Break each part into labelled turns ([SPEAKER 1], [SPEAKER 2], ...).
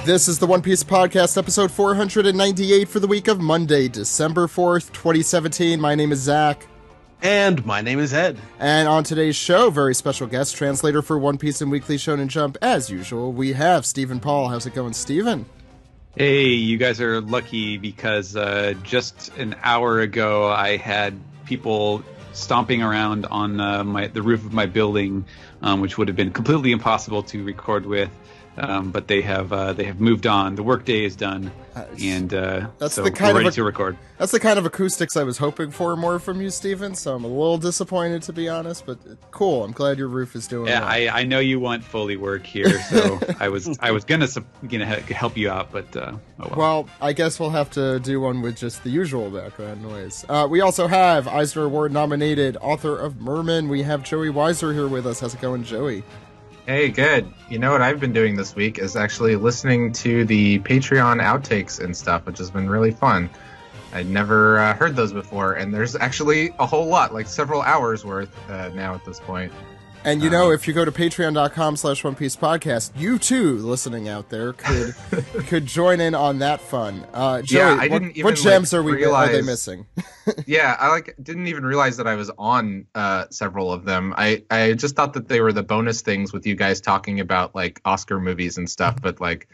[SPEAKER 1] This is the One Piece Podcast, episode 498 for the week of Monday, December 4th, 2017. My name is Zach.
[SPEAKER 2] And my name is Ed.
[SPEAKER 1] And on today's show, very special guest translator for One Piece and Weekly Shonen Jump, as usual, we have Stephen Paul. How's it going, Stephen?
[SPEAKER 3] Hey, you guys are lucky because just an hour ago I had people stomping around on the roof of my building, which would have been completely impossible to record with. But they have moved on. The workday is done, and so we're ready to record.
[SPEAKER 1] That's the kind of acoustics I was hoping for more from you, Stephen. So I'm a little disappointed, to be honest. But cool. I'm glad your roof is doing.
[SPEAKER 3] Yeah,
[SPEAKER 1] well.
[SPEAKER 3] I know you want Foley work here, so I was gonna help you out, but oh well.
[SPEAKER 1] Well, I guess we'll have to do one with just the usual background noise. We also have Eisner Award nominated author of Merman. We have Joey Weiser here with us. How's it going, Joey?
[SPEAKER 4] Hey, good. You know what I've been doing this week is actually listening to the Patreon outtakes and stuff, which has been really fun. I'd never heard those before, and there's actually a whole lot, like several hours worth now at this point.
[SPEAKER 1] And you know, if you go to patreon.com/OnePiecePodcast, you too, listening out there, could join in on that fun. Joey,
[SPEAKER 4] yeah, I didn't
[SPEAKER 1] what gems are they missing?
[SPEAKER 4] Yeah, I didn't even realize that I was on several of them. I just thought that they were the bonus things with you guys talking about like Oscar movies and stuff, but like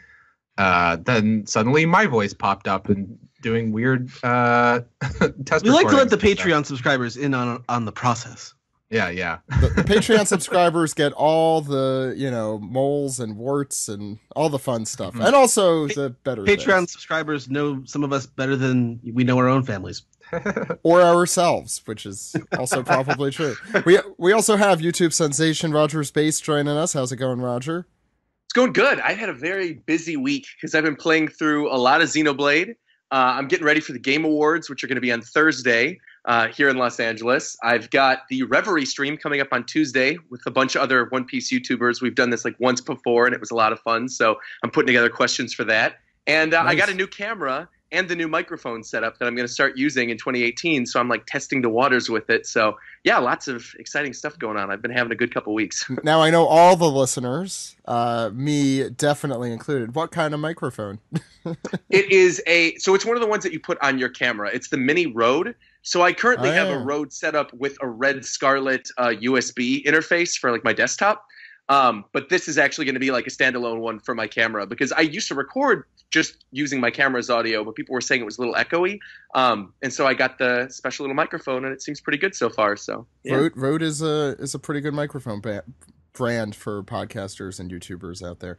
[SPEAKER 4] then suddenly my voice popped up and doing weird test.
[SPEAKER 2] We like to let the Patreon subscribers in on the process.
[SPEAKER 4] Yeah.
[SPEAKER 1] The Patreon subscribers get all the, moles and warts and all the fun stuff. And also the better
[SPEAKER 2] Patreon
[SPEAKER 1] things.
[SPEAKER 2] Subscribers know some of us better than we know our own families.
[SPEAKER 1] Or ourselves, which is also probably true. We also have YouTube sensation Roger Space joining us. How's it going, Roger?
[SPEAKER 5] It's going good. I've had a very busy week because I've been playing through a lot of Xenoblade. I'm getting ready for the Game Awards, which are going to be on Thursday. Here in Los Angeles. I've got the Reverie stream coming up on Tuesday with a bunch of other One Piece YouTubers. We've done this like once before, and it was a lot of fun. So I'm putting together questions for that. And nice. I got a new camera and the new microphone setup that I'm going to start using in 2018. So I'm like testing the waters with it. So yeah, lots of exciting stuff going on. I've been having a good couple weeks.
[SPEAKER 1] Now I know all the listeners, me definitely included. What kind of microphone?
[SPEAKER 5] It's one of the ones that you put on your camera. It's the Mini Rode. So I currently have a Rode setup with a Red Scarlet USB interface for like my desktop. But this is actually going to be like a standalone one for my camera because I used to record just using my camera's audio, but people were saying it was a little echoey. And so I got the special little microphone and it seems pretty good so far. So yeah.
[SPEAKER 1] Rode is a pretty good microphone brand for podcasters and YouTubers out there.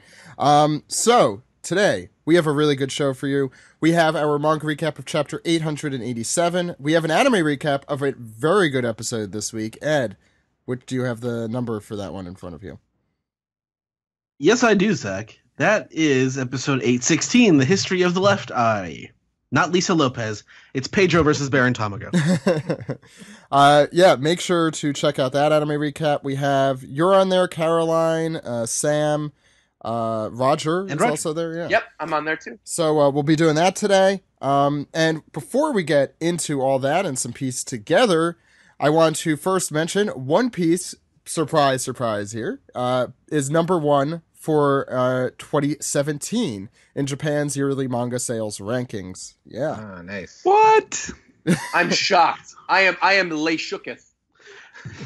[SPEAKER 1] So today, we have a really good show for you. We have our manga recap of chapter 887. We have an anime recap of a very good episode this week. Ed, do you have the number for that one in front of you?
[SPEAKER 2] Yes, I do, Zach. That is episode 816, The History of the Left Eye. Not Lisa Lopez. It's Pedro versus Baron Tamago.
[SPEAKER 1] Yeah, make sure to check out that anime recap. We have, you're on there, Caroline, Sam, Roger is also there. Yeah.
[SPEAKER 5] Yep, I'm on there too.
[SPEAKER 1] So we'll be doing that today. And before we get into all that and some piece together, I want to first mention One Piece, surprise here, is number one for 2017 in Japan's yearly manga sales rankings. Yeah.
[SPEAKER 4] Oh, nice.
[SPEAKER 3] What?
[SPEAKER 5] I'm shocked. I am lay shooketh.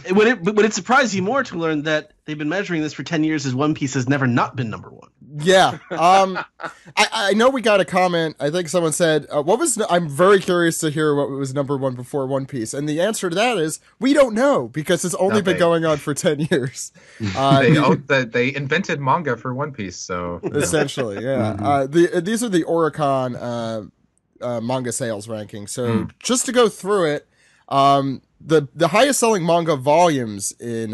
[SPEAKER 2] Would it surprise you more to learn that they've been measuring this for 10 years as One Piece has never not been number one?
[SPEAKER 1] Yeah. I know we got a comment. I think someone said, I'm very curious to hear what was number one before One Piece. And the answer to that is, we don't know, because it's only been going on for 10 years.
[SPEAKER 4] They invented manga for One Piece, so.
[SPEAKER 1] Essentially, yeah. These are the Oricon manga sales rankings. So just to go through it, the highest selling manga volumes in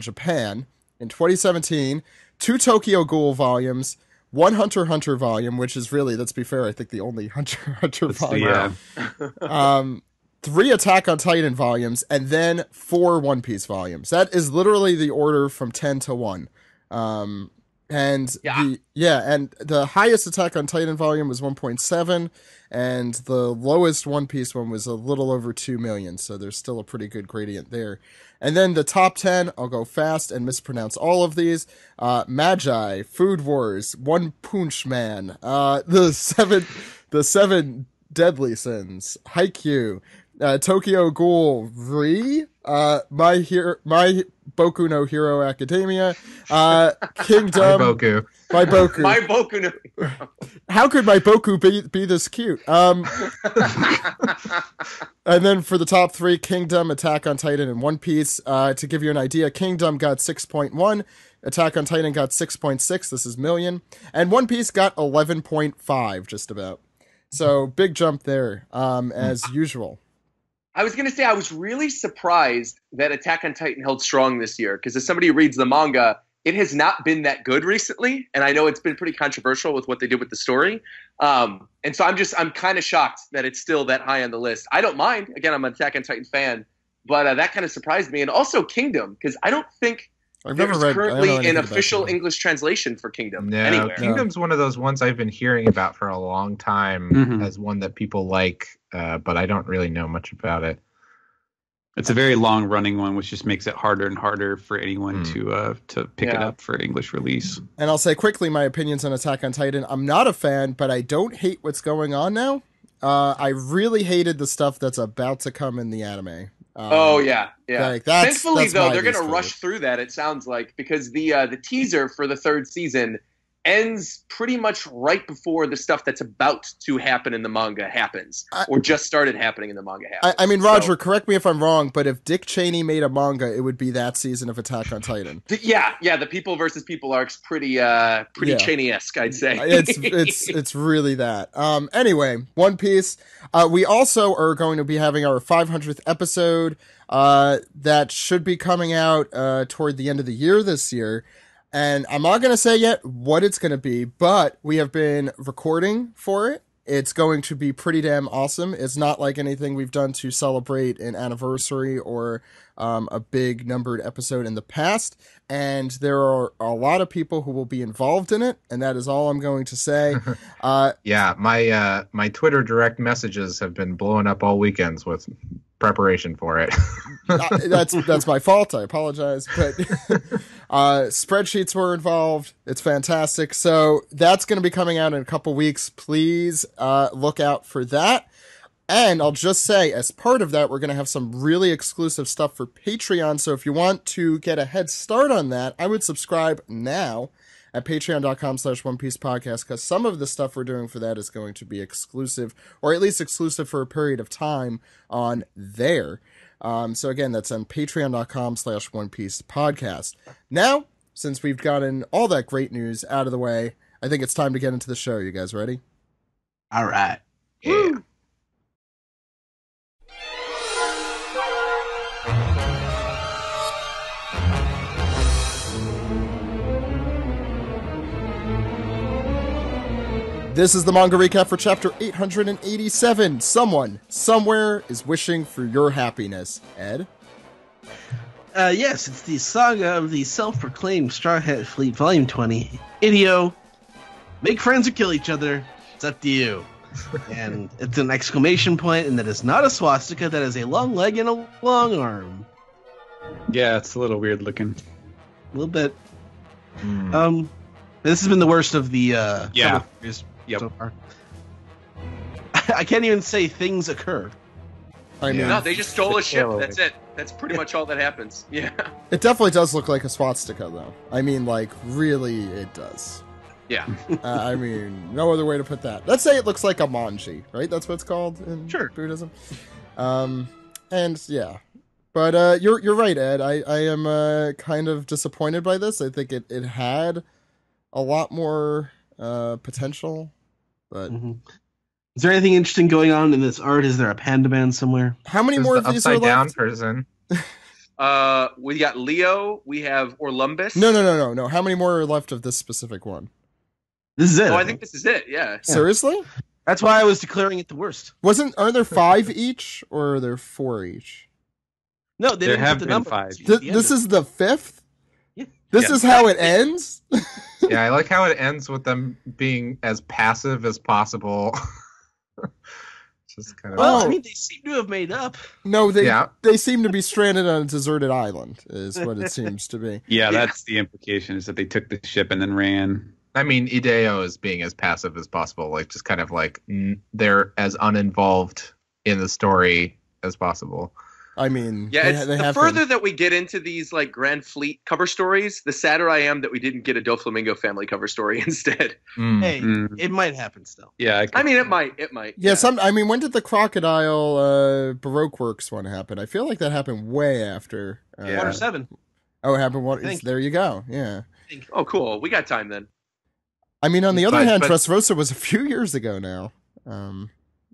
[SPEAKER 1] Japan in 2017, 2 Tokyo Ghoul volumes, 1 Hunter x Hunter volume, which is really, let's be fair, I think the only Hunter x Hunter volume. Yeah. 3 Attack on Titan volumes, and then 4 One Piece volumes. That is literally the order from 10 to 1. And the highest Attack on Titan volume was 1.7, and the lowest One Piece one was a little over 2 million, so there's still a pretty good gradient there. And then the top 10, I'll go fast and mispronounce all of these. Magi, Food Wars, One Punch Man, the seven Deadly Sins, Haikyuu, Tokyo Ghoul, My Boku no Hero Academia, Kingdom. My Boku
[SPEAKER 5] no.
[SPEAKER 1] How could my Boku be this cute? And then for the top 3, Kingdom, Attack on Titan, and One Piece. To give you an idea, Kingdom got 6.1, Attack on Titan got 6.6. This is million, and One Piece got 11.5, just about. So big jump there, as usual.
[SPEAKER 5] I was going to say I was really surprised that Attack on Titan held strong this year, because as somebody who reads the manga, it has not been that good recently, and I know it's been pretty controversial with what they did with the story. And so I'm kind of shocked that it's still that high on the list. I don't mind. Again, I'm an Attack on Titan fan, but that kind of surprised me. And also Kingdom, because I don't think there's currently an official English translation for Kingdom anywhere.
[SPEAKER 4] Kingdom's one of those ones I've been hearing about for a long time as one that people like, but I don't really know much about it.
[SPEAKER 3] It's a very long-running one, which just makes it harder and harder for anyone to pick it up for English release. And
[SPEAKER 1] I'll say quickly my opinions on Attack on Titan. I'm not a fan, but I don't hate what's going on now. I really hated the stuff that's about to come in the anime.
[SPEAKER 5] Like Thankfully, though, they're going to rush through that, it sounds like, because the teaser for the 3rd season ends pretty much right before the stuff that's about to happen in the manga happens, or just started happening in the manga happens.
[SPEAKER 1] I mean, Roger, correct me if I'm wrong, but if Dick Cheney made a manga, it would be that season of Attack on Titan.
[SPEAKER 5] The people versus people arc's pretty Cheney-esque, I'd say.
[SPEAKER 1] It's really that. Anyway, One Piece. We also are going to be having our 500th episode that should be coming out toward the end of the year this year. And I'm not going to say yet what it's going to be, but we have been recording for it. It's going to be pretty damn awesome. It's not like anything we've done to celebrate an anniversary or a big numbered episode in the past. And there are a lot of people who will be involved in it, and that is all I'm going to say.
[SPEAKER 4] My Twitter direct messages have been blowing up all weekends with preparation for it.
[SPEAKER 1] That's my fault. I apologize, but spreadsheets were involved. It's fantastic. So that's going to be coming out in a couple weeks. Please look out for that. And I'll just say, as part of that, we're going to have some really exclusive stuff for Patreon. So if you want to get a head start on that, I would subscribe now at patreon.com/OnePiecePodcast, because some of the stuff we're doing for that is going to be exclusive, or at least exclusive for a period of time on there. So again, that's on patreon.com/OnePiecePodcast. Now, since we've gotten all that great news out of the way, I think it's time to get into the show. You guys ready?
[SPEAKER 2] All right.
[SPEAKER 4] Yeah.
[SPEAKER 2] Woo.
[SPEAKER 1] This is the manga recap for chapter 887. Someone, somewhere is wishing for your happiness. Ed?
[SPEAKER 2] Yes, it's the saga of the self-proclaimed Straw Hat Fleet, Volume 20. Idio, make friends or kill each other. It's up to you. And it's an exclamation point, and that is not a swastika. That is a long leg and a long arm.
[SPEAKER 3] Yeah, it's a little weird looking.
[SPEAKER 2] A little bit. This has been the worst of the so far. I can't even say things occur.
[SPEAKER 1] I mean,
[SPEAKER 5] no, they just stole a ship. That's it. That's pretty much all that happens. Yeah.
[SPEAKER 1] It definitely does look like a swastika, though. I mean, like, really, it does.
[SPEAKER 5] Yeah.
[SPEAKER 1] I mean, no other way to put that. Let's say it looks like a manji, right? That's what it's called in Buddhism. And yeah. But you're right, Ed. I am kind of disappointed by this. I think it had a lot more potential, but
[SPEAKER 2] is there anything interesting going on in this art? Is there a panda man somewhere?
[SPEAKER 1] How many more of these are left?
[SPEAKER 4] Upside down person.
[SPEAKER 5] We got Leo. We have Orlumbus.
[SPEAKER 1] No. How many more are left of this specific one?
[SPEAKER 2] This is it.
[SPEAKER 5] Oh, I think this is it. Yeah.
[SPEAKER 1] Seriously?
[SPEAKER 2] That's why I was declaring it the worst.
[SPEAKER 1] Aren't there 5 each, or are there 4 each?
[SPEAKER 2] No, they
[SPEAKER 3] there
[SPEAKER 2] didn't
[SPEAKER 3] have
[SPEAKER 2] put the
[SPEAKER 3] been
[SPEAKER 2] number.
[SPEAKER 3] 5.
[SPEAKER 1] This is the 5th?
[SPEAKER 2] Yeah.
[SPEAKER 1] This is how it ends?
[SPEAKER 4] Yeah, I like how it ends with them being as passive as possible. Just kind of.
[SPEAKER 2] Well, I mean, they seem to have made up.
[SPEAKER 1] No, they seem to be stranded on a deserted island, is what it seems to be.
[SPEAKER 3] Yeah, that's the implication, is that they took the ship and then ran.
[SPEAKER 4] I mean, Hideo is being as passive as possible, like just kind of like they're as uninvolved in the story as possible.
[SPEAKER 1] I mean,
[SPEAKER 5] yeah, the further that we get into these like Grand Fleet cover stories, the sadder I am that we didn't get a Doflamingo family cover story instead.
[SPEAKER 2] Hey, it might happen still.
[SPEAKER 3] Yeah,
[SPEAKER 5] I mean, it might.
[SPEAKER 1] Yeah, I mean, when did the Crocodile Baroque Works one happen? I feel like that happened way after.
[SPEAKER 2] 1 or 7.
[SPEAKER 1] Oh, it happened. There you go. Yeah.
[SPEAKER 5] Oh, cool. We got time then.
[SPEAKER 1] I mean, on the other hand, Dressrosa was a few years ago now.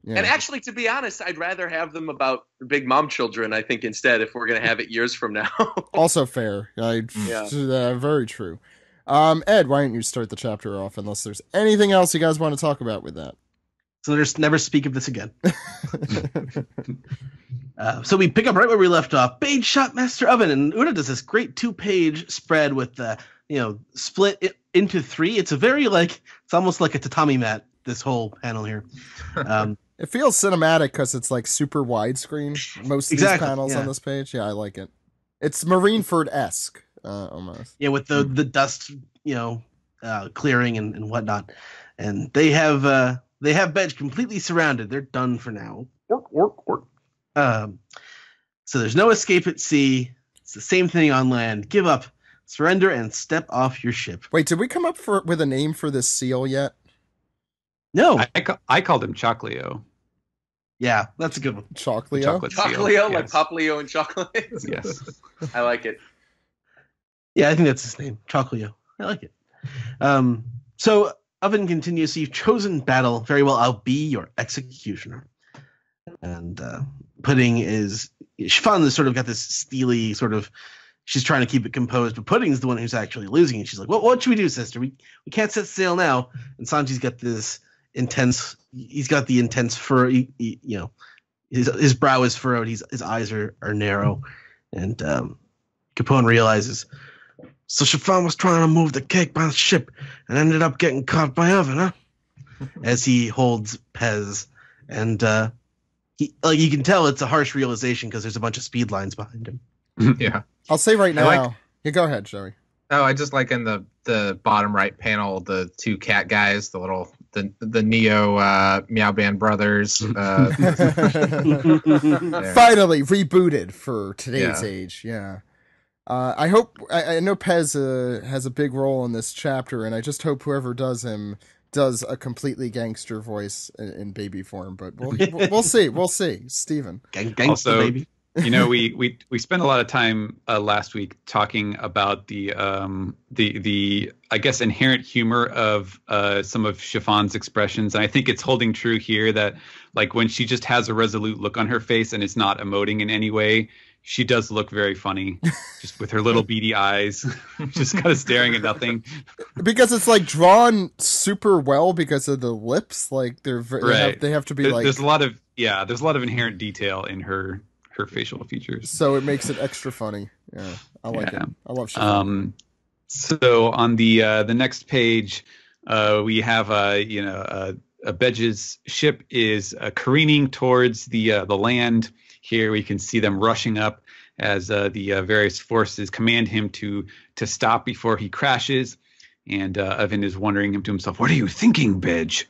[SPEAKER 1] Yeah.
[SPEAKER 5] And actually, to be honest, I'd rather have them about Big Mom Children, I think, instead, if we're going to have it years from now.
[SPEAKER 1] Also fair. Very true. Ed, why don't you start the chapter off, unless there's anything else you guys want to talk about with that?
[SPEAKER 2] So there's never speak of this again. So we pick up right where we left off. Beige Shot Master Oven, and Una does this great 2-page spread with split into 3. It's a very it's almost like a tatami mat, this whole panel here.
[SPEAKER 1] It feels cinematic because it's like super widescreen. Most of these panels on this page. Yeah, I like it. It's Marineford-esque, almost.
[SPEAKER 2] Yeah, with the dust, clearing and whatnot. And they have Bedge completely surrounded. They're done for now. So there's no escape at sea. It's the same thing on land. Give up, surrender, and step off your ship.
[SPEAKER 1] Wait, did we come up with a name for this seal yet?
[SPEAKER 2] No.
[SPEAKER 3] I called him Chocleo.
[SPEAKER 2] Yeah, that's a good one.
[SPEAKER 1] Chocleo?
[SPEAKER 5] Chocleo, like Pop Leo and chocolate?
[SPEAKER 3] Yes.
[SPEAKER 5] I like it.
[SPEAKER 2] Yeah, I think that's his name. Chocleo. I like it. So Oven continues, so you've chosen battle. Very well, I'll be your executioner. And Pudding is... Chiffon has sort of got this steely sort of... She's trying to keep it composed, but Pudding's the one who's actually losing. And she's like, what should we do, sister? We can't set sail now. And Sanji's got this intense... He's got the intense furrow. His brow is furrowed. His eyes are narrow. And Capone realizes... So Chiffon was trying to move the cake by the ship and ended up getting caught by Oven, huh? As he holds Pez. And you can tell it's a harsh realization because there's a bunch of speed lines behind him.
[SPEAKER 4] Yeah.
[SPEAKER 1] I'll say right now. Yeah, go ahead, Joey.
[SPEAKER 4] Oh, I just like in the bottom right panel, the 2 cat guys, the Neo Meow Band brothers.
[SPEAKER 1] Finally rebooted for today's age. Yeah. I hope I know Pez has a big role in this chapter, and I just hope whoever does him does a completely gangster voice in baby form. But we'll see. We'll see. Steven.
[SPEAKER 2] Gangster baby.
[SPEAKER 3] We spent a lot of time last week talking about the I guess inherent humor of some of Chiffon's expressions, and I think it's holding true here that like when she just has a resolute look on her face and it's not emoting in any way, she does look very funny, just with her little beady eyes, just kind of staring at nothing.
[SPEAKER 1] Because it's like drawn super well because of the lips, like they have to be like.
[SPEAKER 3] There's a lot of inherent detail in her facial features,
[SPEAKER 1] so it makes it extra funny. Yeah, I like it. I love Chiffon.
[SPEAKER 3] So on the next page, we have Bedge's ship is careening towards the land. Here we can see them rushing up as the various forces command him to stop before he crashes. And Oven is wondering to himself, "What are you thinking, Bedge?"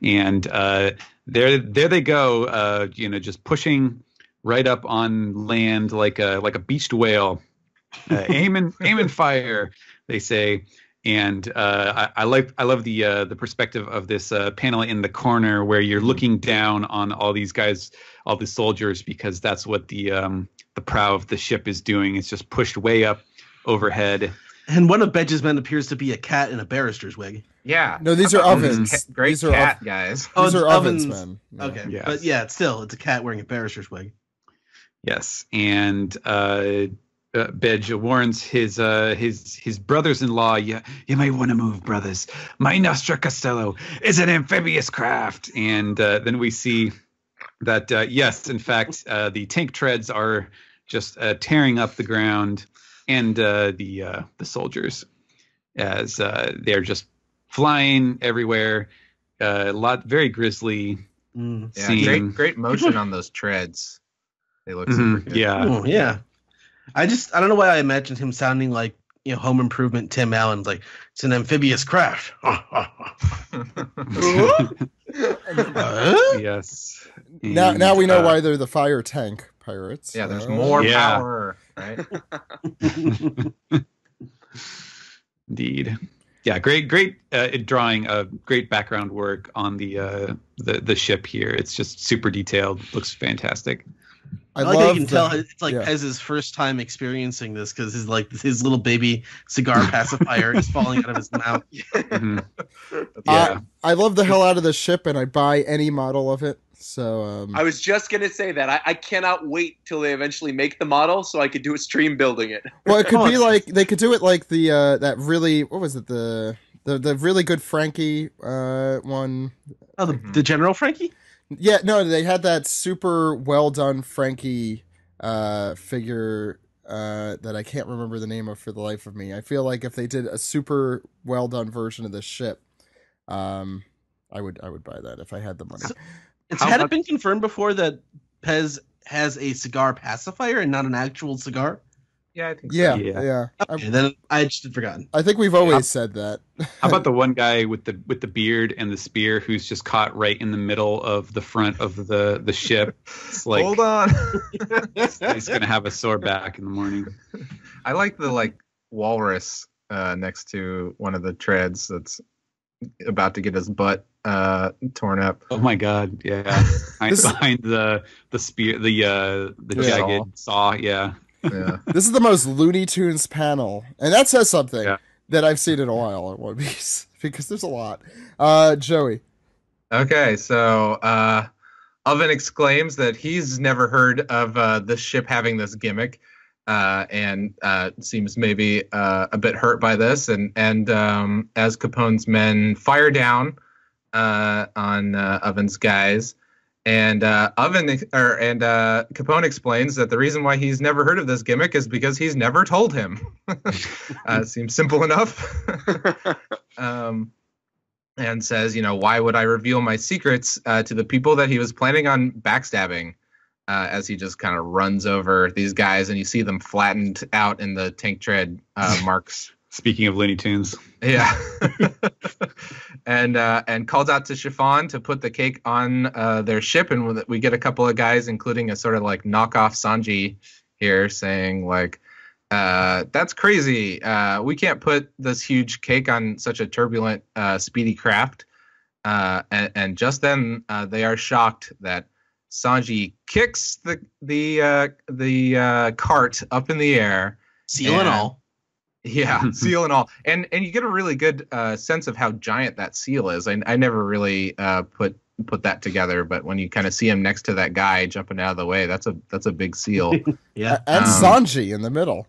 [SPEAKER 3] And there they go, just pushing right up on land like a beached whale. Aim and fire, they say. And I love the perspective of this panel in the corner where you're looking down on all these guys, all the soldiers, because that's what the prow of the ship is doing. It's just pushed way up overhead.
[SPEAKER 2] And one of Bedge's men appears to be a cat in a barrister's wig.
[SPEAKER 4] Yeah.
[SPEAKER 1] No, these are Ovens.
[SPEAKER 4] Great cat guys.
[SPEAKER 1] These are Ovens men.
[SPEAKER 2] Yeah. Okay, yes. But yeah, it's a cat wearing a barrister's wig.
[SPEAKER 3] Yes, and Bedge warns his brothers-in-law, you may want to move, brothers. My Nostra Costello is an amphibious craft. And then we see that, yes, in fact, the tank treads are just tearing up the ground. the soldiers as they're just flying everywhere. Very grisly.
[SPEAKER 4] Yeah, great motion on those treads. They look super good.
[SPEAKER 3] Yeah.
[SPEAKER 2] Oh, yeah. I don't know why I imagined him sounding like, Home Improvement Tim Allen. Like, it's an amphibious craft.
[SPEAKER 3] Yes.
[SPEAKER 1] Now we know why they're the fire tank pirates.
[SPEAKER 4] Yeah, there's more power, right?
[SPEAKER 3] Indeed. Yeah, great drawing, great background work on the ship here. It's just super detailed. Looks fantastic.
[SPEAKER 2] I like how you can tell it's like Pez's first time experiencing this because his little baby cigar pacifier is falling out of his mouth.
[SPEAKER 3] Yeah,
[SPEAKER 1] I love the hell out of the ship, and I buy any model of it. So
[SPEAKER 5] I was just gonna say that I cannot wait till they eventually make the model so I could do a stream building it.
[SPEAKER 1] Well, it could be like they could do it like the that really what was it the really good Frankie one.
[SPEAKER 2] Oh, the General Frankie.
[SPEAKER 1] Yeah, no, they had that super well done Frankie figure that I can't remember the name of for the life of me. I feel like if they did a super well done version of this ship, I would buy that if I had the money.
[SPEAKER 2] So, had it been confirmed before that Pez has a cigar pacifier and not an actual cigar?
[SPEAKER 4] Yeah, I think so.
[SPEAKER 1] Yeah.
[SPEAKER 2] Okay, then I just had forgotten.
[SPEAKER 1] I think we've always said that.
[SPEAKER 3] How about the one guy with the beard and the spear who's just caught right in the middle of the front of the ship? It's like,
[SPEAKER 4] hold on.
[SPEAKER 3] He's gonna have a sore back in the morning.
[SPEAKER 4] I like the walrus next to one of the treads that's about to get his butt torn up.
[SPEAKER 3] Oh my god, yeah. Behind the spear, the jagged saw, yeah.
[SPEAKER 4] Yeah.
[SPEAKER 1] This is the most Looney Tunes panel, and that says something that I've seen in a while at One Piece because there's a lot. Joey.
[SPEAKER 4] Okay, so Oven exclaims that he's never heard of the ship having this gimmick, and seems maybe a bit hurt by this. And as Capone's men fire down on Oven's guys. And Capone explains that the reason why he's never heard of this gimmick is because he's never told him. Seems simple enough. And says, why would I reveal my secrets to the people that he was planning on backstabbing? As he just kind of runs over these guys, and you see them flattened out in the tank tread marks.
[SPEAKER 3] Speaking of Looney Tunes.
[SPEAKER 4] Yeah. And calls out to Chiffon to put the cake on their ship, and we get a couple of guys, including a sort of like knockoff Sanji here, saying like, that's crazy. We can't put this huge cake on such a turbulent, speedy craft. And just then they are shocked that Sanji kicks the cart up in the air.
[SPEAKER 2] Seal and all.
[SPEAKER 4] Yeah, seal and all. And you get a really good sense of how giant that seal is. I never really put that together, but when you kind of see him next to that guy jumping out of the way, that's a big seal.
[SPEAKER 2] Yeah.
[SPEAKER 1] And Sanji in the middle.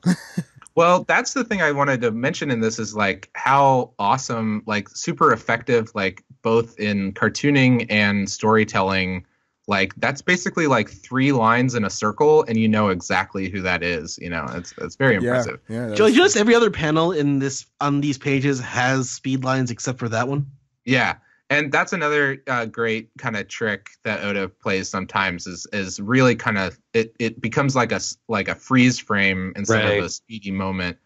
[SPEAKER 4] Well, that's the thing I wanted to mention in this is like how awesome, like super effective, like both in cartooning and storytelling. Like that's basically like 3 lines in a circle, and you know exactly who that is. It's very impressive.
[SPEAKER 1] Yeah,
[SPEAKER 2] Joe, you notice every other panel on these pages has speed lines except for that one.
[SPEAKER 4] Yeah, and that's another great kind of trick that Oda plays sometimes is really kind of it becomes like a freeze frame instead of a speedy moment.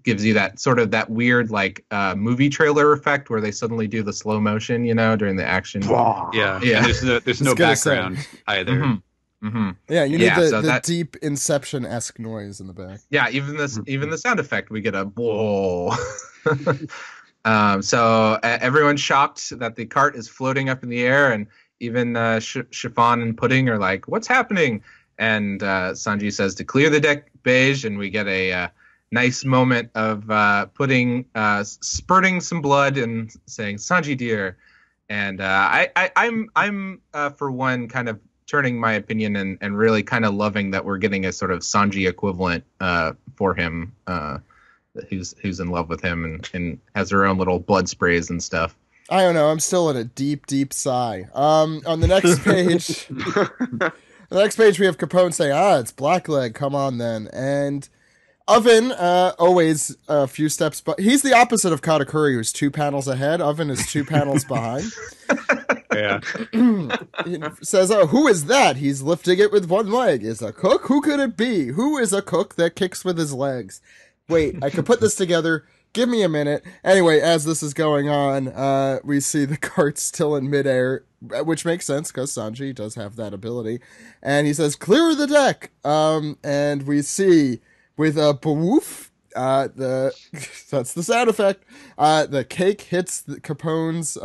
[SPEAKER 4] Gives you that sort of that weird like movie trailer effect where they suddenly do the slow motion, during the action.
[SPEAKER 3] Yeah. There's no background either.
[SPEAKER 4] Mm-hmm. Mm-hmm.
[SPEAKER 1] Yeah, you need the deep Inception-esque noise in the back.
[SPEAKER 4] Yeah, even the sound effect, we get a whoa. So everyone's shocked that the cart is floating up in the air, and even Chiffon and Pudding are like, "What's happening?" And Sanji says to clear the deck, beige, and we get a nice moment of Pudding spurting some blood and saying "Sanji dear," and I'm for one kind of turning my opinion and really kind of loving that we're getting a sort of Sanji equivalent for him, who's in love with him and has her own little blood sprays and stuff.
[SPEAKER 1] I don't know. I'm still in a deep, deep sigh. On the next page, we have Capone saying, "It's Blackleg. Come on then." And Oven, always a few steps, but he's the opposite of Katakuri, who's 2 panels ahead. Oven is 2 panels behind.
[SPEAKER 3] Yeah.
[SPEAKER 1] He says, "Oh, who is that? He's lifting it with one leg. Is a cook? Who could it be? Who is a cook that kicks with his legs? Wait, I could put this together. Give me a minute." Anyway, as this is going on, we see the cart still in midair, which makes sense because Sanji does have that ability. And he says, "Clear the deck." And we see with a bawoof, that's the sound effect. The cake hits Capone's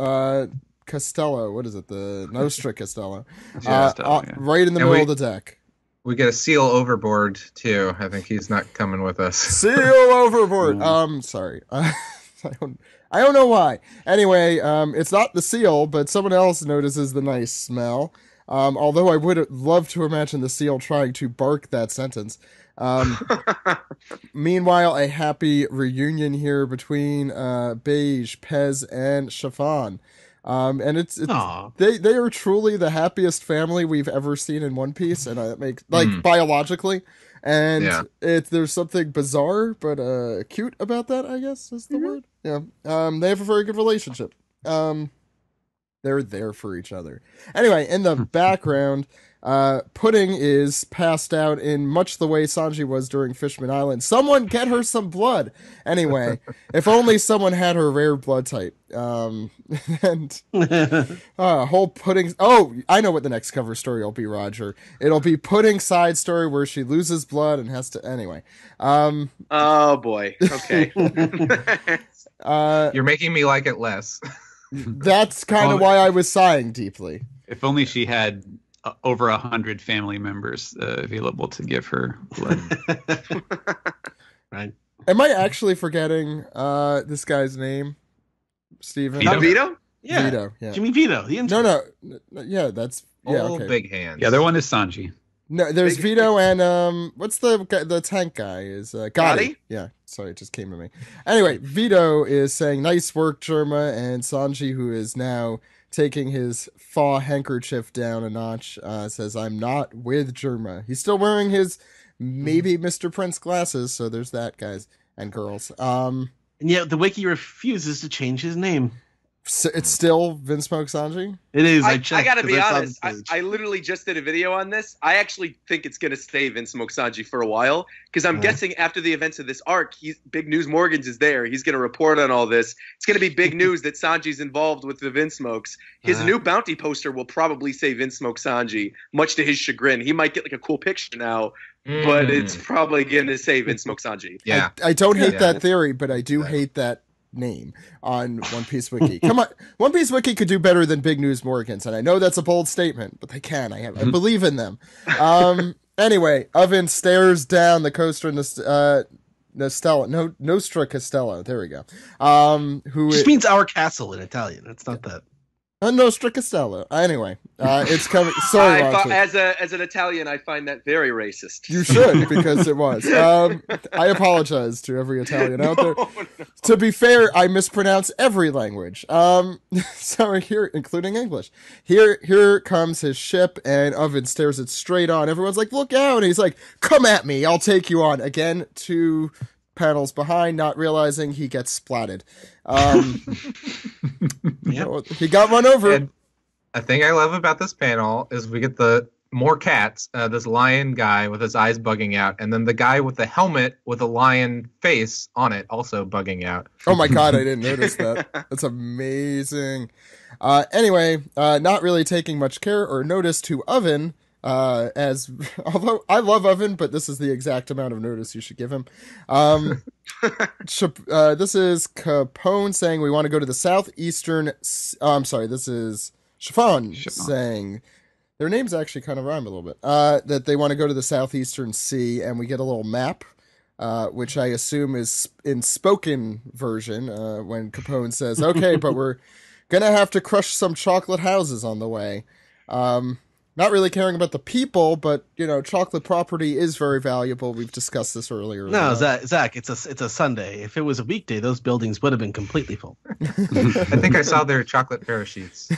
[SPEAKER 1] Costello. What is it? The Nostra Costello. Right in the middle of the deck.
[SPEAKER 4] We get a seal overboard too. I think he's not coming with us.
[SPEAKER 1] Seal overboard. Sorry. I don't know why. Anyway, it's not the seal, but someone else notices the nice smell. Although I would love to imagine the seal trying to bark that sentence. Meanwhile, a happy reunion here between Beige, Pez, and Chiffon. And it's they are truly the happiest family we've ever seen in One Piece, and it makes biologically, and there's something bizarre but cute about that, I guess is the word. Yeah. They have a very good relationship. They're there for each other. Anyway, in the background, Pudding is passed out in much the way Sanji was during Fishman Island. Someone get her some blood. Anyway, if only someone had her rare blood type. And whole Pudding. Oh, I know what the next cover story will be, Roger. It'll be Pudding's side story where she loses blood and has to. Anyway.
[SPEAKER 5] Oh boy. Okay.
[SPEAKER 4] You're making me like it less.
[SPEAKER 1] That's kind of why I was sighing deeply.
[SPEAKER 3] If only she had over 100 family members available to give her blood.
[SPEAKER 2] Right.
[SPEAKER 1] Am I actually forgetting this guy's name? Steven?
[SPEAKER 5] Vito?
[SPEAKER 2] Yeah.
[SPEAKER 1] Vito, yeah.
[SPEAKER 2] Jimmy Vito. The intern.
[SPEAKER 1] No. Yeah, that's... Yeah, okay.
[SPEAKER 4] Big hands.
[SPEAKER 3] The other one is Sanji.
[SPEAKER 1] No, there's Vito and what's the tank guy is Gotti. Yeah, sorry, it just came to me. Anyway, Vito is saying nice work, Germa, and Sanji, who is now taking his faw handkerchief down a notch, says I'm not with Germa. He's still wearing his maybe Mr. Prince glasses, so there's that, guys and girls.
[SPEAKER 2] And yet the wiki refuses to change his name.
[SPEAKER 1] So it's still Vince Smoke Sanji?
[SPEAKER 2] It is.
[SPEAKER 5] I gotta be honest. I literally just did a video on this. I actually think it's gonna stay Vince Smoke Sanji for a while because I'm guessing after the events of this arc, Big News Morgans is there. He's gonna report on all this. It's gonna be big news that Sanji's involved with the Vince Smokes. His new bounty poster will probably say Vince Smoke Sanji, much to his chagrin. He might get like a cool picture now, but it's probably gonna say Vince Smoke Sanji.
[SPEAKER 4] Yeah,
[SPEAKER 1] I don't hate that theory, but I do hate that name on One Piece Wiki. Come on, One Piece Wiki could do better than Big News Morgans, and I know that's a bold statement, but they can. I believe in them. Anyway, Oven stares down the coaster Nostra Costello. There we go.
[SPEAKER 2] Which means our castle in Italian. It's not that.
[SPEAKER 1] Nostra Costello. Anyway, it's coming. Sorry,
[SPEAKER 5] as an Italian, I find that very racist.
[SPEAKER 1] You should, because it was. I apologize to every Italian out there. No. To be fair, I mispronounce every language. So here, including English. Here comes his ship, and Oven stares it straight on. Everyone's like, "Look out!" And he's like, "Come at me! I'll take you on." Again, 2 panels behind, not realizing he gets splatted. He got run over.
[SPEAKER 4] And a thing I love about this panel is we get the more cats, this lion guy with his eyes bugging out, and then the guy with the helmet with a lion face on it also bugging out.
[SPEAKER 1] Oh my god, I didn't notice that. That's amazing. Anyway, not really taking much care or notice to Oven, although I love Oven, but this is the exact amount of notice you should give him. This is Capone saying we want to go to the southeastern. I'm sorry, this is Chiffon saying their names actually kind of rhyme a little bit. That they want to go to the southeastern sea, and we get a little map, which I assume is in spoken version. When Capone says, "Okay, but we're gonna have to crush some chocolate houses on the way." Not really caring about the people, but chocolate property is very valuable. We've discussed this earlier.
[SPEAKER 2] No, Zach, it's a Sunday. If it was a weekday, those buildings would have been completely full.
[SPEAKER 4] I think I saw their chocolate parachutes.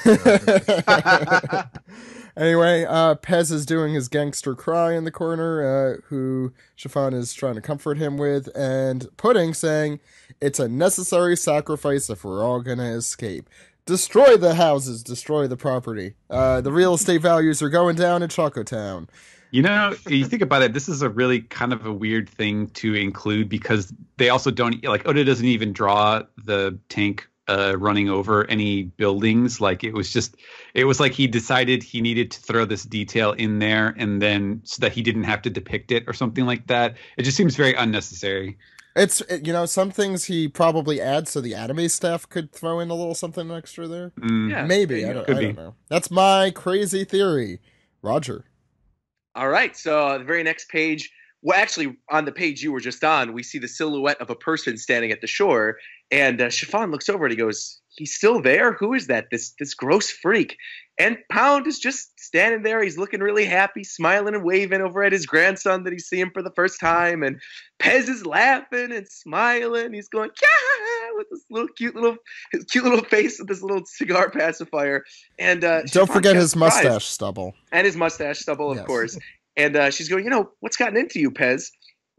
[SPEAKER 1] Anyway, Pez is doing his gangster cry in the corner, who Chiffon is trying to comfort him with, and Pudding saying, "It's a necessary sacrifice if we're all gonna escape. Destroy the houses, destroy the property. The real estate values are going down in Choco Town."
[SPEAKER 3] You know, you think about it, this is a really kind of a weird thing to include because they also don't, like, Oda doesn't even draw the tank running over any buildings. Like, it was like he decided he needed to throw this detail in there and then so that he didn't have to depict it or something like that. It just seems very unnecessary.
[SPEAKER 1] It's, some things he probably adds so the anime staff could throw in a little something extra there.
[SPEAKER 5] Yeah,
[SPEAKER 1] Maybe. I don't know. That's my crazy theory. Roger.
[SPEAKER 5] All right, so the very next page, well, actually, on the page you were just on, we see the silhouette of a person standing at the shore, and Chiffon looks over and he goes, "He's still there? Who is that? This gross freak?" And Pound is just standing there. He's looking really happy, smiling and waving over at his grandson that he's seeing for the first time, and Pez is laughing and smiling. He's going, "Yeah!" with this cute little face with this little cigar pacifier. And
[SPEAKER 1] don't forget his mustache stubble.
[SPEAKER 5] And his mustache stubble, of
[SPEAKER 1] Yes.
[SPEAKER 5] course. And she's going, "What's gotten into you, Pez?"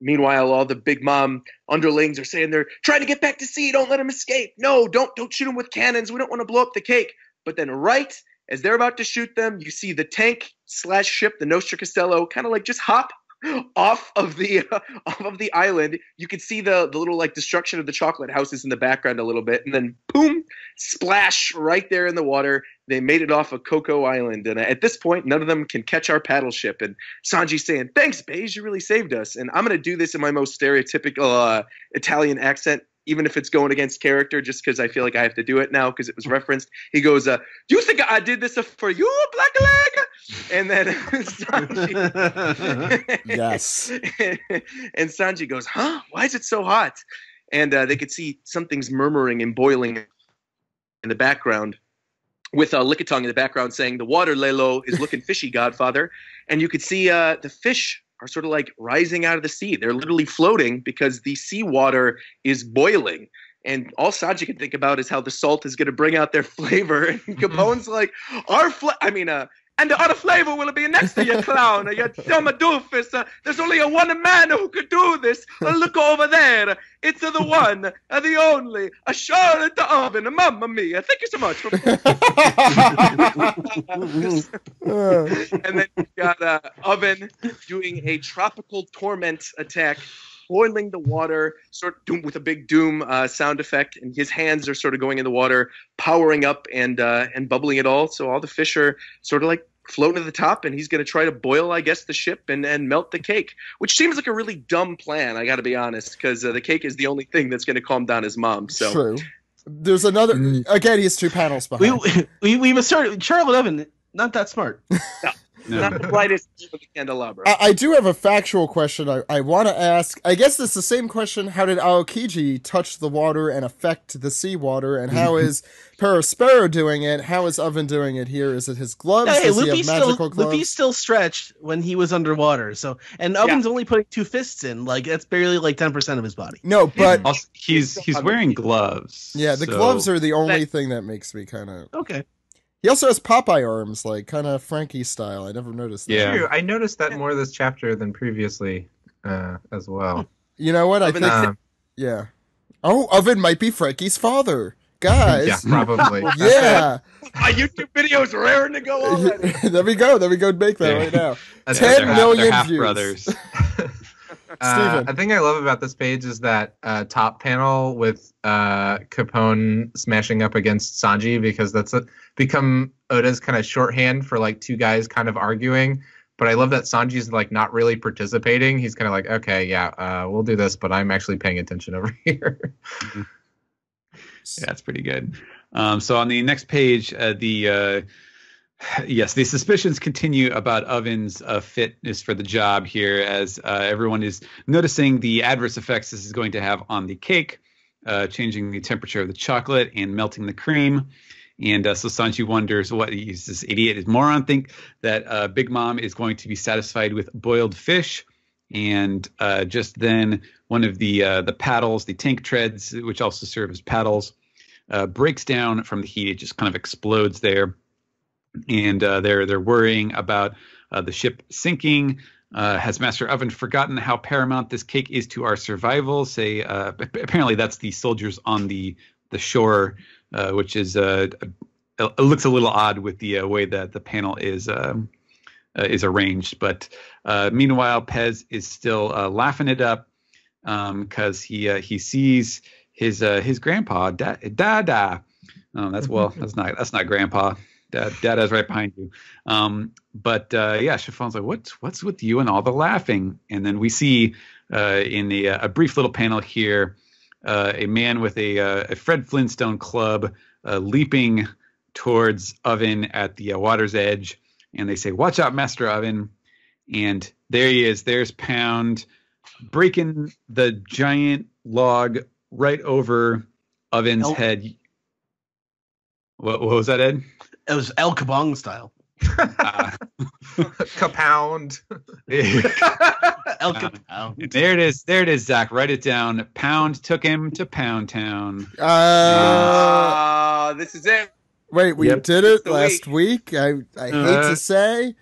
[SPEAKER 5] Meanwhile, all the Big Mom underlings are saying they're trying to get back to sea. Don't let him escape. No, don't shoot him with cannons. We don't want to blow up the cake. But then right as they're about to shoot them, you see the tank/ship, the Nostra Costello, kind of like just hop off of the island. You could see the little like destruction of the chocolate houses in the background a little bit, and then boom, splash right there in the water. They made it off of Coco Island, and at this point, none of them can catch our paddle ship. And Sanji's saying, "Thanks, Beige, you really saved us." And I'm gonna do this in my most stereotypical Italian accent, even if it's going against character, just because I feel like I have to do it now because it was referenced. He goes, "Do you think I did this for you, Black Leg?" And then Sanji,
[SPEAKER 1] Yes.
[SPEAKER 5] and Sanji goes, "Huh? Why is it so hot?" And they could see something's murmuring and boiling in the background, with Lickitung in the background saying, "The water, Lelo, is looking fishy, Godfather." And you could see the fish are sort of like rising out of the sea. They're literally floating because the seawater is boiling. And all Sanji can think about is how the salt is going to bring out their flavor. And Capone's like, and the other flavor will be next to you, clown. You dumb doofus. There's only one man who could do this. Look over there. It's the one, the only, a Charlotte the oven. Mamma mia. Thank you so much. And then you've got Oven doing a tropical torment attack, boiling the water, sort of with a big doom sound effect, and his hands are sort of going in the water, powering up and bubbling it all. So all the fish are sort of like floating to the top, and he's going to try to boil, I guess, the ship and melt the cake, which seems like a really dumb plan, I got to be honest, because the cake is the only thing that's going to calm down his mom. So
[SPEAKER 1] True. There's another. Again, he's 2 panels behind.
[SPEAKER 2] We must start. Charlotte Evan, not that smart.
[SPEAKER 3] No.
[SPEAKER 5] not the brightest of the candelabra.
[SPEAKER 1] I do have a factual question I want to ask. I guess it's the same question. How did Aokiji touch the water and affect the seawater? And how is Perospero doing it? How is Oven doing it here? Is it his gloves?
[SPEAKER 2] Hey,
[SPEAKER 1] Does he have magical gloves?
[SPEAKER 2] Luffy's still stretched when he was underwater. So, and Oven's only putting 2 fists in. Like, that's barely like 10% of his body.
[SPEAKER 1] No, but
[SPEAKER 3] Also, he's wearing gloves.
[SPEAKER 1] yeah, the
[SPEAKER 3] so-
[SPEAKER 1] gloves are the only thing that makes me kind of.
[SPEAKER 2] Okay.
[SPEAKER 1] He also has Popeye arms, like kind of Frankie style. I never noticed that.
[SPEAKER 3] Yeah.
[SPEAKER 4] True. I noticed that more this chapter than previously as well.
[SPEAKER 1] You know what? I think. Yeah. Oh, Oven might be Frankie's father. Guys.
[SPEAKER 4] Yeah, probably.
[SPEAKER 1] Yeah.
[SPEAKER 5] My YouTube video is raring to go already.
[SPEAKER 1] There we go. Make that right now.
[SPEAKER 4] That's
[SPEAKER 1] 10
[SPEAKER 3] they're
[SPEAKER 1] million
[SPEAKER 3] half
[SPEAKER 1] views.
[SPEAKER 3] brothers.
[SPEAKER 1] Steven.
[SPEAKER 4] I think I love about this page is that top panel with Capone smashing up against Sanji, because that's become Oda's kind of shorthand for like 2 guys kind of arguing. But I love that Sanji's like not really participating. He's kind of like, okay, yeah, we'll do this, but I'm actually paying attention over here.
[SPEAKER 3] Yeah, that's pretty good. So on the next page, the suspicions continue about Oven's fitness for the job here, as everyone is noticing the adverse effects this is going to have on the cake, changing the temperature of the chocolate and melting the cream. And so Sanji wonders what this idiot, his moron, think that Big Mom is going to be satisfied with boiled fish. And just then, one of the paddles, the tank treads, which also serve as paddles, breaks down from the heat. It just kind of explodes there. and they're worrying about the ship sinking. Has Master Oven forgotten how paramount this cake is to our survival? Say, apparently that's the soldiers on the shore, which is it looks a little odd with the way that the panel is arranged. But meanwhile, Pez is still laughing it up because he sees his grandpa, Dada. Oh, that's not grandpa. Dada's right behind you. But Chiffon's like, what's with you and all the laughing? And then we see in a brief little panel here, a man with a Fred Flintstone club leaping towards Oven at the water's edge. And they say, watch out, Master Oven. And there he is. There's Pound breaking the giant log right over Oven's head. What was that, Ed?
[SPEAKER 2] It was El Kabong style.
[SPEAKER 4] Kapound.
[SPEAKER 2] El Kapound.
[SPEAKER 3] There it is, Zach. Write it down. Pound took him to Pound Town.
[SPEAKER 5] This is it.
[SPEAKER 1] Wait, we did it last week. I hate to say.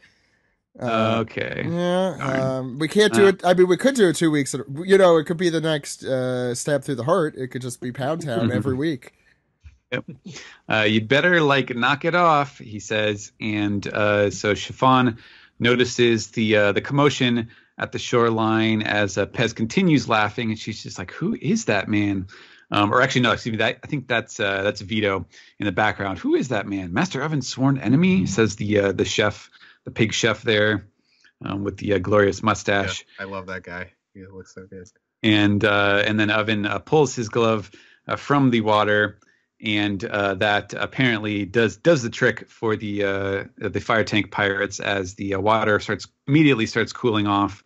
[SPEAKER 3] Okay.
[SPEAKER 1] Yeah. We can't do it. I mean, we could do it 2 weeks. It could be the next Stab Through the Heart. It could just be Pound Town every week.
[SPEAKER 3] Yep. You'd better knock it off, he says. And so Chiffon notices the commotion at the shoreline as Pez continues laughing, and she's just like, "Who is that man?" Or actually, no, excuse me. I think that's Vito in the background. Who is that man? Master Oven's sworn enemy, says the chef, the pig chef there, with the glorious mustache.
[SPEAKER 4] Yeah, I love that guy. He looks so good.
[SPEAKER 3] And then Oven pulls his glove from the water. And that apparently does the trick for the fire tank pirates as the water immediately starts cooling off,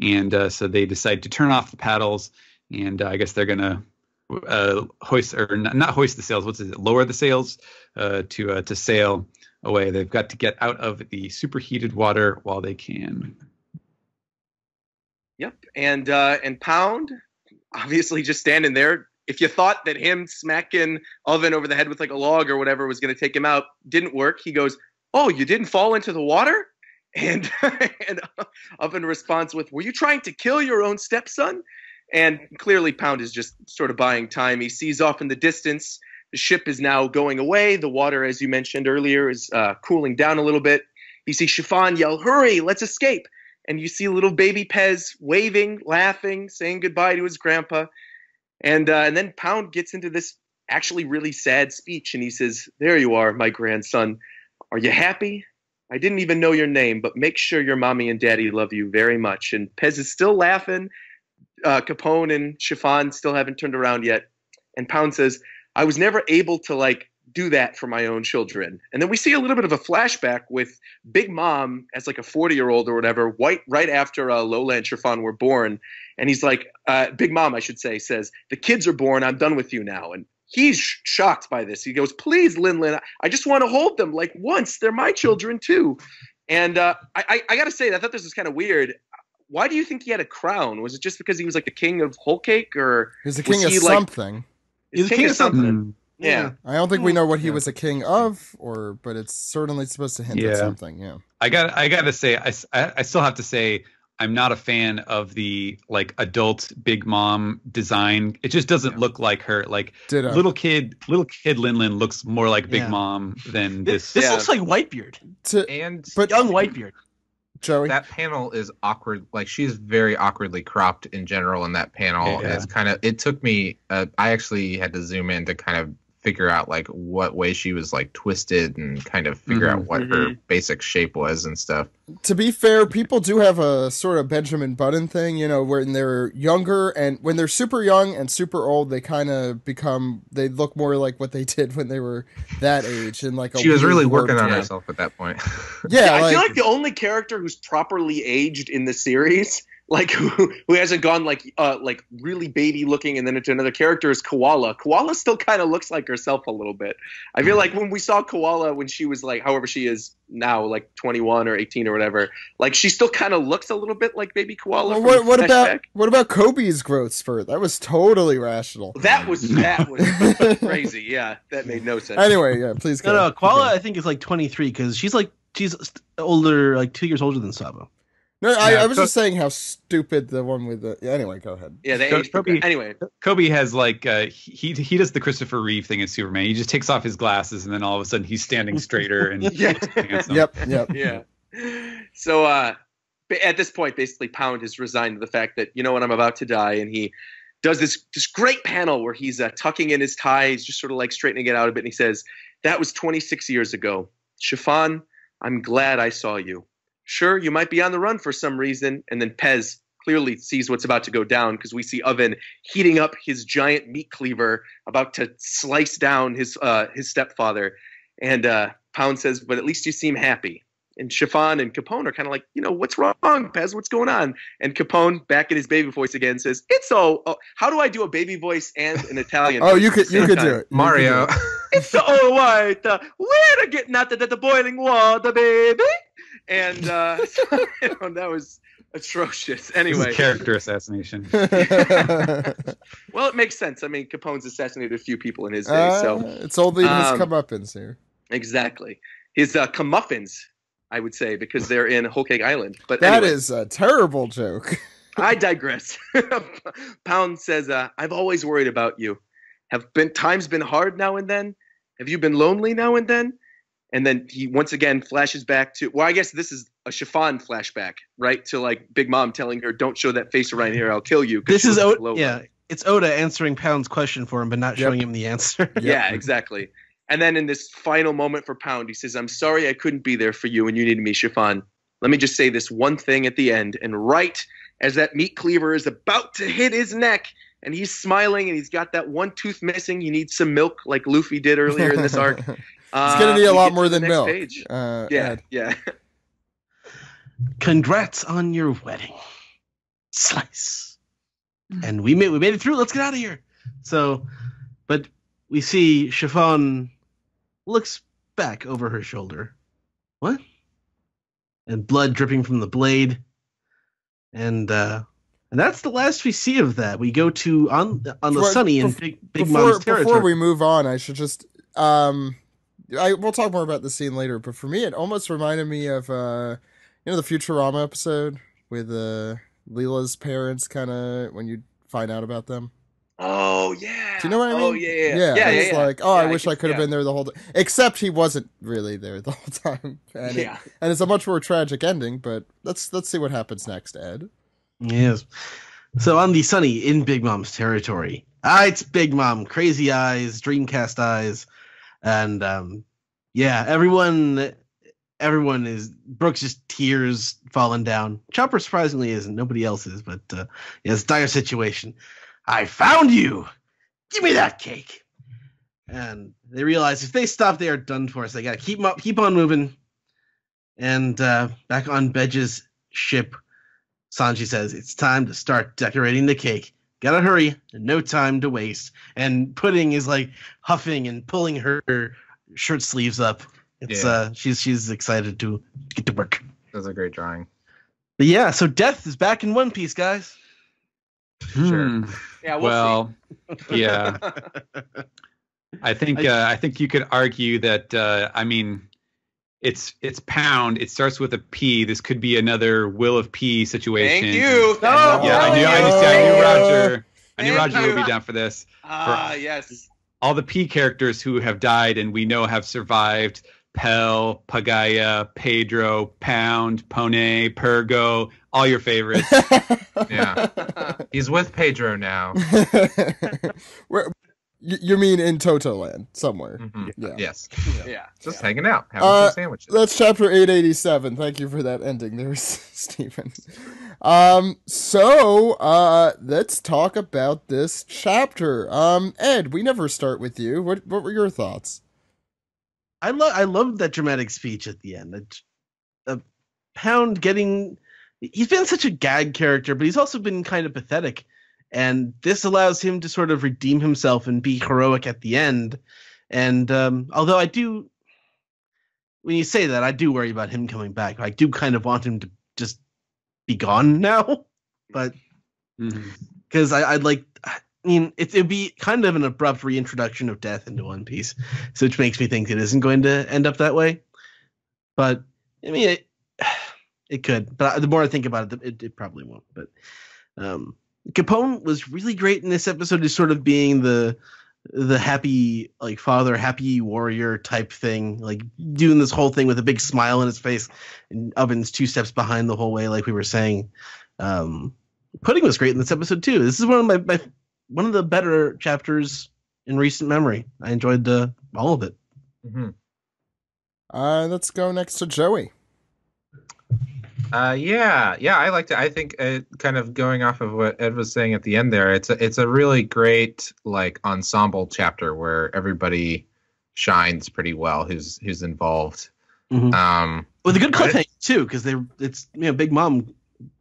[SPEAKER 3] and so they decide to turn off the paddles, and I guess they're gonna hoist or not hoist the sails. Lower the sails to sail away. They've got to get out of the superheated water while they can.
[SPEAKER 5] Yep, and Pound obviously just standing there. If you thought that him smacking Oven over the head with like a log or whatever was going to take him out, didn't work. He goes, "Oh, you didn't fall into the water?" And Oven responds with, "Were you trying to kill your own stepson?" And clearly Pound is just sort of buying time. He sees off in the distance. The ship is now going away. The water, as you mentioned earlier, is cooling down a little bit. You see Chiffon yell, "Hurry, let's escape." And you see little baby Pez waving, laughing, saying goodbye to his grandpa. And then Pound gets into this actually really sad speech, and he says, "There you are, my grandson. Are you happy? I didn't even know your name, but make sure your mommy and daddy love you very much." And Pez is still laughing. Capone and Chiffon still haven't turned around yet. And Pound says, "I was never able to do that for my own children." And then we see a little bit of a flashback with Big Mom as a 40-year-old or whatever, right after Lola and Chiffon were born. And he's like, Big Mom, I should say, says, "The kids are born. I'm done with you now." And he's shocked by this. He goes, "Please, Linlin, I just want to hold them once. They're my children too." And I got to say, I thought this was kind of weird. Why do you think he had a crown? Was it just because he was the king of Whole Cake, or
[SPEAKER 1] he's the king of something?
[SPEAKER 2] He's the king of something.
[SPEAKER 5] Yeah.
[SPEAKER 1] I don't think we know what he was a king of, but it's certainly supposed to hint at something. Yeah.
[SPEAKER 3] I gotta say, I still have to say, I'm not a fan of the adult Big Mom design. It just doesn't look like her. Little kid Linlin looks more like Big Mom than this.
[SPEAKER 2] This looks like Whitebeard.
[SPEAKER 1] But
[SPEAKER 2] young Whitebeard.
[SPEAKER 1] Joey,
[SPEAKER 4] that panel is awkward. She's very awkwardly cropped in general in that panel.
[SPEAKER 3] Yeah.
[SPEAKER 4] It's it took me. I actually had to zoom in to kind of figure out what way she was twisted and kind of figure out what her basic shape was and stuff.
[SPEAKER 1] To be fair, people do have a sort of Benjamin Button thing, when they're younger and when they're super young and super old, they kind of they look more like what they did when they were that age. And
[SPEAKER 4] she was really working on herself at that point.
[SPEAKER 1] Yeah,
[SPEAKER 5] I feel like the only character who's properly aged in the series like who hasn't gone like really baby looking and then into another character is Koala. Koala still kind of looks like herself a little bit. I feel like when we saw Koala when she was like however she is now, like 21 or 18 or whatever, like she still kind of looks a little bit like baby Koala.
[SPEAKER 1] Well, what about Kobe's growth spurt? That was totally rational.
[SPEAKER 5] That was crazy. Yeah, that made no sense.
[SPEAKER 1] Anyway, yeah, please go.
[SPEAKER 2] No, Koala I think is like 23 because she's older, like 2 years older than Sabo.
[SPEAKER 1] No, I was just saying how stupid the one with the. Yeah, anyway, go ahead.
[SPEAKER 5] Yeah, anyway,
[SPEAKER 3] Kobe has like he does the Christopher Reeve thing as Superman. He just takes off his glasses and then all of a sudden he's standing straighter and
[SPEAKER 1] Yep.
[SPEAKER 5] Yeah. So at this point, basically, Pound has resigned to the fact that you know what, I'm about to die, and he does this great panel where he's tucking in his tie, he's just sort of like straightening it out a bit, and he says, "That was 26 years ago, Chiffon. I'm glad I saw you. Sure, you might be on the run for some reason." And then Pez clearly sees what's about to go down because we see Oven heating up his giant meat cleaver, about to slice down his stepfather. And Pound says, "But at least you seem happy." And Chiffon and Capone are kind of like, you know, "What's wrong, Pez? What's going on?" And Capone, back in his baby voice again, says, how do I do a baby voice and an Italian voice?
[SPEAKER 1] You could do it.
[SPEAKER 4] Mario.
[SPEAKER 5] "It's all right. We're getting out the boiling water, baby." And that was atrocious. Anyway,
[SPEAKER 3] character assassination.
[SPEAKER 5] Well, it makes sense. I mean, Capone's assassinated a few people in his day, so
[SPEAKER 1] it's only his comeuppance here.
[SPEAKER 5] Exactly, his comeuppance, I would say, because they're in Whole Cake Island. But
[SPEAKER 1] that
[SPEAKER 5] anyway,
[SPEAKER 1] is a terrible joke.
[SPEAKER 5] I digress. Pound says, "I've always worried about you. Times been hard now and then? Have you been lonely now and then?" And then he once again flashes back to, well, I guess this is a Chiffon flashback, right? To like Big Mom telling her, "Don't show that face around here, I'll kill you."
[SPEAKER 2] This is Oda. Yeah, it's Oda answering Pound's question for him, but not showing him the answer.
[SPEAKER 5] Yeah, exactly. And then in this final moment for Pound, he says, "I'm sorry I couldn't be there for you when you needed me, Chiffon. Let me just say this one thing at the end." And right as that meat cleaver is about to hit his neck, and he's smiling, and he's got that one tooth missing, he needs some milk like Luffy did earlier in this arc.
[SPEAKER 1] It's going to need a lot more than milk.
[SPEAKER 5] Page. Yeah.
[SPEAKER 2] "Congrats on your wedding. Slice." And we made it through. Let's get out of here. So, but we see Chiffon looks back over her shoulder. What? And blood dripping from the blade. And that's the last we see of that. We go to on the Sunny in Big Mom's territory.
[SPEAKER 1] Before we move on, I should just we'll talk more about the scene later, but for me, it almost reminded me of, the Futurama episode with Leela's parents, kind of, when you find out about them.
[SPEAKER 5] Oh, yeah.
[SPEAKER 1] Do you know what I mean?
[SPEAKER 5] Oh, yeah.
[SPEAKER 1] Yeah. It's like, I wish I could have been there the whole time. Except he wasn't really there the whole time. And it's a much more tragic ending, but let's see what happens next, Ed.
[SPEAKER 2] Yes. So on the Sunny in Big Mom's territory. It's Big Mom. Crazy eyes, Dreamcast eyes. And everyone is, Brooks just tears falling down. Chopper surprisingly isn't. Nobody else is, but it's a dire situation. "I found you. Give me that cake." And they realize if they stop, they are done for. So they got to keep on moving. And back on Bedge's ship, Sanji says, "It's time to start decorating the cake. Gotta hurry, no time to waste." And Pudding is like huffing and pulling her shirt sleeves up. It's she's excited to get to work.
[SPEAKER 4] That's a great drawing.
[SPEAKER 2] But yeah, so Death is back in One Piece, guys.
[SPEAKER 3] Sure.
[SPEAKER 5] Yeah. We'll see.
[SPEAKER 3] Yeah. I think you could argue that. I mean, it's Pound. It starts with a P. This could be another Will of P situation.
[SPEAKER 5] Thank you.
[SPEAKER 3] I knew Roger would be down for this.
[SPEAKER 5] Yes.
[SPEAKER 3] All the P characters who have died and we know have survived: Pell, Pagaya, Pedro, Pound, Pone, Pergo, all your favorites.
[SPEAKER 4] Yeah. He's with Pedro now.
[SPEAKER 1] You mean in Totoland somewhere?
[SPEAKER 4] Mm-hmm.
[SPEAKER 1] Yeah.
[SPEAKER 4] Yes.
[SPEAKER 5] Yeah.
[SPEAKER 4] Just hanging out, having some sandwiches.
[SPEAKER 1] That's chapter 887. Thank you for that ending there, Stephen. So let's talk about this chapter. Ed, we never start with you. What were your thoughts?
[SPEAKER 2] I love that dramatic speech at the end. Pound getting he's been such a gag character, but he's also been kind of pathetic. And this allows him to sort of redeem himself and be heroic at the end. And although I do, when you say that, I do worry about him coming back. I do kind of want him to just be gone now. But because I'd like, I mean, it'd be kind of an abrupt reintroduction of death into One Piece, so which makes me think it isn't going to end up that way. But I mean, it could. But the more I think about it, it probably won't. But Capone was really great in this episode, as sort of being the happy, like, father, happy warrior type thing, like doing this whole thing with a big smile on his face, and Oven's 2 steps behind the whole way, like we were saying. Pudding was great in this episode too. This is one of one of the better chapters in recent memory. I enjoyed all of it.
[SPEAKER 1] Let's go next to Joey.
[SPEAKER 4] Yeah, I liked it. I think kind of going off of what Ed was saying at the end there, it's a really great like ensemble chapter where everybody shines pretty well who's involved.
[SPEAKER 2] With a good cliffhanger too, because it's Big Mom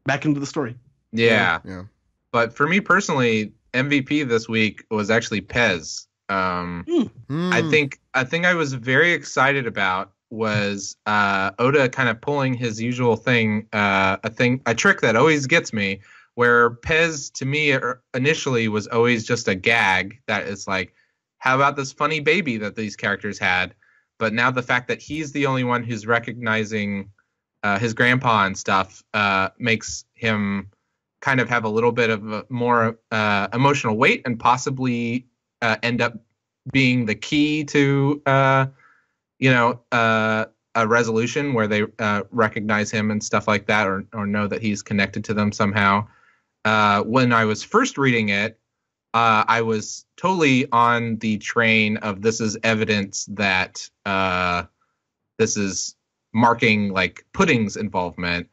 [SPEAKER 2] back into the story.
[SPEAKER 4] Yeah. But for me personally, MVP this week was actually Pez. I think I was very excited about was Oda kind of pulling his usual thing, a trick that always gets me, where Pez to me initially was always just a gag that is like, how about this funny baby that these characters had? But now the fact that he's the only one who's recognizing his grandpa and stuff makes him kind of have a little bit of a more emotional weight, and possibly end up being the key to a resolution where they recognize him and stuff like that, or know that he's connected to them somehow. When I was first reading it, I was totally on the train of this is evidence that this is marking like Pudding's involvement,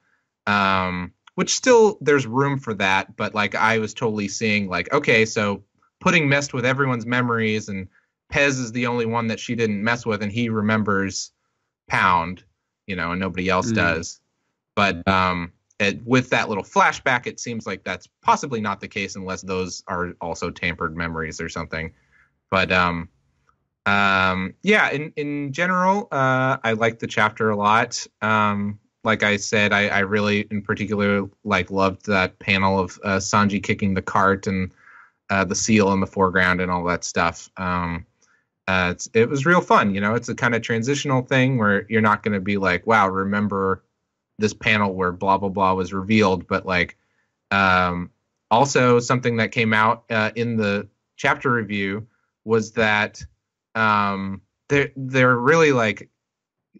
[SPEAKER 4] which still there's room for that. But like I was totally seeing like, okay, so Pudding messed with everyone's memories, and Pez is the only one that she didn't mess with, and he remembers Pound, and nobody else does. But with that little flashback, it seems like that's possibly not the case unless those are also tampered memories or something. But in general, I like the chapter a lot. Like I said, I really in particular loved that panel of Sanji kicking the cart and the seal in the foreground and all that stuff. It was real fun. It's a kind of transitional thing where you're not going to be like, wow, remember this panel where blah, blah, blah was revealed. But also something that came out in the chapter review was that they're really like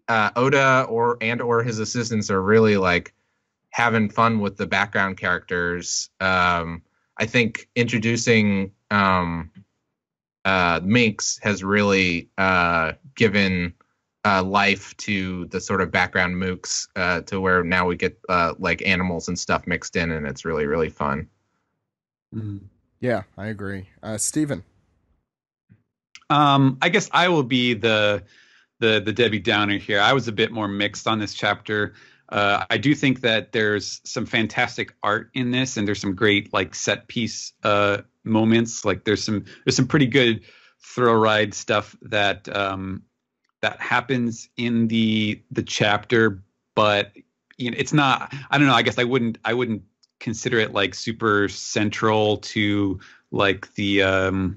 [SPEAKER 4] Oda or his assistants are really like having fun with the background characters. I think introducing Minx has really given life to the sort of background mooks to where now we get like animals and stuff mixed in, and it's really, really fun.
[SPEAKER 1] Yeah, I agree. Steven.
[SPEAKER 3] I guess I will be the Debbie Downer here. I was a bit more mixed on this chapter. I do think that there's some fantastic art in this, and there's some great like set piece moments. Like there's some pretty good thrill ride stuff that that happens in the chapter, but it's not. I don't know. I guess I wouldn't consider it like super central to like the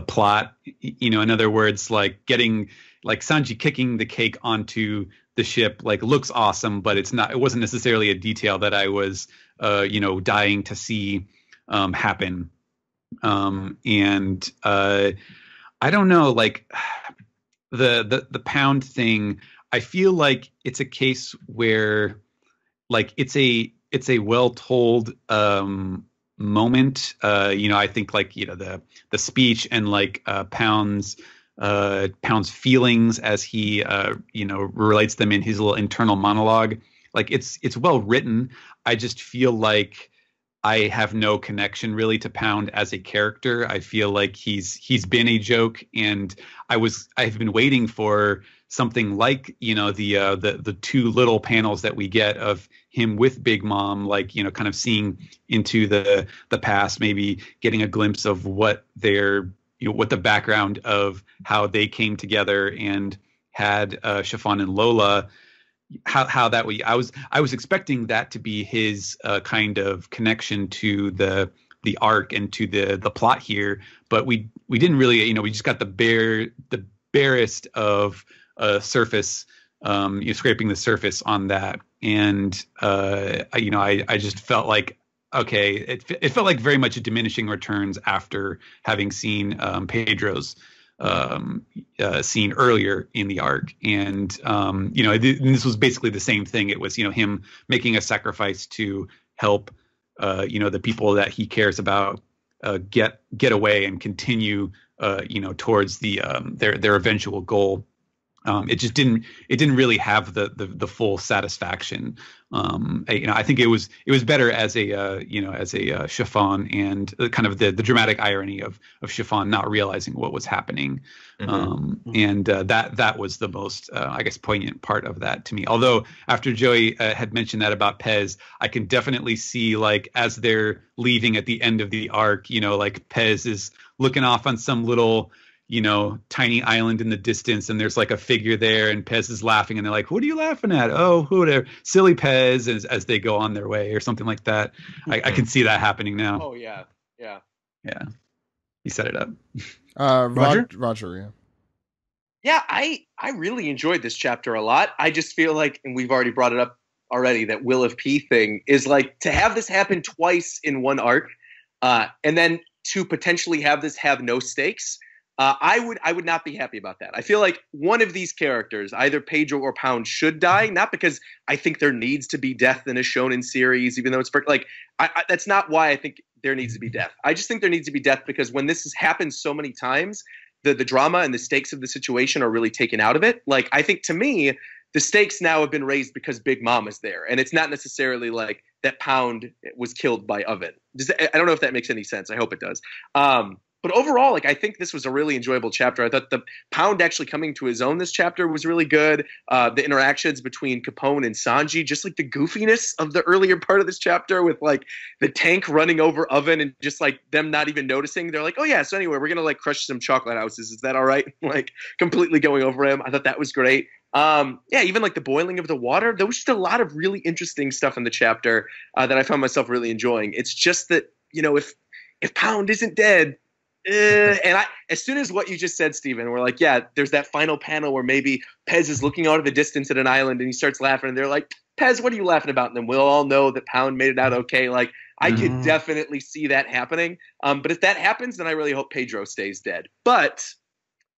[SPEAKER 3] plot. In other words, like getting like Sanji kicking the cake onto the ship like looks awesome, but it wasn't necessarily a detail that I was dying to see happen. I don't know, like the Pound thing, I feel like it's a case where like it's a well told moment. I think like the speech and like Pound's feelings as he relates them in his little internal monologue, like it's well written. I just feel like I have no connection really to Pound as a character. I feel like he's been a joke, and I've been waiting for something like, you know, the two little panels that we get of him with Big Mom, like, you know, kind of seeing into the past, maybe getting a glimpse of what their, you know, what the background of how they came together and had Chiffon and Lola, how that way. I was expecting that to be his kind of connection to the arc and to the plot here, but we didn't really, you know, we just got the barest of surface, you know, scraping the surface on that. And I just felt like, okay, it felt like very much a diminishing returns after having seen Pedro's scene earlier in the arc. And this was basically the same thing. It was, you know, him making a sacrifice to help the people that he cares about get away and continue towards their eventual goal. It didn't really have the full satisfaction. I think it was better as a Chiffon, and kind of the dramatic irony of Chiffon not realizing what was happening. And that was the most I guess poignant part of that to me. Although after Joey had mentioned that about Pez, I can definitely see, like, as they're leaving at the end of the arc, you know, like Pez is looking off on some little, you know, tiny island in the distance, and there's like a figure there, and Pez is laughing, and they're like, "What are you laughing at?" "Oh, who? Silly Pez," as they go on their way, or something like that. I can see that happening now.
[SPEAKER 5] Oh yeah.
[SPEAKER 3] He set it up.
[SPEAKER 1] Roger, yeah.
[SPEAKER 5] Yeah, I really enjoyed this chapter a lot. I just feel like, and we've already brought it up already, that Will of P thing is like, to have this happen twice in one arc, and then to potentially have this have no stakes. I would not be happy about that. I feel like one of these characters, either Pedro or Pound, should die. Not because I think there needs to be death in a shonen series, even though it's like, that's not why I think there needs to be death. I just think there needs to be death because when this has happened so many times, the drama and the stakes of the situation are really taken out of it. Like, I think, to me, the stakes now have been raised because Big Mom is there, and it's not necessarily like that Pound was killed by Oven. I don't know if that makes any sense. I hope it does. But overall, like, I think this was a really enjoyable chapter. I thought the Pound actually coming to his own this chapter was really good. The interactions between Capone and Sanji, just like the goofiness of the earlier part of this chapter with, like, the tank running over Oven and just, like, them not even noticing. They're like, "Oh yeah, so anyway, we're going to, like, crush some chocolate houses. Is that all right?" Like, completely going over him. I thought that was great. Even like the boiling of the water. There was just a lot of really interesting stuff in the chapter that I found myself really enjoying. It's just that, you know, if Pound isn't dead, and as soon as what you just said, Steven, we're like, yeah, there's that final panel where maybe Pez is looking out of the distance at an island and he starts laughing, and they're like, "Pez, what are you laughing about?" And then we'll all know that Pound made it out okay. Like, I could definitely see that happening. But if that happens, then I really hope Pedro stays dead. But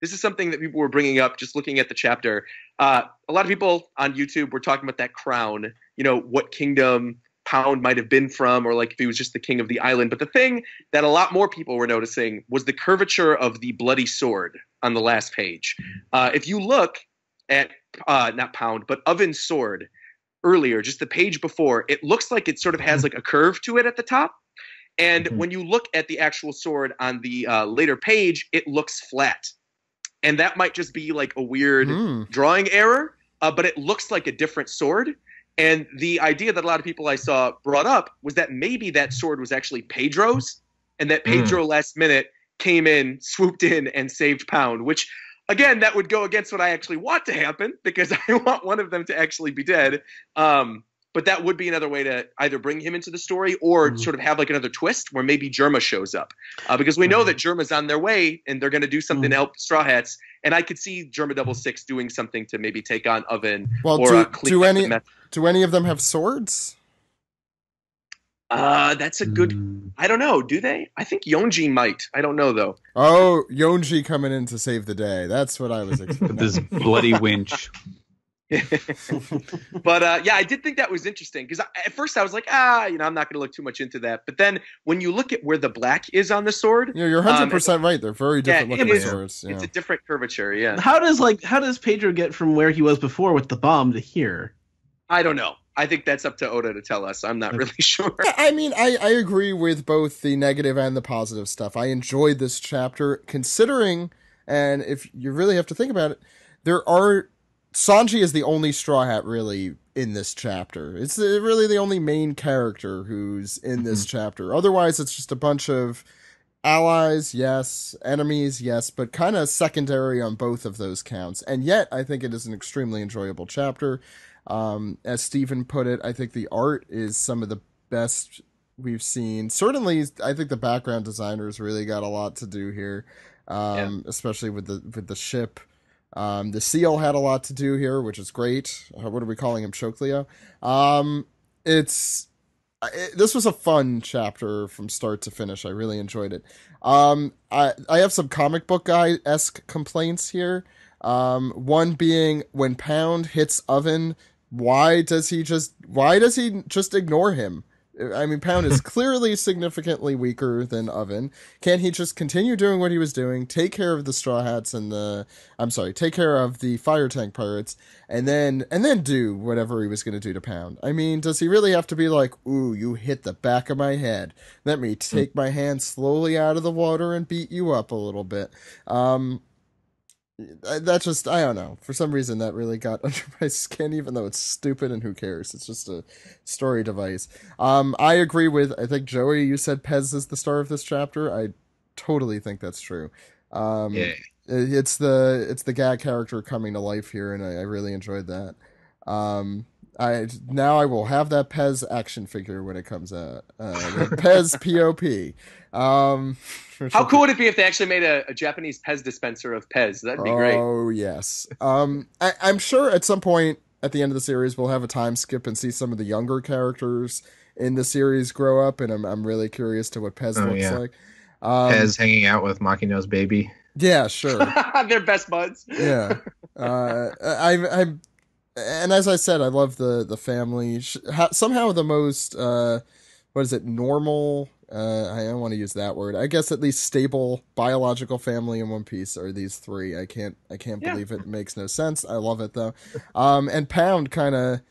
[SPEAKER 5] this is something that people were bringing up just looking at the chapter. A lot of people on YouTube were talking about that crown, you know, what kingdom Pound might have been from, or like if he was just the king of the island. But the thing that a lot more people were noticing was the curvature of the bloody sword on the last page. If you look at not Pound, but Oven's sword earlier, just the page before, it looks like it sort of has like a curve to it at the top. And when you look at the actual sword on the later page, it looks flat. And that might just be like a weird drawing error, but it looks like a different sword. And the idea that a lot of people I saw brought up was that maybe that sword was actually Pedro's, and that Pedro last minute came in, swooped in, and saved Pound, which, again, that would go against what I actually want to happen, because I want one of them to actually be dead. But that would be another way to either bring him into the story or sort of have like another twist where maybe Germa shows up. Because we know that Germa's on their way and they're going to do something to help Straw Hats. And I could see Germa 66 doing something to maybe take on Oven.
[SPEAKER 1] Well,
[SPEAKER 5] or
[SPEAKER 1] do any of them have swords?
[SPEAKER 5] That's a good... I don't know. Do they? I think Yonji might. I don't know, though.
[SPEAKER 1] Oh, Yonji coming in to save the day. That's what I was expecting.
[SPEAKER 3] This bloody winch.
[SPEAKER 5] But yeah, I did think that was interesting because at first I was like, I'm not going to look too much into that. But then when you look at where the black is on the sword,
[SPEAKER 1] yeah, you're 100% right. They're very different looking swords.
[SPEAKER 5] It's a different curvature. Yeah.
[SPEAKER 2] How does Pedro get from where he was before with the bomb to here?
[SPEAKER 5] I don't know. I think that's up to Oda to tell us. I'm not really sure.
[SPEAKER 1] I mean, I agree with both the negative and the positive stuff. I enjoyed this chapter, considering, and if you really have to think about it, Sanji is the only Straw Hat really in this chapter. It's really the only main character who's in this chapter. Otherwise, it's just a bunch of allies, yes, enemies, yes, but kind of secondary on both of those counts. And yet, I think it is an extremely enjoyable chapter. As Stephen put it, I think the art is some of the best we've seen. Certainly, I think the background designers really got a lot to do here, especially with the ship. The seal had a lot to do here, which is great. What are we calling him, Chokleo? This was a fun chapter from start to finish. I really enjoyed it. I have some comic book guy-esque complaints here. One being when Pound hits Oven, why does he just ignore him? I mean, Pound is clearly significantly weaker than Oven. Can't he just continue doing what he was doing, take care of the Straw Hats and take care of the Fire Tank Pirates, and then do whatever he was going to do to Pound? I mean, does he really have to be like, ooh, you hit the back of my head. Let me take my hand slowly out of the water and beat you up a little bit. That just, I don't know. For some reason, that really got under my skin, even though it's stupid and who cares? It's just a story device. I agree with, I think, Joey, you said Pez is the star of this chapter. I totally think that's true.
[SPEAKER 4] Yeah.
[SPEAKER 1] It's the gag character coming to life here, and I really enjoyed that. I will have that Pez action figure when it comes out. The Pez POP.
[SPEAKER 5] How cool would it be if they actually made a Japanese Pez dispenser of Pez? That'd be great.
[SPEAKER 1] Oh, yes. I'm sure at some point at the end of the series we'll have a time skip and see some of the younger characters in the series grow up, and I'm really curious to what Pez looks like.
[SPEAKER 4] Pez hanging out with Makino's baby.
[SPEAKER 1] Yeah, sure.
[SPEAKER 5] They're best buds.
[SPEAKER 1] Yeah. I'm and as I said, I love the family. Somehow the most normal. I don't want to use that word. I guess at least stable biological family in One Piece are these three. I can't believe it. It makes no sense. I love it though. And Pound kind of,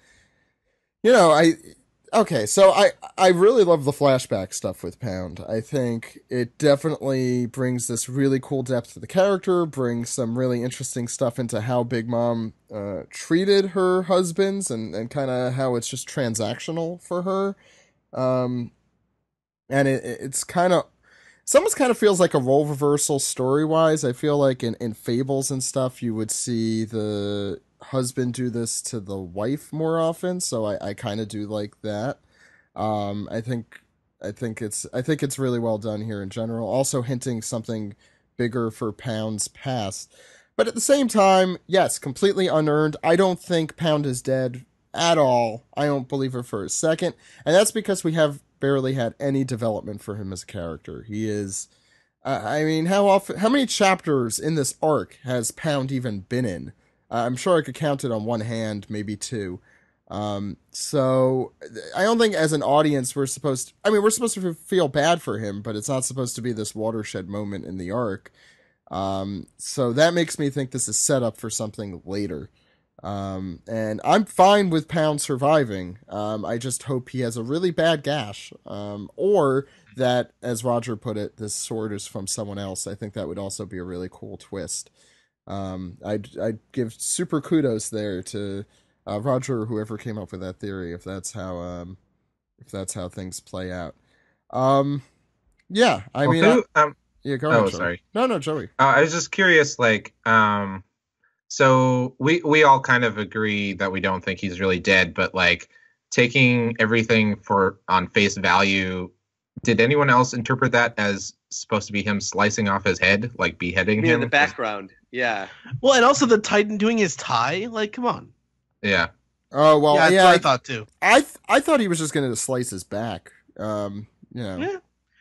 [SPEAKER 1] so I really love the flashback stuff with Pound. I think it definitely brings this really cool depth to the character, brings some really interesting stuff into how Big Mom treated her husbands and kind of how it's just transactional for her. And it's kind of, almost kind of feels like a role reversal story-wise. I feel like in Fables and stuff, you would see the husband do this to the wife more often, so I kind of do like that. I think it's really well done here in general. Also hinting something bigger for Pound's past. But at the same time, yes, completely unearned. I don't think Pound is dead at all. I don't believe it for a second. And that's because we have barely had any development for him as a character. He is, how many chapters in this arc has Pound even been in? I'm sure I could count it on one hand, maybe two. So I don't think as an audience we're supposed to feel bad for him, but it's not supposed to be this watershed moment in the arc. So that makes me think this is set up for something later. And I'm fine with Pound surviving. I just hope he has a really bad gash. Or that, as Roger put it, this sword is from someone else. I think that would also be a really cool twist. I'd give super kudos there to Roger or whoever came up with that theory, if that's how things play out. Go ahead,
[SPEAKER 4] sorry.
[SPEAKER 1] No, Joey.
[SPEAKER 4] I was just curious, so we all kind of agree that we don't think he's really dead, but taking everything on face value, did anyone else interpret that as supposed to be him slicing off his head, beheading him?
[SPEAKER 5] In the background, yeah.
[SPEAKER 2] Well, and also the Titan doing his tie, come on.
[SPEAKER 4] Yeah.
[SPEAKER 1] Oh well,
[SPEAKER 2] yeah. That's what I thought too.
[SPEAKER 1] I thought he was just going to slice his back.
[SPEAKER 2] Yeah.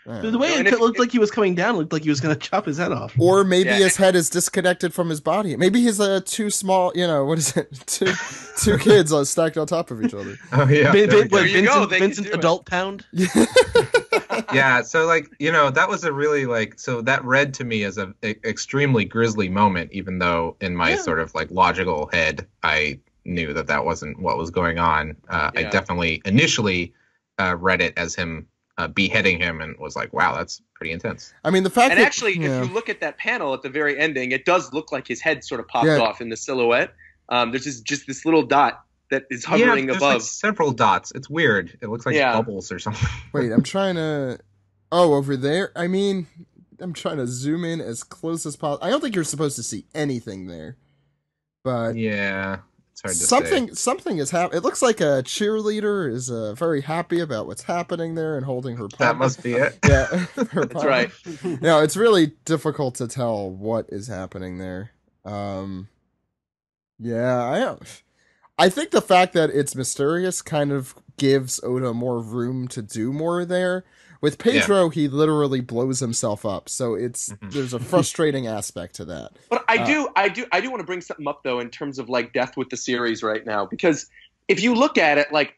[SPEAKER 2] The way it looked like he was coming down looked like he was going to chop his head off.
[SPEAKER 1] Or maybe his head is disconnected from his body. Maybe he's too small, what is it? Two kids stacked on top of each other.
[SPEAKER 4] Oh, yeah.
[SPEAKER 2] Vincent Adult Pound?
[SPEAKER 4] Yeah, so, that was a really, so that read to me as a extremely grisly moment, even though in my sort of, logical head, I knew that wasn't what was going on. I definitely initially read it as him beheading him and was like, wow, that's pretty intense.
[SPEAKER 1] I mean, the fact
[SPEAKER 5] and
[SPEAKER 1] that
[SPEAKER 5] actually, if you look at that panel at the very ending, it does look like his head sort of popped off in the silhouette. There's just this little dot that is hovering above.
[SPEAKER 4] Like several dots. It's weird. It looks like bubbles or something.
[SPEAKER 1] Wait, I'm trying to. Oh, over there. I mean, I'm trying to zoom in as close as possible. I don't think you're supposed to see anything there, but
[SPEAKER 4] yeah. It's hard to say.
[SPEAKER 1] Something is happening. It looks like a cheerleader is very happy about what's happening there and holding her pom.
[SPEAKER 4] That must be it.
[SPEAKER 1] Yeah,
[SPEAKER 5] that's right.
[SPEAKER 1] No, it's really difficult to tell what is happening there. I think the fact that it's mysterious kind of gives Oda more room to do more there. With Pedro, he literally blows himself up, so there's a frustrating aspect to that.
[SPEAKER 5] But I do want to bring something up though in terms of like death with the series right now, because if you look at it, like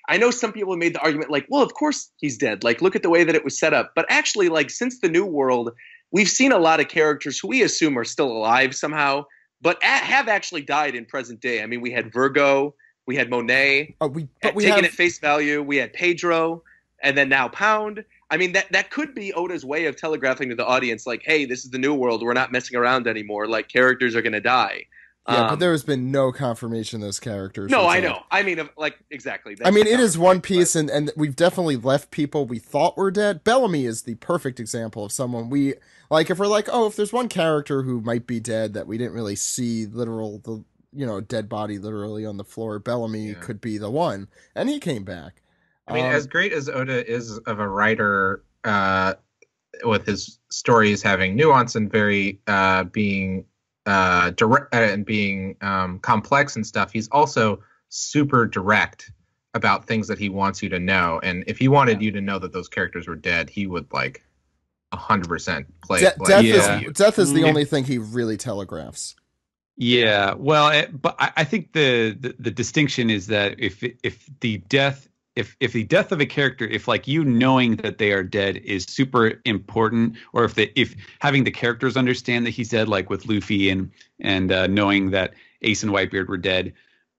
[SPEAKER 5] I know some people have made the argument like, well, of course he's dead. Like look at the way that it was set up. But actually, like since the New World, we've seen a lot of characters who we assume are still alive somehow, but have actually died in present day. I mean, we had Virgo, we had Monet, taken at face value, we had Pedro. And then now Pound. I mean, that could be Oda's way of telegraphing to the audience, like, hey, this is the New World. We're not messing around anymore. Like, characters are going to die.
[SPEAKER 1] Yeah, but there has been no confirmation of those characters.
[SPEAKER 5] No, I know. I mean, like, exactly.
[SPEAKER 1] I mean, it is One Piece, and we've definitely left people we thought were dead. Bellamy is the perfect example of someone we, like, if we're like, oh, if there's one character who might be dead that we didn't really see dead body literally on the floor, Bellamy could be the one. And he came back.
[SPEAKER 4] I mean, as great as Oda is of a writer, with his stories having nuance and very being direct and being complex and stuff, he's also super direct about things that he wants you to know. And if he wanted you to know that those characters were dead, he would like 100% play.
[SPEAKER 1] Death is the only thing he really telegraphs.
[SPEAKER 3] Yeah, well, but I think the distinction is that if the death of a character, if like you knowing that they are dead is super important, or if having the characters understand that he's dead, like with Luffy and knowing that Ace and Whitebeard were dead,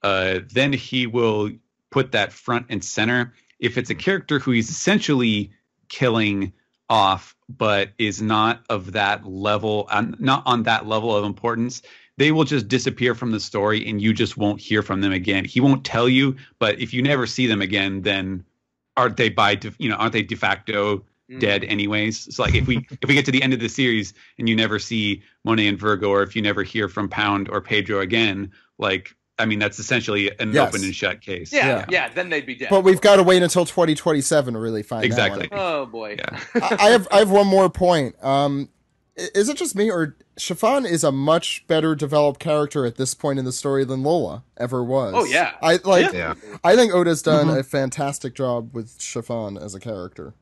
[SPEAKER 3] then he will put that front and center. If it's a character who he's essentially killing off, but is not of that level, not on that level of importance, they will just disappear from the story and you just won't hear from them again. He won't tell you, but if you never see them again, then aren't they de facto dead anyways? So like if we get to the end of the series and you never see Monet and Virgo, or if you never hear from Pound or Pedro again, like, I mean, that's essentially an open and shut case.
[SPEAKER 5] Yeah, then they'd be dead.
[SPEAKER 1] But we've got to wait until 2027 to really find
[SPEAKER 3] exactly.
[SPEAKER 1] that one.
[SPEAKER 5] Oh boy.
[SPEAKER 3] Yeah.
[SPEAKER 1] I have one more point. Is it just me, or Chiffon is a much better developed character at this point in the story than Lola ever was?
[SPEAKER 5] Oh yeah.
[SPEAKER 1] I think Oda's done a fantastic job with Chiffon as a character.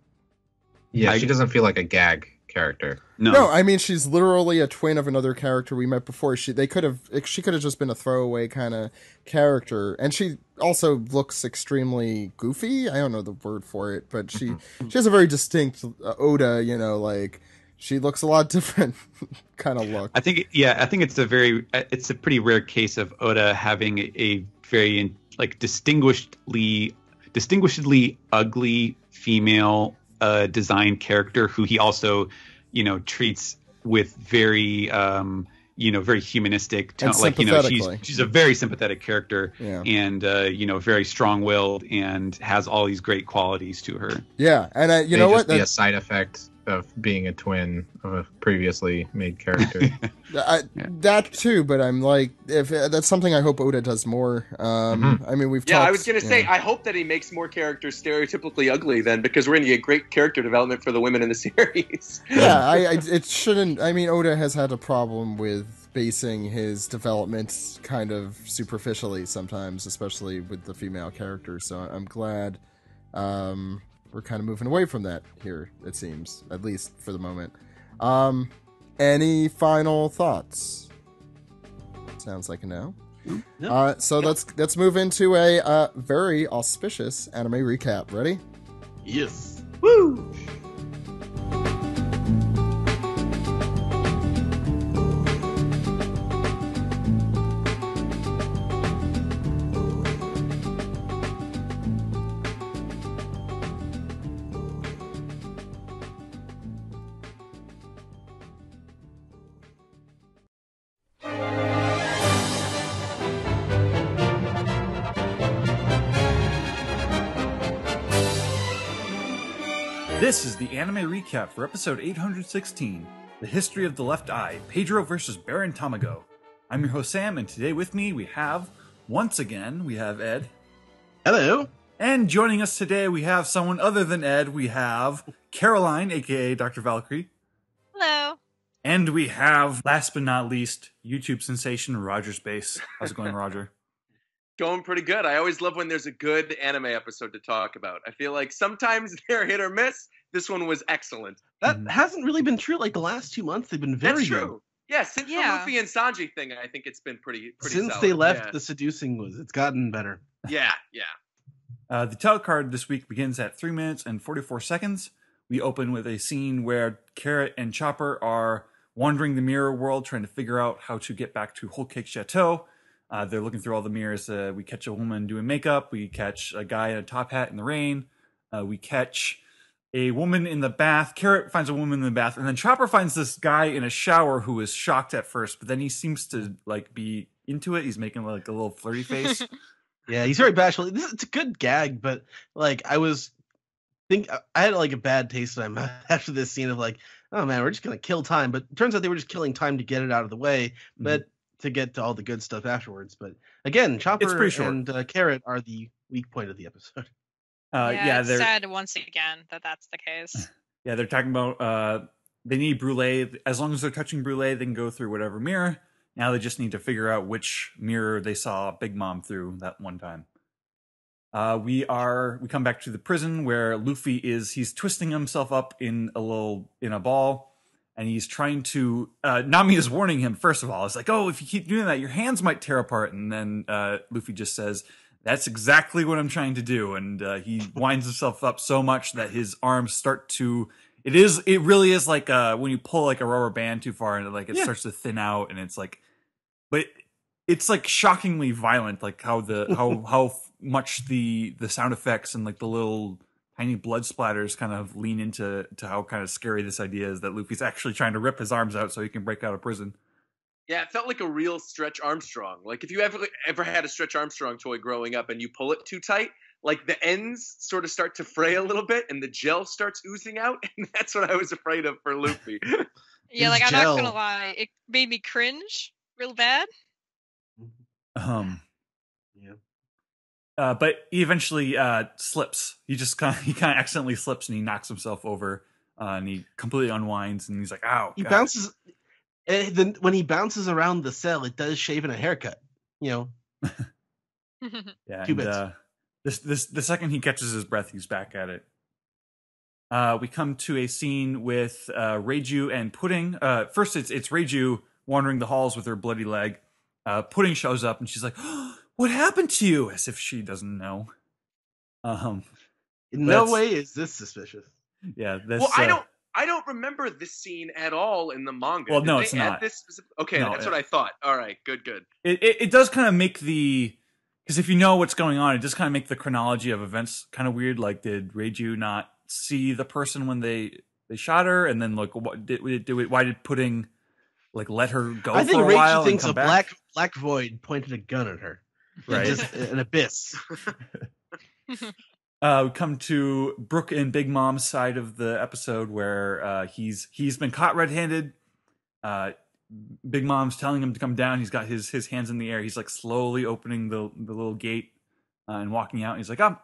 [SPEAKER 4] Yeah, she doesn't feel like a gag character.
[SPEAKER 1] No, I mean she's literally a twin of another character we met before. She could have just been a throwaway kind of character, and she also looks extremely goofy. I don't know the word for it, but she has a very distinct Oda, like. She looks a lot different kind of look.
[SPEAKER 3] I think it's a pretty rare case of Oda having a very like distinguishedly ugly female design character who he also, treats with very very humanistic tone. Like, she's a very sympathetic character and very strong-willed and has all these great qualities to her.
[SPEAKER 1] Yeah, and you know what?
[SPEAKER 4] Be a side effect of being a twin of a previously made character.
[SPEAKER 1] That too, but I'm like, if that's something I hope Oda does more. I mean, we've talked,
[SPEAKER 5] I was gonna say, I hope that he makes more characters stereotypically ugly then, because we're gonna get great character development for the women in the series.
[SPEAKER 1] It shouldn't. I mean, Oda has had a problem with basing his development kind of superficially sometimes, especially with the female characters. So I'm glad we're kind of moving away from that here, it seems, at least for the moment. Any final thoughts? Sounds like a no.
[SPEAKER 2] No.
[SPEAKER 1] So let's move into a very auspicious anime recap. Ready?
[SPEAKER 2] Yes.
[SPEAKER 5] Woo!
[SPEAKER 6] This is the anime recap for episode 816, The History of the Left Eye, Pedro vs. Baron Tamago. I'm your host Sam, and today with me we have, once again, we have Ed.
[SPEAKER 2] Hello.
[SPEAKER 6] And joining us today we have someone other than Ed. We have Caroline, aka Dr. Valkyrie.
[SPEAKER 7] Hello.
[SPEAKER 6] And we have, last but not least, YouTube sensation Roger Space. How's it going, Roger?
[SPEAKER 5] Going pretty good. I always love when there's a good anime episode to talk about. I feel like sometimes they're hit or miss. This one was excellent.
[SPEAKER 2] That hasn't really been true. Like the last 2 months, they've been very
[SPEAKER 5] That's
[SPEAKER 2] good.
[SPEAKER 5] true. Yeah, since the Luffy and Sanji thing, I think it's been pretty
[SPEAKER 2] Since
[SPEAKER 5] solid.
[SPEAKER 2] they left, the seducing it's gotten better.
[SPEAKER 5] Yeah.
[SPEAKER 6] The title card this week begins at 3 minutes and 44 seconds. We open with a scene where Carrot and Chopper are wandering the mirror world, trying to figure out how to get back to Whole Cake Chateau. They're looking through all the mirrors. We catch a woman doing makeup. We catch a guy in a top hat in the rain. We catch a woman in the bath. Carrot finds a woman in the bath. And then Chopper finds this guy in a shower who is shocked at first, but then he seems to be into it. He's making like a little flirty face.
[SPEAKER 2] Yeah, he's very bashful. It's a good gag, but like I had like a bad taste in my mouth after this scene of like, oh man, we're just gonna kill time. But it turns out they were just killing time to get it out of the way, but to get to all the good stuff afterwards. But again, Chopper and Carrot are the weak point of the episode.
[SPEAKER 7] It's sad once again that's the case.
[SPEAKER 6] Yeah, they're talking about they need Brûlé. As long as they're touching Brûlé, they can go through whatever mirror. Now they just need to figure out which mirror they saw Big Mom through that one time. We come back to the prison where Luffy he's twisting himself up in a ball, and he's trying to Nami is warning him, first of all. It's like, oh, if you keep doing that, your hands might tear apart. And then Luffy just says, that's exactly what I'm trying to do. And he winds himself up so much that his arms start to it really is like when you pull like a rubber band too far and it starts to thin out, and it's like, but it's like shockingly violent, like how much the sound effects and like the little tiny blood splatters kind of lean into how kind of scary this idea is that Luffy's actually trying to rip his arms out so he can break out of prison.
[SPEAKER 5] Yeah, it felt like a real Stretch Armstrong. Like if you ever had a Stretch Armstrong toy growing up and you pull it too tight, like the ends sort of start to fray a little bit and the gel starts oozing out, and that's what I was afraid of for Luffy.
[SPEAKER 7] Yeah, like I'm not gonna lie, it made me cringe real bad.
[SPEAKER 6] But he eventually slips. He kind of accidentally slips and he knocks himself over, and he completely unwinds, and he's like, "Ow!"
[SPEAKER 2] He bounces. Then when he bounces around the cell, it does shave in a haircut. Yeah.
[SPEAKER 6] 2 bits. The second he catches his breath, he's back at it. We come to a scene with Reiju and Pudding. First, it's Reiju wandering the halls with her bloody leg. Pudding shows up and she's like, oh, "What happened to you?" As if she doesn't know. In
[SPEAKER 2] no way is this suspicious.
[SPEAKER 6] Yeah.
[SPEAKER 5] I don't remember this scene at all in the manga.
[SPEAKER 6] Well, no, it's not.
[SPEAKER 5] Okay, no, that's what I thought. All right, good.
[SPEAKER 6] It does kind of make because if you know what's going on, it does kind of make the chronology of events kind of weird. Like, did Reiju not see the person when they shot her, and then like why did Pudding like let her go?
[SPEAKER 2] I think
[SPEAKER 6] for a while
[SPEAKER 2] Reiju thinks
[SPEAKER 6] and
[SPEAKER 2] a
[SPEAKER 6] back?
[SPEAKER 2] black void pointed a gun at her.
[SPEAKER 6] Right,
[SPEAKER 2] just an abyss.
[SPEAKER 6] We come to Brook and Big Mom's side of the episode where he's been caught red-handed. Big Mom's telling him to come down. He's got his hands in the air. He's like slowly opening the little gate and walking out. He's like, "Oh,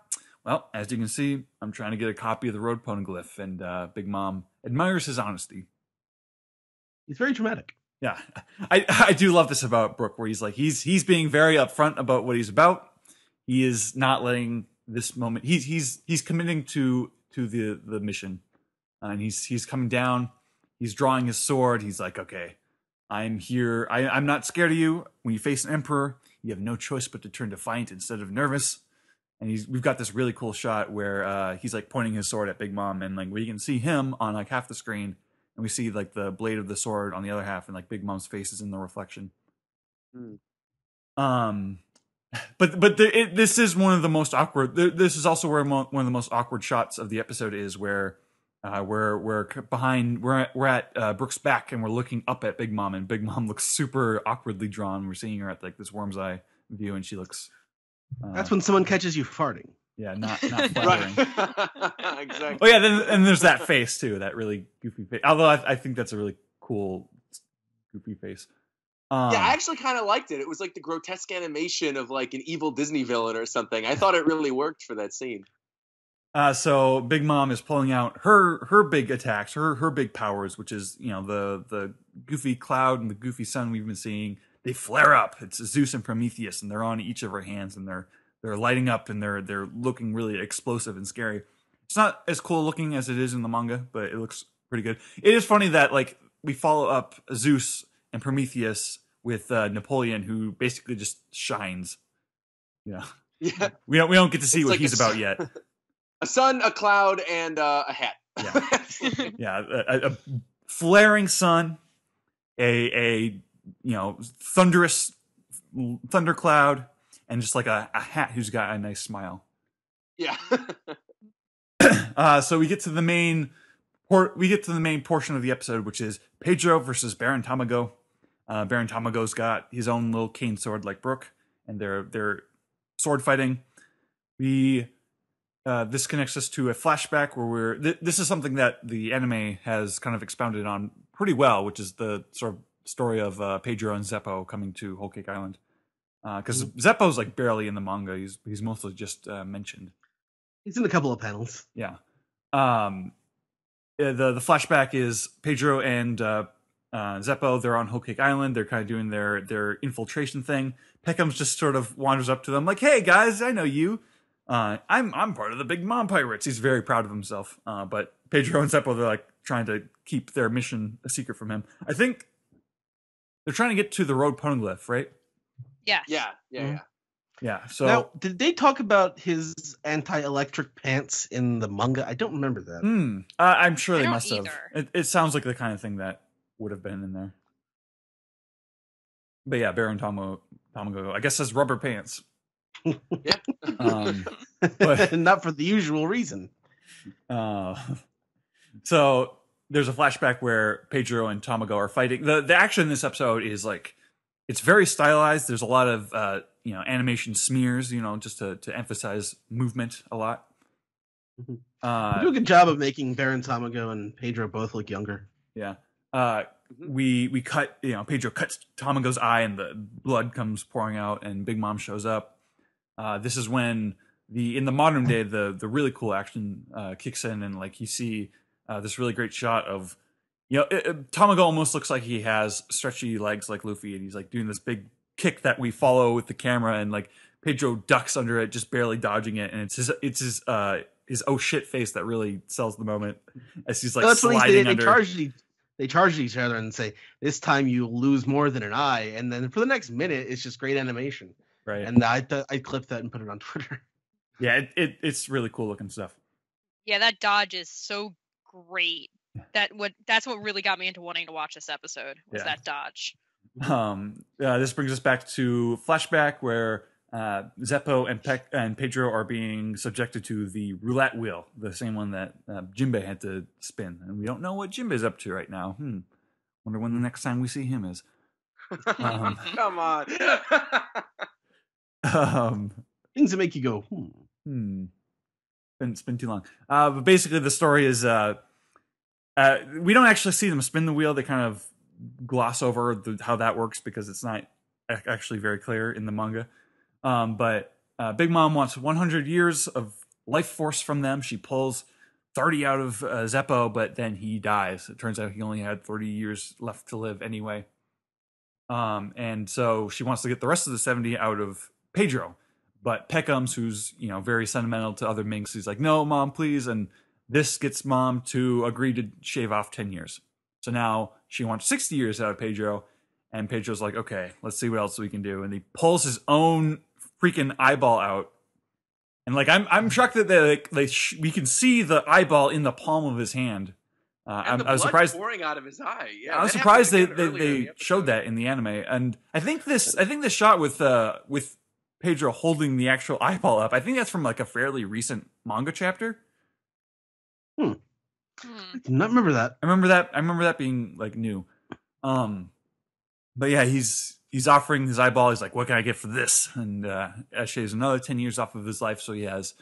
[SPEAKER 6] well, as you can see, I'm trying to get a copy of the road poneglyph." And Big Mom admires his honesty.
[SPEAKER 2] He's very dramatic.
[SPEAKER 6] Yeah, I do love this about Brook, where he's like he's being very upfront about what he's about. He is not letting this moment. He's committing to the mission, and he's coming down. He's drawing his sword. He's like, "Okay, I'm here. I'm not scared of you. When you face an emperor, you have no choice but to turn defiant instead of nervous." And we've got this really cool shot where he's like pointing his sword at Big Mom, and like we can see him on like half the screen, and we see like the blade of the sword on the other half, and like Big Mom's face is in the reflection. But this is one of the most awkward. This is also where one of the most awkward shots of the episode is, where we're at Brook's back, and we're looking up at Big Mom, and Big Mom looks super awkwardly drawn. We're seeing her at like this worm's eye view, and she looks.
[SPEAKER 2] That's when someone catches you farting.
[SPEAKER 6] Yeah, not flattering.
[SPEAKER 5] Exactly.
[SPEAKER 6] Oh yeah, and there's that face too, that really goofy face. Although I think that's a really cool goofy face.
[SPEAKER 5] Yeah, I actually kind of liked it. It was like the grotesque animation of like an evil Disney villain or something. I thought it really worked for that scene.
[SPEAKER 6] So Big Mom is pulling out her big attacks, her big powers, which is the goofy cloud and the goofy sun we've been seeing. They flare up. It's Zeus and Prometheus, and they're on each of her hands, and they're lighting up, and they're looking really explosive and scary. It's not as cool looking as it is in the manga, but it looks pretty good. It is funny that like we follow up Zeus and Prometheus with Napoleon, who basically just shines. Yeah, we don't get to see what he's about yet.
[SPEAKER 5] A sun, a cloud, and a hat.
[SPEAKER 6] Yeah, a flaring sun, a thunderous thundercloud, and just like a hat who's got a nice smile.
[SPEAKER 5] Yeah.
[SPEAKER 6] So we get to the main portion of the episode, which is Pedro versus Baron Tamago. Baron Tamago's got his own little cane sword like Brooke, and they're sword fighting. This connects us to a flashback where this is something that the anime has kind of expounded on pretty well, which is the sort of story of Pedro and Zeppo coming to Whole Cake Island. Because Zeppo's like barely in the manga; he's mostly just mentioned.
[SPEAKER 2] He's in a couple of panels.
[SPEAKER 6] Yeah. The flashback is Pedro and Zeppo. They're on Whole Cake Island. They're kind of doing their infiltration thing. Peckham's just sort of wanders up to them like, "Hey guys, I know you. I'm part of the Big Mom Pirates." He's very proud of himself. But Pedro and Zeppo, they're like trying to keep their mission a secret from him. I think they're trying to get to the road poneglyph, right?
[SPEAKER 7] Yeah.
[SPEAKER 6] Yeah. So
[SPEAKER 2] now, did they talk about his anti-electric pants in the manga? I don't remember that.
[SPEAKER 6] I'm sure they
[SPEAKER 7] don't
[SPEAKER 6] must have. It sounds like the kind of thing that would have been in there. But yeah, Baron Tamago, I guess, has rubber pants.
[SPEAKER 5] Yeah.
[SPEAKER 2] But not for the usual reason.
[SPEAKER 6] So there's a flashback where Pedro and Tamago are fighting. The action in this episode is like, it's very stylized. There's a lot of animation smears, just to emphasize movement a lot.
[SPEAKER 2] You do a good job of making Baron Tamago and Pedro both look younger.
[SPEAKER 6] Yeah. We cut, Pedro cuts Tamago's eye and the blood comes pouring out, and Big Mom shows up. This is when in the modern day, the really cool action kicks in, and like you see this really great shot of, Tamago almost looks like he has stretchy legs like Luffy, and he's like doing this big kick that we follow with the camera, and like Pedro ducks under it, just barely dodging it, and it's his oh shit face that really sells the moment as he's like sliding under.
[SPEAKER 2] They charge each other and say, "This time you lose more than an eye," and then for the next minute, it's just great animation.
[SPEAKER 6] Right.
[SPEAKER 2] And I clipped that and put it on Twitter.
[SPEAKER 6] Yeah, it's really cool looking stuff.
[SPEAKER 7] Yeah, that dodge is so great. That's what really got me into wanting to watch this episode was that dodge.
[SPEAKER 6] This brings us back to flashback where Zeppo and Pedro are being subjected to the roulette wheel, the same one that Jinbei had to spin, and we don't know what Jinbei's up to right now. Wonder when the next time we see him is.
[SPEAKER 5] Come on.
[SPEAKER 2] Things that make you go,
[SPEAKER 6] It's been too long. But basically, the story is we don't actually see them spin the wheel. They kind of gloss over how that works because it's not actually very clear in the manga. But Big Mom wants 100 years of life force from them. She pulls 30 out of Zeppo, but then he dies. It turns out he only had 30 years left to live anyway. And so she wants to get the rest of the 70 out of Pedro. But Peckham's, who's, very sentimental to other minks, he's like, "No, Mom, please." And this gets Mom to agree to shave off 10 years. So now she wants 60 years out of Pedro. And Pedro's like, "Okay, let's see what else we can do." And he pulls his own freaking eyeball out. And like, I'm shocked that we can see the eyeball in the palm of his hand. I was surprised
[SPEAKER 5] pouring out of his eye. Yeah,
[SPEAKER 6] I was surprised they showed that in the anime. And I think this shot with Pedro holding the actual eyeball up, I think that's from like a fairly recent manga chapter.
[SPEAKER 2] I do not remember that.
[SPEAKER 6] I remember that being like new. But yeah, he's offering his eyeball. He's like, "What can I get for this?" And shaves another 10 years off of his life, so he has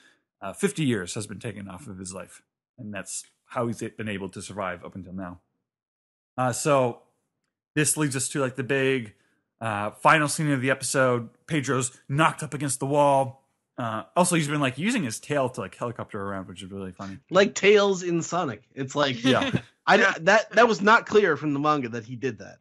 [SPEAKER 6] 50 years has been taken off of his life, and that's how he's been able to survive up until now. So this leads us to like the big final scene of the episode. Pedro's knocked up against the wall. Also, he's been like using his tail to like helicopter around, which is really funny.
[SPEAKER 2] Like Tails in Sonic. It's like that was not clear from the manga that he did that.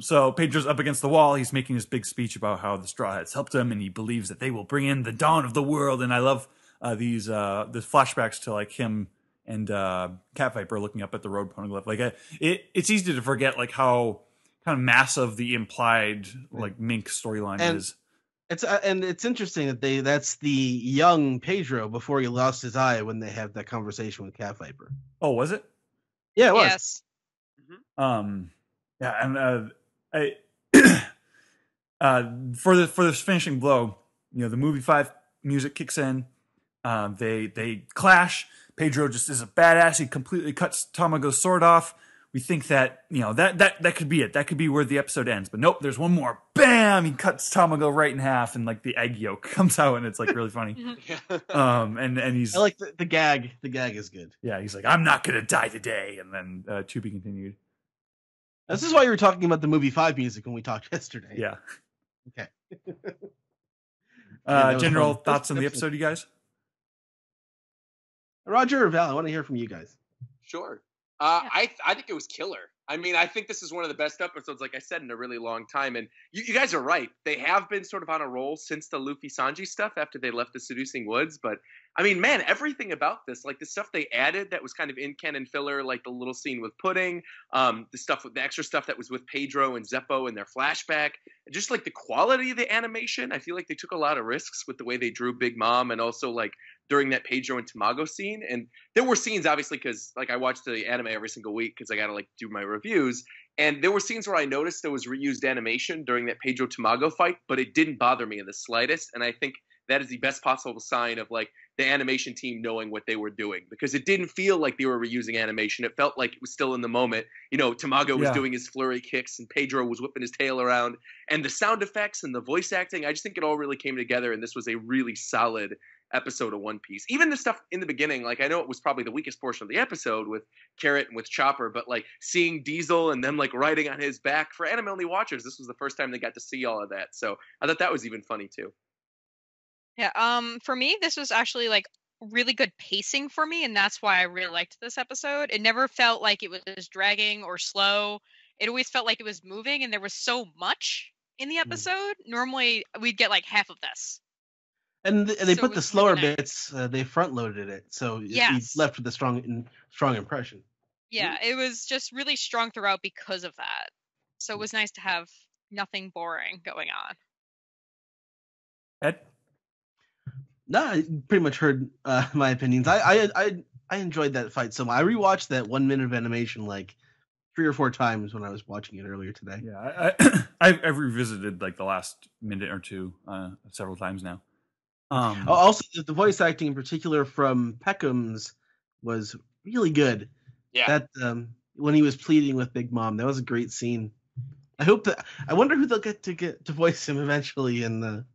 [SPEAKER 6] So Pedro's up against the wall. He's making this big speech about how the Straw Hats helped him, and he believes that they will bring in the dawn of the world. And I love these flashbacks to like him and Cat Viper looking up at the road poneglyph. Like it's easy to forget like how kind of massive the implied like Mink storyline is.
[SPEAKER 2] It's interesting that that's the young Pedro before he lost his eye when they have that conversation with Cat Viper.
[SPEAKER 6] Oh, was it?
[SPEAKER 2] Yeah, it was.
[SPEAKER 7] Yes.
[SPEAKER 6] Yeah, and for this finishing blow, the movie 5 music kicks in. They clash. Pedro just is a badass. He completely cuts Tamago's sword off. We think that that could be it. That could be where the episode ends. But nope, there's one more. Bam! He cuts Tamago right in half, and like the egg yolk comes out, and it's like really funny. And he's
[SPEAKER 2] I like the gag. The gag is good.
[SPEAKER 6] Yeah, he's like, I'm not gonna die today, and then to be continued.
[SPEAKER 2] This is why you were talking about the movie 5 music when we talked yesterday.
[SPEAKER 6] Yeah.
[SPEAKER 2] Okay.
[SPEAKER 6] General thoughts on the episode, you guys?
[SPEAKER 2] Roger or Val, I want to hear from you guys.
[SPEAKER 5] Sure. I think it was killer. I mean, I think this is one of the best episodes, like I said, in a really long time. And you guys are right. They have been sort of on a roll since the Luffy Sanji stuff after they left the Seducing Woods. But, I mean, man, everything about this, like the stuff they added that was kind of in-canon filler, like the little scene with Pudding, the extra stuff that was with Pedro and Zeppo and their flashback, just like the quality of the animation. I feel like they took a lot of risks with the way they drew Big Mom and also like during that Pedro and Tamago scene. And there were scenes, obviously, because like I watch the anime every single week because I got to like do my reviews. And there were scenes where I noticed there was reused animation during that Pedro Tamago fight, but it didn't bother me in the slightest. And I think that is the best possible sign of like the animation team knowing what they were doing, because it didn't feel like they were reusing animation. It felt like it was still in the moment. Tamago was doing his flurry kicks and Pedro was whipping his tail around, and the sound effects and the voice acting. I just think it all really came together, and this was a really solid episode of One Piece. Even the stuff in the beginning, like I know it was probably the weakest portion of the episode with Carrot and with Chopper, but like seeing Diesel and them like riding on his back, for anime only watchers, this was the first time they got to see all of that. So I thought that was even funny too.
[SPEAKER 7] Yeah, for me, this was actually like really good pacing for me, and that's why I really liked this episode. It never felt like it was dragging or slow. It always felt like it was moving, and there was so much in the episode. Normally, we'd get like half of this.
[SPEAKER 2] And they
[SPEAKER 7] So
[SPEAKER 2] put
[SPEAKER 7] it
[SPEAKER 2] the
[SPEAKER 7] was
[SPEAKER 2] slower
[SPEAKER 7] really nice.
[SPEAKER 2] bits. They front loaded it, so
[SPEAKER 7] Yes.
[SPEAKER 2] you left with a strong impression.
[SPEAKER 7] Yeah, it was just really strong throughout because of that. So it was nice to have nothing boring going on.
[SPEAKER 6] Ed?
[SPEAKER 2] No, I pretty much heard my opinions. I enjoyed that fight so much. I rewatched that 1 minute of animation like 3 or 4 times when I was watching it earlier today.
[SPEAKER 6] Yeah, I've revisited like the last minute or two several times now.
[SPEAKER 2] Also, the voice acting in particular from Peckham's was really good.
[SPEAKER 5] Yeah.
[SPEAKER 2] That when he was pleading with Big Mom, that was a great scene. I wonder who they'll get to voice him eventually in the.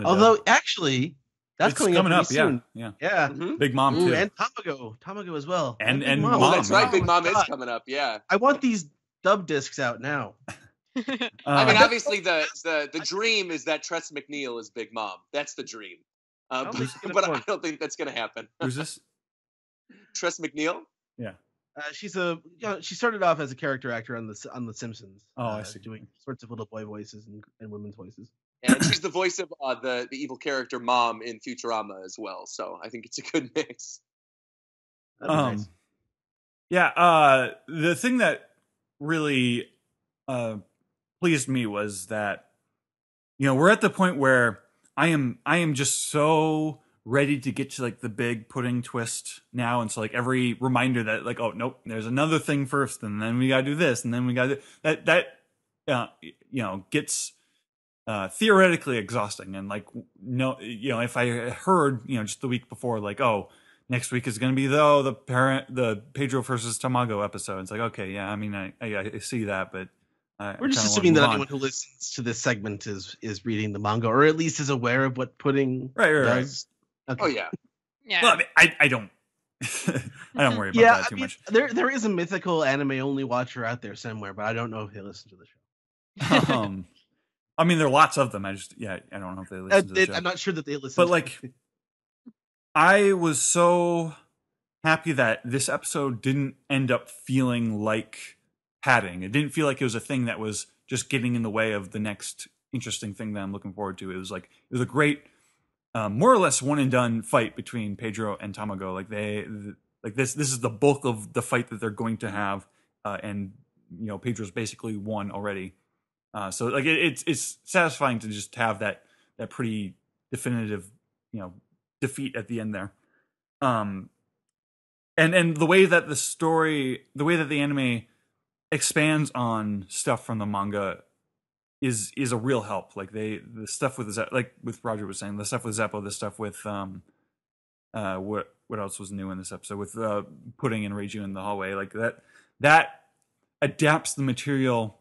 [SPEAKER 2] Although actually, that's
[SPEAKER 6] it's
[SPEAKER 2] coming up
[SPEAKER 6] yeah,
[SPEAKER 2] soon.
[SPEAKER 6] yeah.
[SPEAKER 2] Yeah.
[SPEAKER 6] Big Mom
[SPEAKER 2] Ooh,
[SPEAKER 6] too,
[SPEAKER 2] and Tamago as well.
[SPEAKER 6] and
[SPEAKER 2] Big Mom.
[SPEAKER 6] Mom.
[SPEAKER 5] That's right.
[SPEAKER 6] yeah.
[SPEAKER 5] Big Mom is
[SPEAKER 2] God.
[SPEAKER 5] coming up. Yeah.
[SPEAKER 2] I want these dub discs out now.
[SPEAKER 5] I mean, obviously, the dream is that Tress McNeil is Big Mom. That's the dream. But I don't think that's going to happen.
[SPEAKER 6] Who's this?
[SPEAKER 5] Tress McNeil?
[SPEAKER 6] Yeah.
[SPEAKER 2] She started off as a character actor on the Simpsons.
[SPEAKER 6] Oh, I see.
[SPEAKER 2] Doing sorts of little boy voices and women's voices.
[SPEAKER 5] And she's the voice of the evil character Mom in Futurama as well. So I think it's a good mix.
[SPEAKER 2] Nice.
[SPEAKER 6] Yeah. The thing that really pleased me was that we're at the point where I am just so ready to get to like the big Pudding twist now, and so like every reminder that like, oh nope, there's another thing first, and then we gotta do this, and then we gotta do that gets theoretically exhausting. And like if I heard just the week before like, oh, next week is gonna be the Pedro versus Tamago episode, it's like, okay, yeah, I mean I see that, but
[SPEAKER 2] we're just assuming that anyone who listens to this segment is reading the manga, or at least is aware of what Pudding does. Okay.
[SPEAKER 5] Oh yeah.
[SPEAKER 7] Yeah.
[SPEAKER 6] Well, I mean, I don't. I don't worry about
[SPEAKER 2] Yeah,
[SPEAKER 6] that too much.
[SPEAKER 2] there is a mythical anime only watcher out there somewhere, but I don't know if they listen to the show.
[SPEAKER 6] I mean, there are lots of them. I don't know if they listen to the show.
[SPEAKER 2] I'm not sure that they listen.
[SPEAKER 6] But like, I was so happy that this episode didn't end up feeling like padding. It didn't feel like it was a thing that was just getting in the way of the next interesting thing that I'm looking forward to. It was a great, more or less one and done fight between Pedro and Tamago. Like this is the bulk of the fight that they're going to have, and Pedro's basically won already. So like it's satisfying to just have that pretty definitive defeat at the end there. And the way that the anime expands on stuff from the manga is a real help. Like the stuff with like with Roger was saying, the stuff with Zeppo, the stuff with what else was new in this episode with Pudding and Reiju in the hallway, like that adapts the material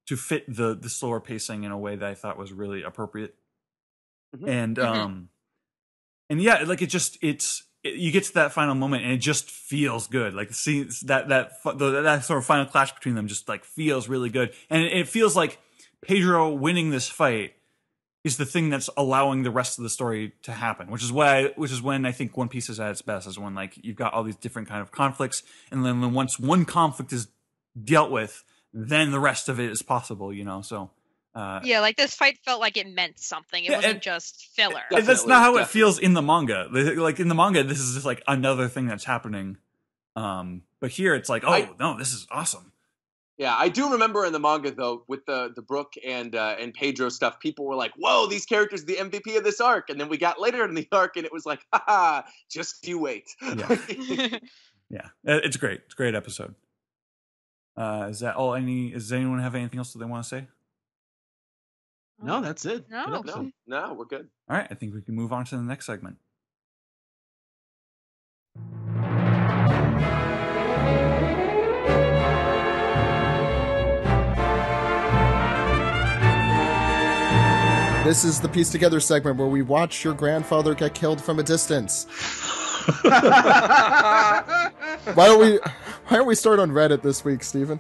[SPEAKER 6] to fit the slower pacing in a way that I thought was really appropriate. Mm-hmm. And yeah, like you get to that final moment and it just feels good. Like see that sort of final clash between them just like feels really good, and it feels like Pedro winning this fight is the thing that's allowing the rest of the story to happen, which is when I think One Piece is at its best, is when like you've got all these different kind of conflicts, and then once one conflict is dealt with, then the rest of it is possible, So
[SPEAKER 7] yeah, like this fight felt like it meant something. It wasn't just filler.
[SPEAKER 6] And that's not how it feels in the manga. Like in the manga, this is just like another thing that's happening. But here it's like, no, this is awesome.
[SPEAKER 5] Yeah, I do remember in the manga though, with the Brook and Pedro stuff, people were like, "Whoa, these characters are the MVP of this arc." And then we got later in the arc, and it was like, "Haha, just you wait."
[SPEAKER 6] Yeah, yeah, it's great. It's a great episode. Is that all? Does anyone have anything else that they want to say?
[SPEAKER 2] No, that's it.
[SPEAKER 5] No, we're good.
[SPEAKER 6] All right, I think we can move on to the next segment.
[SPEAKER 1] This is the Piece Together segment where we watch your grandfather get killed from a distance. Why don't we start on Reddit this week, Stephen?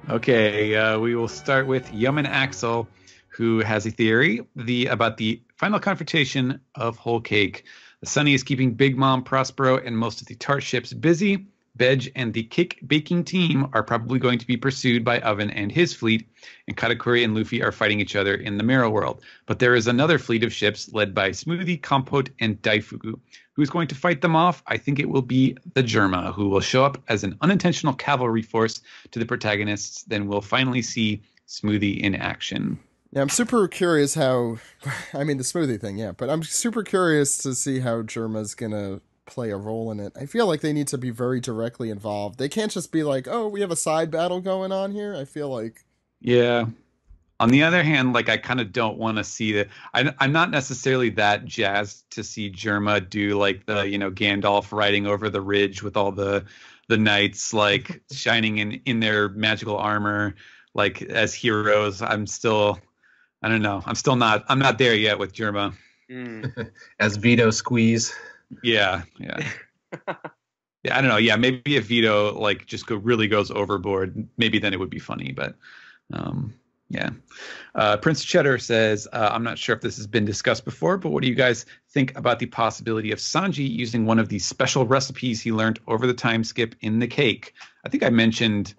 [SPEAKER 3] Okay, we will start with Yum and Axel, who has a theory about the final confrontation of Whole Cake. The Sunny is keeping Big Mom, Prospero, and most of the tart ships busy. Veg and the cake baking team are probably going to be pursued by Oven and his fleet, and Katakuri and Luffy are fighting each other in the Mirror World. But there is another fleet of ships led by Smoothie, Compote, and Daifuku. Who's going to fight them off? I think it will be the Germa, who will show up as an unintentional cavalry force to the protagonists. Then we'll finally see Smoothie in action.
[SPEAKER 1] Yeah, I'm super curious the smoothie thing, yeah, but I'm super curious to see how Germa's gonna play a role in it. I feel like they need to be very directly involved. They can't just be like, "Oh, we have a side battle going on here." I feel like,
[SPEAKER 3] yeah. On the other hand, like I kind of don't want to see that. I'm not necessarily that jazzed to see Germa do like the Gandalf riding over the ridge with all the knights like shining in their magical armor like as heroes. I don't know. I'm not there yet with Germa.
[SPEAKER 4] As Vito Squeeze.
[SPEAKER 3] Yeah. Yeah, I don't know. Yeah, maybe if Vito like just really goes overboard, maybe then it would be funny. But yeah. Prince Cheddar says, I'm not sure if this has been discussed before, but what do you guys think about the possibility of Sanji using one of these special recipes he learned over the time skip in the cake? I think I mentioned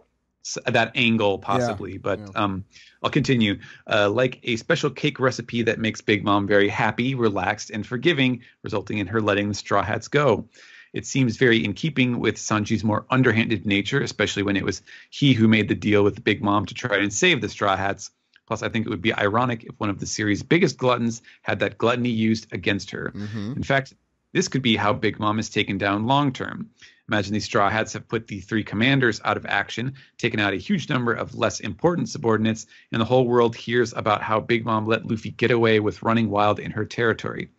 [SPEAKER 3] that angle possibly, but I'll continue. Like a special cake recipe that makes Big Mom very happy, relaxed, and forgiving, resulting in her letting the Straw Hats go. It seems very in keeping with Sanji's more underhanded nature, especially when it was he who made the deal with Big Mom to try and save the Straw Hats. Plus, I think it would be ironic if one of the series' biggest gluttons had that gluttony used against her. Mm-hmm. In fact, this could be how Big Mom is taken down long term. Imagine these Straw Hats have put the three commanders out of action, taken out a huge number of less important subordinates, and the whole world hears about how Big Mom let Luffy get away with running wild in her territory.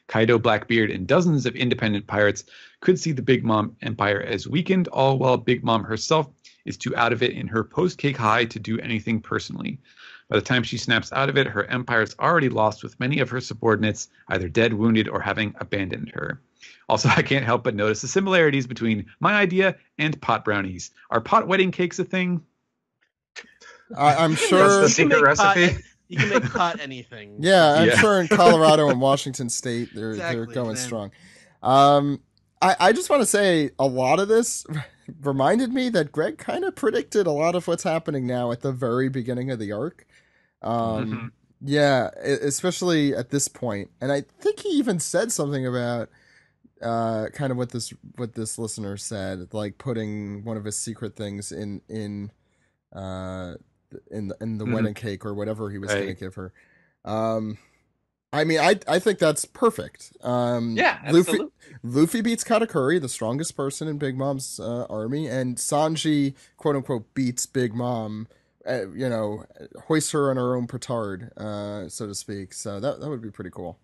[SPEAKER 3] Kaido, Blackbeard, and dozens of independent pirates could see the Big Mom empire as weakened, all while Big Mom herself is too out of it in her post-cake high to do anything personally. By the time she snaps out of it, her empire's already lost, with many of her subordinates either dead, wounded, or having abandoned her. Also, I can't help but notice the similarities between my idea and pot brownies. Are pot wedding cakes a thing?
[SPEAKER 1] I'm
[SPEAKER 4] That's
[SPEAKER 1] sure.
[SPEAKER 4] the secret recipe.
[SPEAKER 2] You can make pot anything.
[SPEAKER 1] Yeah, I'm
[SPEAKER 3] Yeah.
[SPEAKER 1] sure in Colorado and Washington State they're
[SPEAKER 2] Exactly,
[SPEAKER 1] going
[SPEAKER 2] man.
[SPEAKER 1] strong. I just want to say a lot of this reminded me that Greg kind of predicted a lot of what's happening now at the very beginning of the arc. Yeah, especially at this point, and I think he even said something about kind of what this listener said, like putting one of his secret things in the wedding cake or whatever he was going to give her. I mean, I think that's perfect.
[SPEAKER 5] Yeah, absolutely.
[SPEAKER 1] Luffy beats Katakuri, the strongest person in Big Mom's army, and Sanji, quote unquote, beats Big Mom. Hoists her on her own petard, so to speak. So that would be pretty cool.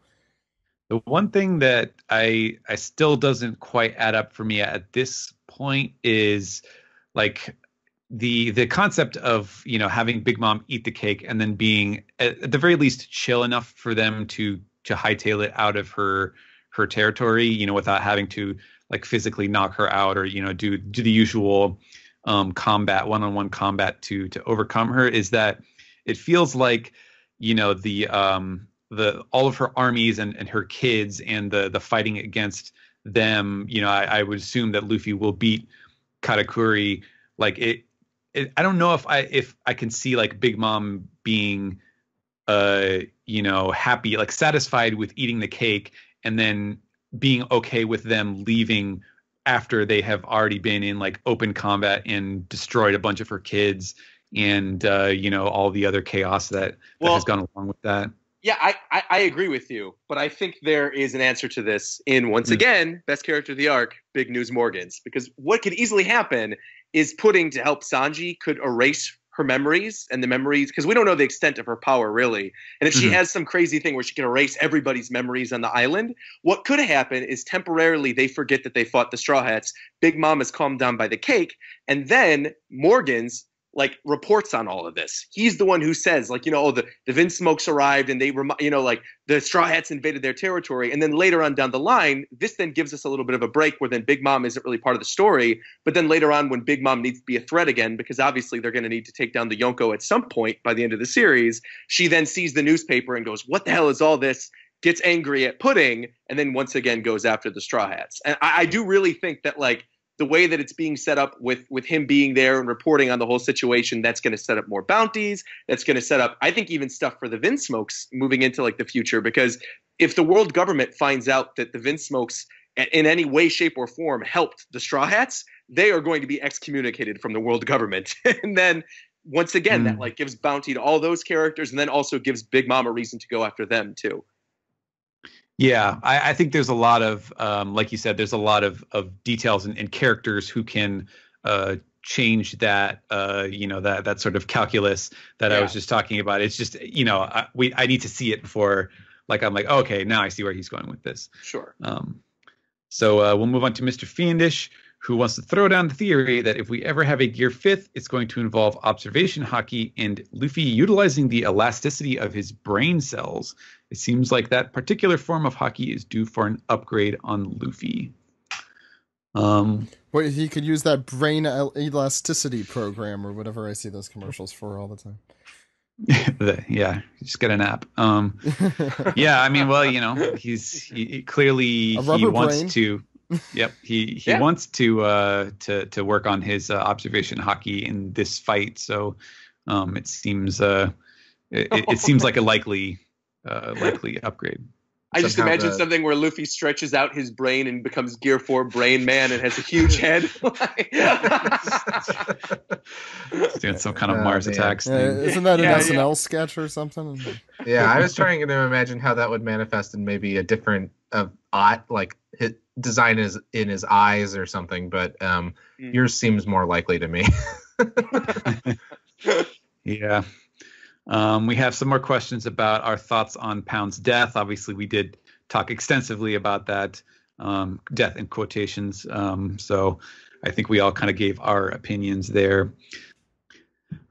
[SPEAKER 3] The one thing that I still doesn't quite add up for me at this point is like the concept of, you know, having Big Mom eat the cake and then being at the very least chill enough for them to hightail it out of her territory, you know, without having to like physically knock her out or, you know, do the usual combat, one-on-one combat to overcome her. Is that it feels like, you know, the all of her armies and her kids and the fighting against them, you know, I would assume that Luffy will beat Katakuri. Like I don't know if I can see like Big Mom being you know, happy, like satisfied with eating the cake and then being okay with them leaving after they have already been in like open combat and destroyed a bunch of her kids and you know, all the other chaos that has gone along with that.
[SPEAKER 5] Yeah, I agree with you, but I think there is an answer to this in, once again, best character of the arc, Big News Morgans. Because what could easily happen is Pudding, to help Sanji, could erase her memories and the memories, because we don't know the extent of her power, really. And if she has some crazy thing where she can erase everybody's memories on the island, what could happen is temporarily they forget that they fought the Straw Hats. Big Mom is calmed down by the cake, and then Morgans like reports on all of this. He's the one who says, like, you know, oh, the Vinsmokes arrived and they, you know, like the Straw Hats invaded their territory. And then later on down the line, this then gives us a little bit of a break where then Big Mom isn't really part of the story. But then later on, when Big Mom needs to be a threat again, because obviously they're going to need to take down the Yonko at some point by the end of the series, she then sees the newspaper and goes, what the hell is all this? Gets angry at Pudding, and then once again goes after the Straw Hats. And I do really think that, like, the way that it's being set up with him being there and reporting on the whole situation, that's going to set up more bounties. That's going to set up, I think, even stuff for the Vinsmokes moving into like the future. Because if the world government finds out that the Vinsmokes in any way, shape, or form helped the Straw Hats, they are going to be excommunicated from the world government. And then once again, that like gives bounty to all those characters, and then also gives Big Mom a reason to go after them too.
[SPEAKER 3] Yeah, I think there's a lot of, like you said, there's a lot of details and characters who can change that, you know, that sort of calculus that I was just talking about. It's just, you know, I need to see it before, like, I'm like, okay, now I see where he's going with this.
[SPEAKER 5] Sure.
[SPEAKER 3] So we'll move on to Mr. Fiendish, who wants to throw down the theory that if we ever have a Gear 5th, it's going to involve observation hockey and Luffy utilizing the elasticity of his brain cells. It seems like that particular form of hockey is due for an upgrade on Luffy.
[SPEAKER 1] Well, he could use that brain elasticity program or whatever I see those commercials for all the time.
[SPEAKER 3] Yeah, just get an app. Yeah, I mean, well, you know, he clearly he wants
[SPEAKER 1] brain.
[SPEAKER 3] to. Yep, he wants to work on his observation hockey in this fight. So it seems it seems like a likely upgrade.
[SPEAKER 5] I just imagine something where Luffy stretches out his brain and becomes Gear 4 Brain Man and has a huge head.
[SPEAKER 3] He's doing some kind of Mars Attacks thing.
[SPEAKER 1] Isn't that an SNL sketch or something?
[SPEAKER 4] Yeah, I was trying to imagine how that would manifest in maybe a different like his design is in his eyes or something, but yours seems more likely to me.
[SPEAKER 3] Yeah. We have some more questions about our thoughts on Pound's death. Obviously, we did talk extensively about that death in quotations. So I think we all kind of gave our opinions there.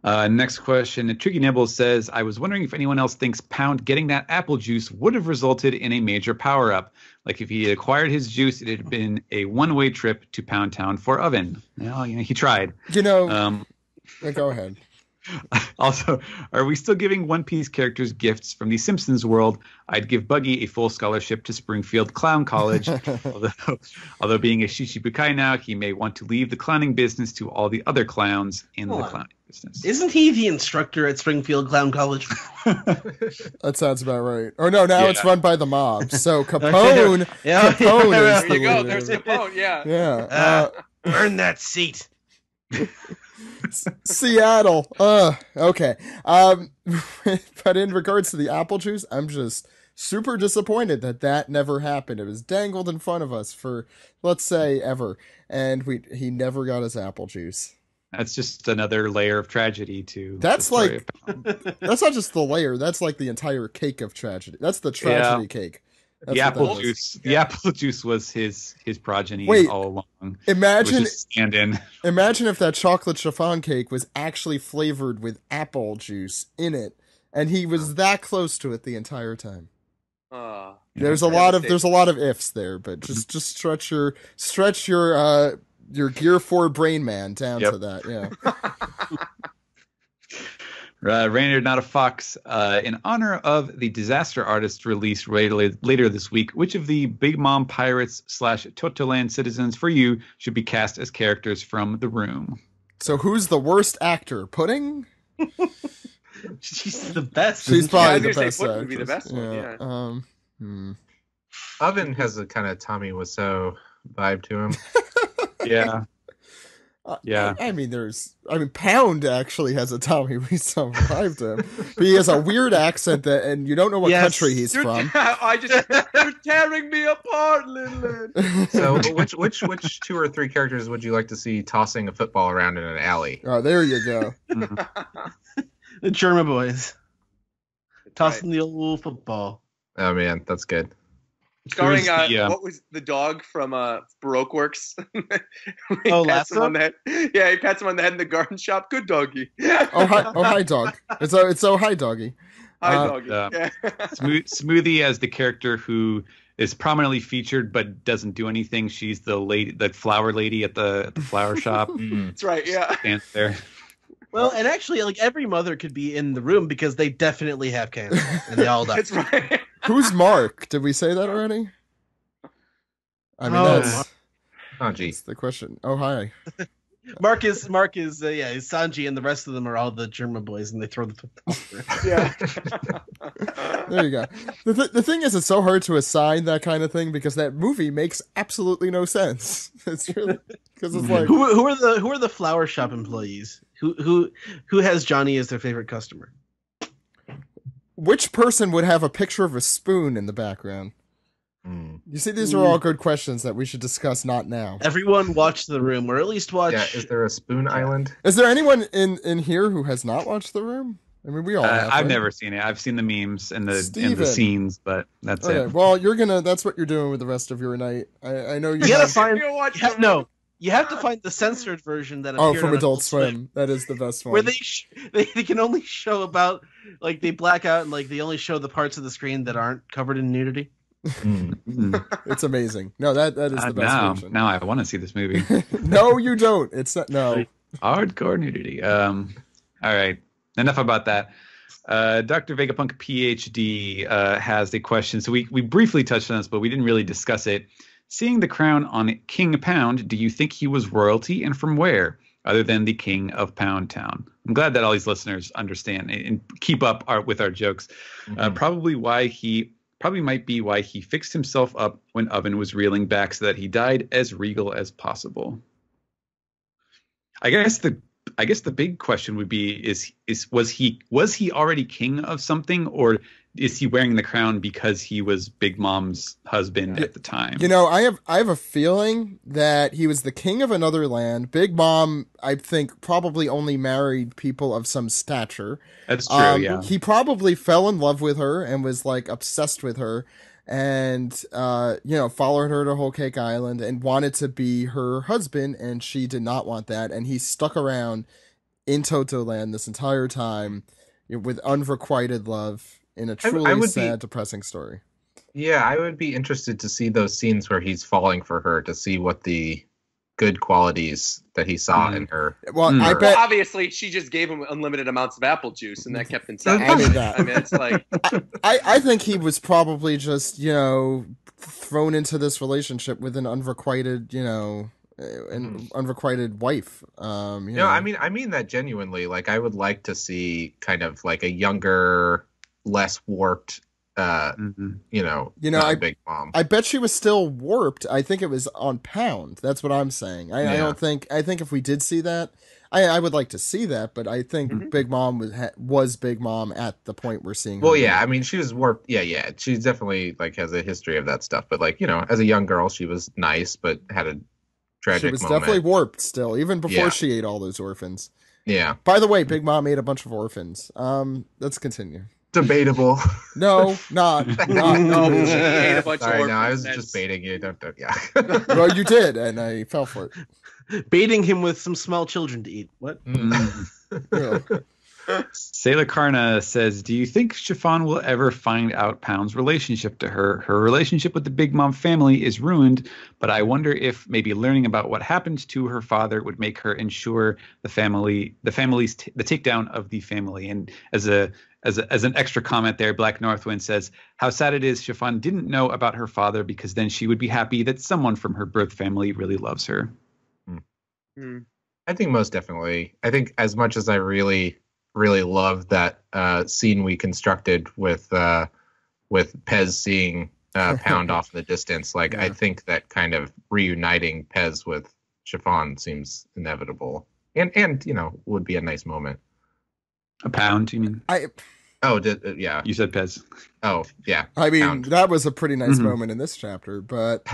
[SPEAKER 3] Next question. Tricky Nibbles says, I was wondering if anyone else thinks Pound getting that apple juice would have resulted in a major power-up. Like if he had acquired his juice, it had been a one-way trip to Pound Town for Oven. Well, he tried.
[SPEAKER 1] Go ahead.
[SPEAKER 3] Also, are we still giving One Piece characters gifts from the Simpsons world? I'd give Buggy a full scholarship to Springfield Clown College. although being a Shichibukai now, he may want to leave the clowning business to all the other clowns in the clowning business.
[SPEAKER 2] Isn't he the instructor at Springfield Clown College?
[SPEAKER 1] That sounds about right. Or no, now it's run by the mob. So Capone, Capone is
[SPEAKER 5] there you go. There's Capone. Yeah.
[SPEAKER 1] Yeah.
[SPEAKER 2] Earn that seat.
[SPEAKER 1] Seattle. Okay. But in regards to the apple juice, I'm just super disappointed that never happened. It was dangled in front of us for, let's say, ever, and he never got his apple juice.
[SPEAKER 3] That's just another layer of tragedy to.
[SPEAKER 1] That's like, that's not just the layer. That's like the entire cake of tragedy. That's the tragedy cake. That's
[SPEAKER 3] the apple juice. The apple juice was his progeny all along.
[SPEAKER 1] Imagine
[SPEAKER 3] stand-in.
[SPEAKER 1] Imagine if that chocolate chiffon cake was actually flavored with apple juice in it, and he was that close to it the entire time. There's a lot of ifs there, but just stretch your Gear 4 brain man down to that. Yeah.
[SPEAKER 3] Rainier Not a Fox, in honor of the Disaster Artist release later this week, which of the Big Mom Pirates / Totoland citizens for you should be cast as characters from The Room?
[SPEAKER 1] So who's the worst actor? Pudding?
[SPEAKER 2] She's the best.
[SPEAKER 1] She's probably the best.
[SPEAKER 5] Pudding would be the best one.
[SPEAKER 1] Yeah.
[SPEAKER 4] Oven has a kind of Tommy Wiseau vibe to him.
[SPEAKER 3] Yeah. Yeah,
[SPEAKER 1] I mean, Pound actually has a Tommy Wiseau vibe to him, but he has a weird accent and you don't know what country he's from.
[SPEAKER 5] You're tearing me apart, Linlin.
[SPEAKER 4] So, which 2 or 3 characters would you like to see tossing a football around in an alley?
[SPEAKER 1] Oh, there you go.
[SPEAKER 2] The German boys tossing the old football.
[SPEAKER 4] Oh man, that's good.
[SPEAKER 5] Starring what was the dog from Baroque Works? He pats him on the head. Yeah, he pats him on the head in the garden shop. Good doggy.
[SPEAKER 1] Hi dog. It's hi doggy.
[SPEAKER 5] Hi doggy. Yeah.
[SPEAKER 3] Smoothie as the character who is prominently featured but doesn't do anything. She's the lady, the flower lady at the flower shop.
[SPEAKER 5] That's right. Yeah.
[SPEAKER 3] Stands there.
[SPEAKER 2] Well, and actually, like every mother could be in the room because they definitely have cancer and they all die.
[SPEAKER 5] That's right.
[SPEAKER 1] Who's Mark? Did we say that already? I mean, that's the question. Oh, hi.
[SPEAKER 2] Mark is is Sanji, and the rest of them are all the German boys, and they throw the football.
[SPEAKER 5] Yeah.
[SPEAKER 1] There you go. The thing is, it's so hard to assign that kind of thing because that movie makes absolutely no sense. It's really because it's like
[SPEAKER 2] who are the flower shop employees? Who has Johnny as their favorite customer?
[SPEAKER 1] Which person would have a picture of a spoon in the background? You see, these are all good questions that we should discuss not now.
[SPEAKER 2] Everyone watch The Room, or at least watch...
[SPEAKER 4] Yeah, is there a Spoon Island?
[SPEAKER 1] Is there anyone in here who has not watched The Room? I mean, we all have.
[SPEAKER 3] I've never seen it. I've seen the memes and the scenes, but that's it.
[SPEAKER 1] Well, that's what you're doing with the rest of your night. I know you
[SPEAKER 2] gotta find... You have to find the censored version that appeared
[SPEAKER 1] from
[SPEAKER 2] on
[SPEAKER 1] Adult Swim. That is the best one.
[SPEAKER 2] Where they can only show about, like, they black out and, like, they only show the parts of the screen that aren't covered in nudity.
[SPEAKER 1] It's amazing. No, that is the best version.
[SPEAKER 3] Now I want to see this movie.
[SPEAKER 1] No, you don't. It's not. No.
[SPEAKER 3] Hardcore nudity. All right. Enough about that. Dr. Vegapunk PhD has a question. So we briefly touched on this, but we didn't really discuss it. Seeing the crown on King Pound, do you think he was royalty, and from where, other than the king of Pound Town? I'm glad that all these listeners understand and keep up with our jokes. Probably might be why he fixed himself up when Oven was reeling back so that he died as regal as possible. I guess the big question would be was he already king of something, or is he wearing the crown because he was Big Mom's husband at the time?
[SPEAKER 1] You know, I have a feeling that he was the king of another land. Big Mom, I think, probably only married people of some stature.
[SPEAKER 3] That's true, yeah.
[SPEAKER 1] He probably fell in love with her and was, like, obsessed with her and, followed her to Whole Cake Island and wanted to be her husband, and she did not want that, and he stuck around in Totoland this entire time, with unrequited love in a
[SPEAKER 4] I
[SPEAKER 1] truly
[SPEAKER 4] would
[SPEAKER 1] sad,
[SPEAKER 4] be
[SPEAKER 1] depressing story.
[SPEAKER 4] Yeah, I would be interested to see those scenes where he's falling for her to see what the good qualities that he saw in her.
[SPEAKER 1] Well, I
[SPEAKER 5] Well,
[SPEAKER 1] bet.
[SPEAKER 5] obviously, she just gave him unlimited amounts of apple juice, and that kept him
[SPEAKER 4] So
[SPEAKER 1] I mean
[SPEAKER 5] satisfied.
[SPEAKER 1] that.
[SPEAKER 5] I mean, it's like,
[SPEAKER 1] I think he was probably just, thrown into this relationship with an unrequited, an unrequited wife.
[SPEAKER 4] No, I mean that genuinely. Like, I would like to see kind of like a younger, less warped, Big Mom.
[SPEAKER 1] I bet she was still warped. I think it was on Pound. That's what I'm saying. I don't think. I think if we did see that, I would like to see that. But I think Big Mom was Big Mom at the point we're seeing.
[SPEAKER 4] Well,
[SPEAKER 1] her
[SPEAKER 4] yeah.
[SPEAKER 1] now.
[SPEAKER 4] I mean, she was warped. Yeah. She's definitely like has a history of that stuff. But like, as a young girl, she was nice, but had a tragic
[SPEAKER 1] she was
[SPEAKER 4] moment.
[SPEAKER 1] definitely warped still, even before
[SPEAKER 4] Yeah.
[SPEAKER 1] she ate all those orphans.
[SPEAKER 4] Yeah.
[SPEAKER 1] By the way, Big Mom ate a bunch of orphans. Let's continue.
[SPEAKER 4] Debatable.
[SPEAKER 1] No, not.
[SPEAKER 5] no, she ate a bunch
[SPEAKER 4] Sorry,
[SPEAKER 5] of
[SPEAKER 4] no, I
[SPEAKER 5] orphans.
[SPEAKER 4] was just baiting you. Don't. Yeah.
[SPEAKER 1] Well, you did, and I fell for it.
[SPEAKER 2] Baiting him with some small children to eat. What?
[SPEAKER 1] Yeah.
[SPEAKER 3] Sailor Karna says, do you think Chiffon will ever find out Pound's relationship to her? Her relationship with the Big Mom family is ruined, but I wonder if maybe learning about what happened to her father would make her ensure the takedown of the family. And as an extra comment there, Black Northwind says, how sad it is Chiffon didn't know about her father, because then she would be happy that someone from her birth family really loves her.
[SPEAKER 4] I think most definitely. I think as much as I really love that scene we constructed with Pez seeing Pound off in the distance. Like, I think that kind of reuniting Pez with Chiffon seems inevitable, and would be a nice moment.
[SPEAKER 3] A Pound, you mean?
[SPEAKER 4] Yeah.
[SPEAKER 3] You said Pez.
[SPEAKER 4] Oh, yeah.
[SPEAKER 1] I mean,
[SPEAKER 4] Pound.
[SPEAKER 1] that was a pretty nice moment in this chapter, but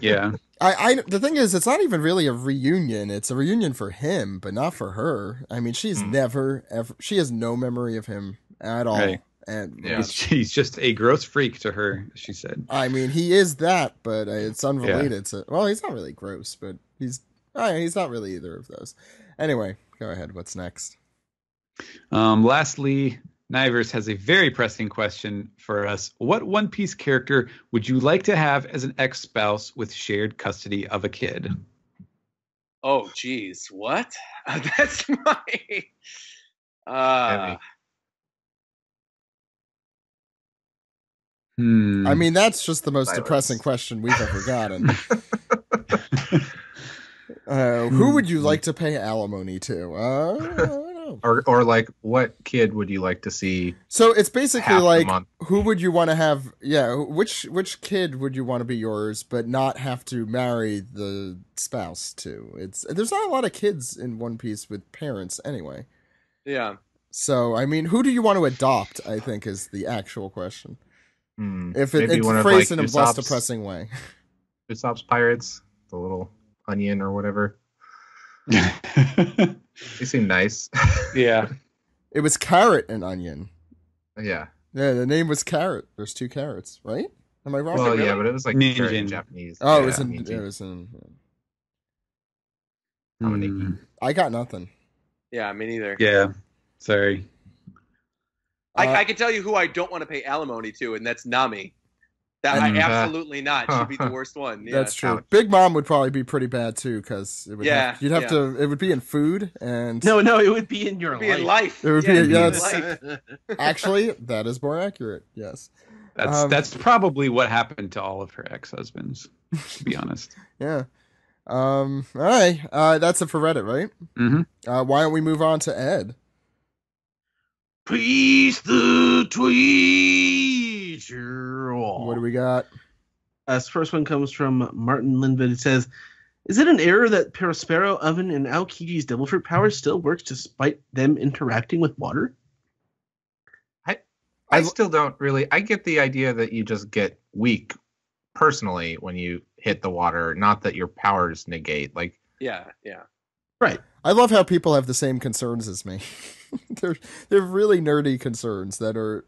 [SPEAKER 3] Yeah.
[SPEAKER 1] the thing is, it's not even really a reunion. It's a reunion for him, but not for her. I mean, she's never ever. She has no memory of him at all.
[SPEAKER 3] Right.
[SPEAKER 1] And
[SPEAKER 3] He's just a gross freak to her, she said.
[SPEAKER 1] I mean, he is that, but it's unrelated to. Well, he's not really gross, but he's not really either of those. Anyway, go ahead. What's next?
[SPEAKER 3] Lastly, Nivers has a very pressing question for us. What One Piece character would you like to have as an ex-spouse with shared custody of a kid?
[SPEAKER 5] Oh, geez, what? That's my.
[SPEAKER 4] Heavy.
[SPEAKER 1] I mean, that's just the most
[SPEAKER 4] Silence.
[SPEAKER 1] depressing question we've ever gotten. Who would you like to pay alimony to? I don't know.
[SPEAKER 4] Or like, what kid would you like to see?
[SPEAKER 1] So it's basically
[SPEAKER 4] half the
[SPEAKER 1] like,
[SPEAKER 4] month?
[SPEAKER 1] who would you want to have? Yeah, which kid would you want to be yours, but not have to marry the spouse to? There's not a lot of kids in One Piece with parents anyway.
[SPEAKER 5] Yeah.
[SPEAKER 1] So I mean, who do you want to adopt? I think is the actual question. If
[SPEAKER 4] Maybe
[SPEAKER 1] it's
[SPEAKER 4] one of,
[SPEAKER 1] phrased
[SPEAKER 4] like,
[SPEAKER 1] in a less depressing way.
[SPEAKER 4] Usopp's Pirates, the little onion or whatever. They seem nice.
[SPEAKER 3] Yeah.
[SPEAKER 1] It was Carrot and Onion.
[SPEAKER 4] Yeah.
[SPEAKER 1] Yeah, the name was Carrot. There's two carrots, right? Am I wrong?
[SPEAKER 4] Well,
[SPEAKER 5] really?
[SPEAKER 4] yeah, but it was like
[SPEAKER 3] Ninja.
[SPEAKER 4] carrot in Japanese.
[SPEAKER 1] Oh,
[SPEAKER 4] yeah,
[SPEAKER 1] it was in.
[SPEAKER 4] Ninja.
[SPEAKER 1] It was in.
[SPEAKER 4] Tamaniki.
[SPEAKER 1] I got nothing.
[SPEAKER 5] Yeah, me neither.
[SPEAKER 3] Yeah. Sorry.
[SPEAKER 5] I can tell you who I don't want to pay alimony to, and that's Nami. That I absolutely not. She'd be the worst one. Yeah.
[SPEAKER 1] That's true.
[SPEAKER 4] Ouch.
[SPEAKER 1] Big Mom would probably be pretty bad too, because it would. You'd have
[SPEAKER 5] yeah.
[SPEAKER 1] to. It would be in food, and
[SPEAKER 2] No, it would be in your
[SPEAKER 5] It'd be in
[SPEAKER 2] life.
[SPEAKER 5] life.
[SPEAKER 1] It would
[SPEAKER 5] Yeah,
[SPEAKER 1] be-
[SPEAKER 5] it'd
[SPEAKER 1] yeah,
[SPEAKER 5] in
[SPEAKER 1] it's-
[SPEAKER 5] life.
[SPEAKER 1] actually, that is more accurate. Yes.
[SPEAKER 3] That's probably what happened to all of her ex-husbands, to be honest.
[SPEAKER 1] Yeah. All right. That's it for Reddit, right?
[SPEAKER 3] Mm-hmm.
[SPEAKER 1] Why don't we move on to Ed?
[SPEAKER 2] Please the tweet.
[SPEAKER 1] What do we got?
[SPEAKER 2] This first one comes from Martin Linvid. It says, is it an error that Perospero, Oven, and Aokiji's Devil Fruit power still works despite them interacting with water?
[SPEAKER 4] I still don't really. I get the idea that you just get weak personally when you hit the water, not that your powers negate. Like,
[SPEAKER 5] Yeah.
[SPEAKER 2] Right.
[SPEAKER 1] I love how people have the same concerns as me. they're really nerdy concerns that are,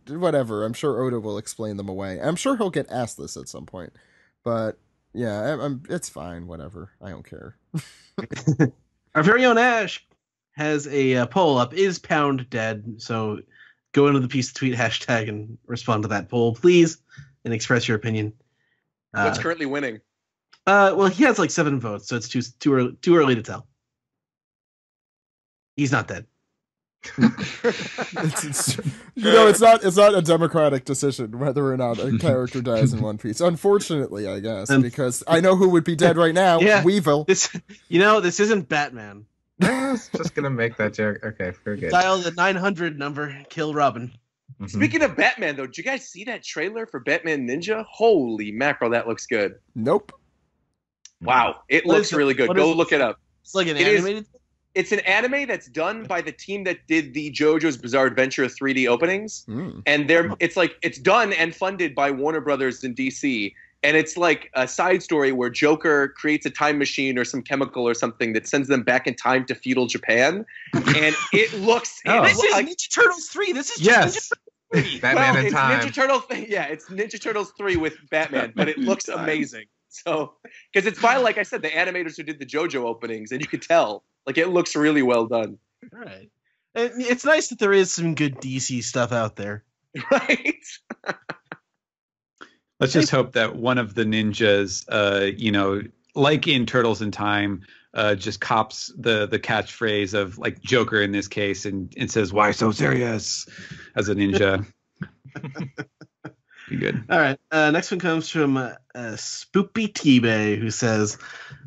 [SPEAKER 1] whatever. I'm sure Oda will explain them away. I'm sure he'll get asked this at some point. But yeah, it's fine. Whatever. I don't care.
[SPEAKER 2] Our very own Ash has a poll up. Is Pound dead? So go into the piece of tweet hashtag and respond to that poll, please, and express your opinion.
[SPEAKER 5] What's currently winning?
[SPEAKER 2] Well, he has like 7 votes, so it's too early to tell. He's not dead.
[SPEAKER 1] it's not a democratic decision whether or not a character dies in One Piece. Unfortunately, I guess, because I know who would be dead right now.
[SPEAKER 2] Yeah,
[SPEAKER 1] Weevil.
[SPEAKER 2] This isn't Batman.
[SPEAKER 4] I was just gonna make that joke. Okay, forget.
[SPEAKER 2] Dial the 900 number. Kill Robin.
[SPEAKER 4] Mm-hmm.
[SPEAKER 5] Speaking of Batman, though, did you guys see that trailer for Batman Ninja? Holy mackerel, that looks good.
[SPEAKER 1] Nope.
[SPEAKER 5] Wow, it looks really good. Go look it up.
[SPEAKER 2] It's like an animated.
[SPEAKER 5] It's an anime that's done by the team that did the JoJo's Bizarre Adventure 3D openings, and it's done and funded by Warner Brothers in DC, and it's like a side story where Joker creates a time machine or some chemical or something that sends them back in time to feudal Japan, and it looks.
[SPEAKER 2] This is Ninja Turtles 3. This is just Ninja Turtles 3.
[SPEAKER 4] Batman in time.
[SPEAKER 5] It's Ninja Turtles 3 with Batman, but it looks amazing. So, because it's by, like I said, the animators who did the JoJo openings, and you could tell, like, it looks really well done.
[SPEAKER 2] All right. It's nice that there is some good DC stuff out there.
[SPEAKER 5] Right?
[SPEAKER 3] Let's just hope that one of the ninjas, like in Turtles in Time, just cops the catchphrase of, like, Joker in this case and says, "Why so serious?" as a ninja. Be good.
[SPEAKER 2] All right. Next one comes from Spoopy Tebay, who says,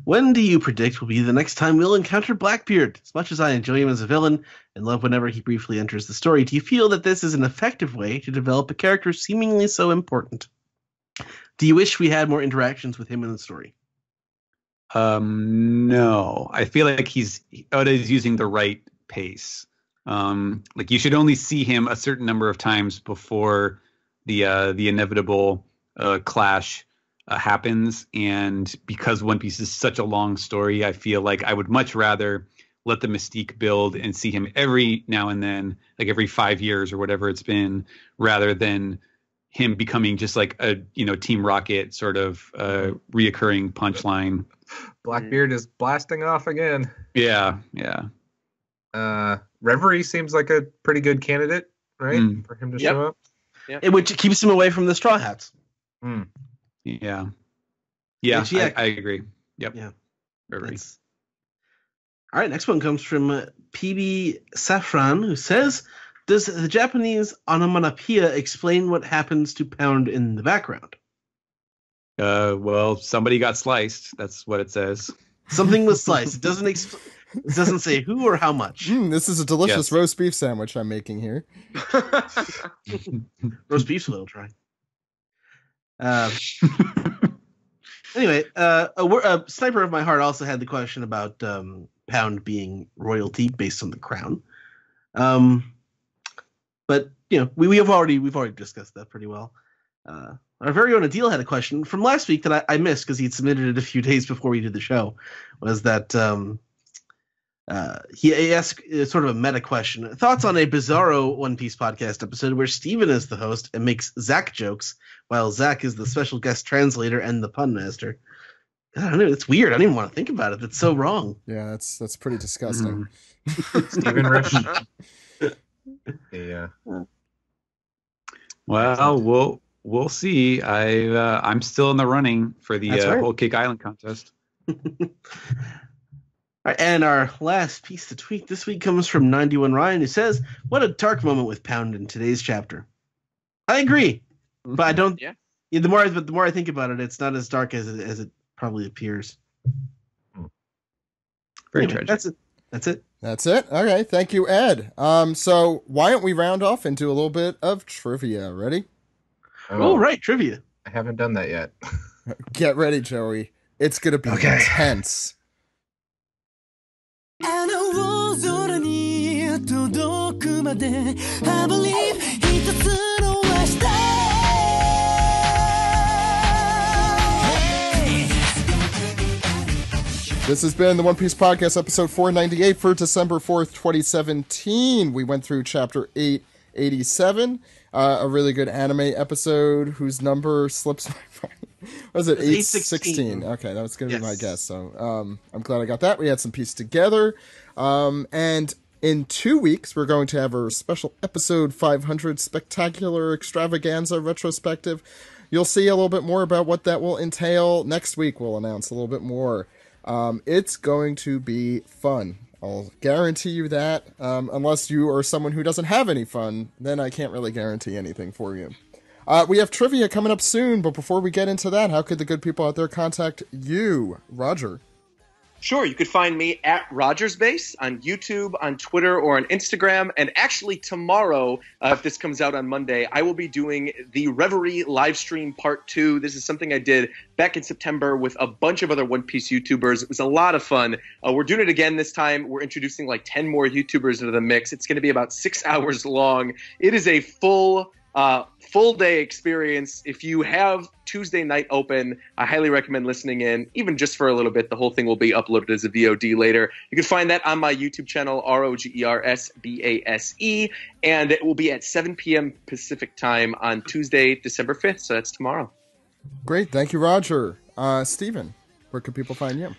[SPEAKER 2] "When do you predict will be the next time we'll encounter Blackbeard? As much as I enjoy him as a villain and love whenever he briefly enters the story, do you feel that this is an effective way to develop a character seemingly so important? Do you wish we had more interactions with him in the story?"
[SPEAKER 3] No. I feel like Oda is using the right pace. Like, you should only see him a certain number of times before the inevitable clash happens, and because One Piece is such a long story, I feel like I would much rather let the mystique build and see him every now and then, like every 5 years or whatever it's been, rather than him becoming just like a Team Rocket sort of reoccurring punchline.
[SPEAKER 4] Blackbeard is blasting off again.
[SPEAKER 3] Yeah.
[SPEAKER 4] Reverie seems like a pretty good candidate, right, for him to show up.
[SPEAKER 2] Yeah. Which keeps him away from the Straw Hats.
[SPEAKER 3] Yeah. I agree. Yep. Yeah. Reverie.
[SPEAKER 2] All right, next one comes from PB Safran, who says, "Does the Japanese onomatopoeia explain what happens to Pound in the background?"
[SPEAKER 3] Well, somebody got sliced. That's what it says.
[SPEAKER 2] Something was sliced. It doesn't say who or how much.
[SPEAKER 1] This is a delicious roast beef sandwich I'm making here.
[SPEAKER 2] Roast beef's a little dry. Anyway, a sniper of my heart also had the question about Pound being royalty based on the crown. But we've already discussed that pretty well. Our very own Adil had a question from last week that I missed because he'd submitted it a few days before we did the show. Was that he asked sort of a meta question: thoughts on a Bizarro One Piece podcast episode where Steven is the host and makes Zach jokes while Zach is the special guest translator and the pun master? I don't know. It's weird. I don't even want to think about it. That's so wrong.
[SPEAKER 1] Yeah, that's pretty disgusting.
[SPEAKER 4] Steven Rich. Yeah.
[SPEAKER 3] Well, we'll see. I'm still in the running for the Whole Cake Island contest.
[SPEAKER 2] All right, and our last piece to tweet this week comes from 91 Ryan, who says, "What a dark moment with Pound in today's chapter." I agree, but I don't. Yeah. The more I think about it, it's not as dark as it probably appears.
[SPEAKER 3] Very tragic.
[SPEAKER 2] That's it.
[SPEAKER 1] That's it. Okay, thank you, Ed. So why don't we round off and do a little bit of trivia? Ready?
[SPEAKER 2] Oh, right, trivia.
[SPEAKER 4] I haven't done that yet.
[SPEAKER 1] Get ready, Joey. It's gonna be intense. This has been the One Piece Podcast, episode 498 for December 4th, 2017. We went through chapter 887, a really good anime episode whose number slips my mind. Was it
[SPEAKER 2] It's
[SPEAKER 1] 8:16? Okay, that was going to be my
[SPEAKER 2] Yes.
[SPEAKER 1] guess. So I'm glad I got that. We had some piece together. And in 2 weeks, we're going to have our special episode 500 spectacular extravaganza retrospective. You'll see a little bit more about what that will entail. Next week, we'll announce a little bit more. It's going to be fun. I'll guarantee you that. Unless you are someone who doesn't have any fun, then I can't really guarantee anything for you. We have trivia coming up soon, but before we get into that, how could the good people out there contact you, Roger?
[SPEAKER 5] Sure, you could find me at Rogers Base on YouTube, on Twitter, or on Instagram. And actually tomorrow, if this comes out on Monday, I will be doing the Reverie live stream part 2. This is something I did back in September with a bunch of other One Piece YouTubers. It was a lot of fun. We're doing it again this time. We're introducing like 10 more YouTubers into the mix. It's going to be about 6 hours long. It is a full day experience. If you have Tuesday night open, I highly recommend listening in, even just for a little bit. The whole thing will be uploaded as a VOD later. You can find that on my YouTube channel, ROGERSBASE, and it will be at 7 p.m. Pacific time on Tuesday, December 5th, so that's tomorrow.
[SPEAKER 1] Great. Thank you, Roger. Steven, where can people find you?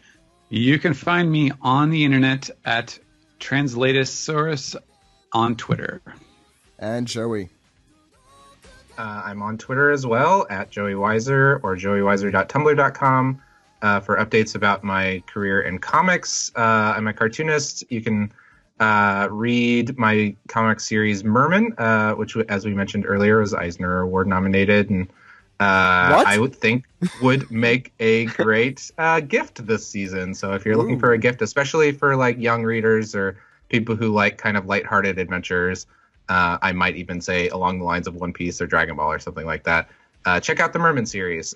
[SPEAKER 3] You can find me on the internet at Translatosaurus on Twitter.
[SPEAKER 1] And Joey.
[SPEAKER 4] I'm on Twitter as well, at Joey Weiser or joeywiser.tumblr.com for updates about my career in comics. I'm a cartoonist. You can read my comic series Merman, which, as we mentioned earlier, was Eisner Award nominated, and I would think would make a great gift this season. So if you're looking for a gift, especially for like young readers or people who like kind of lighthearted adventures, I might even say along the lines of One Piece or Dragon Ball or something like that, check out the Merman series.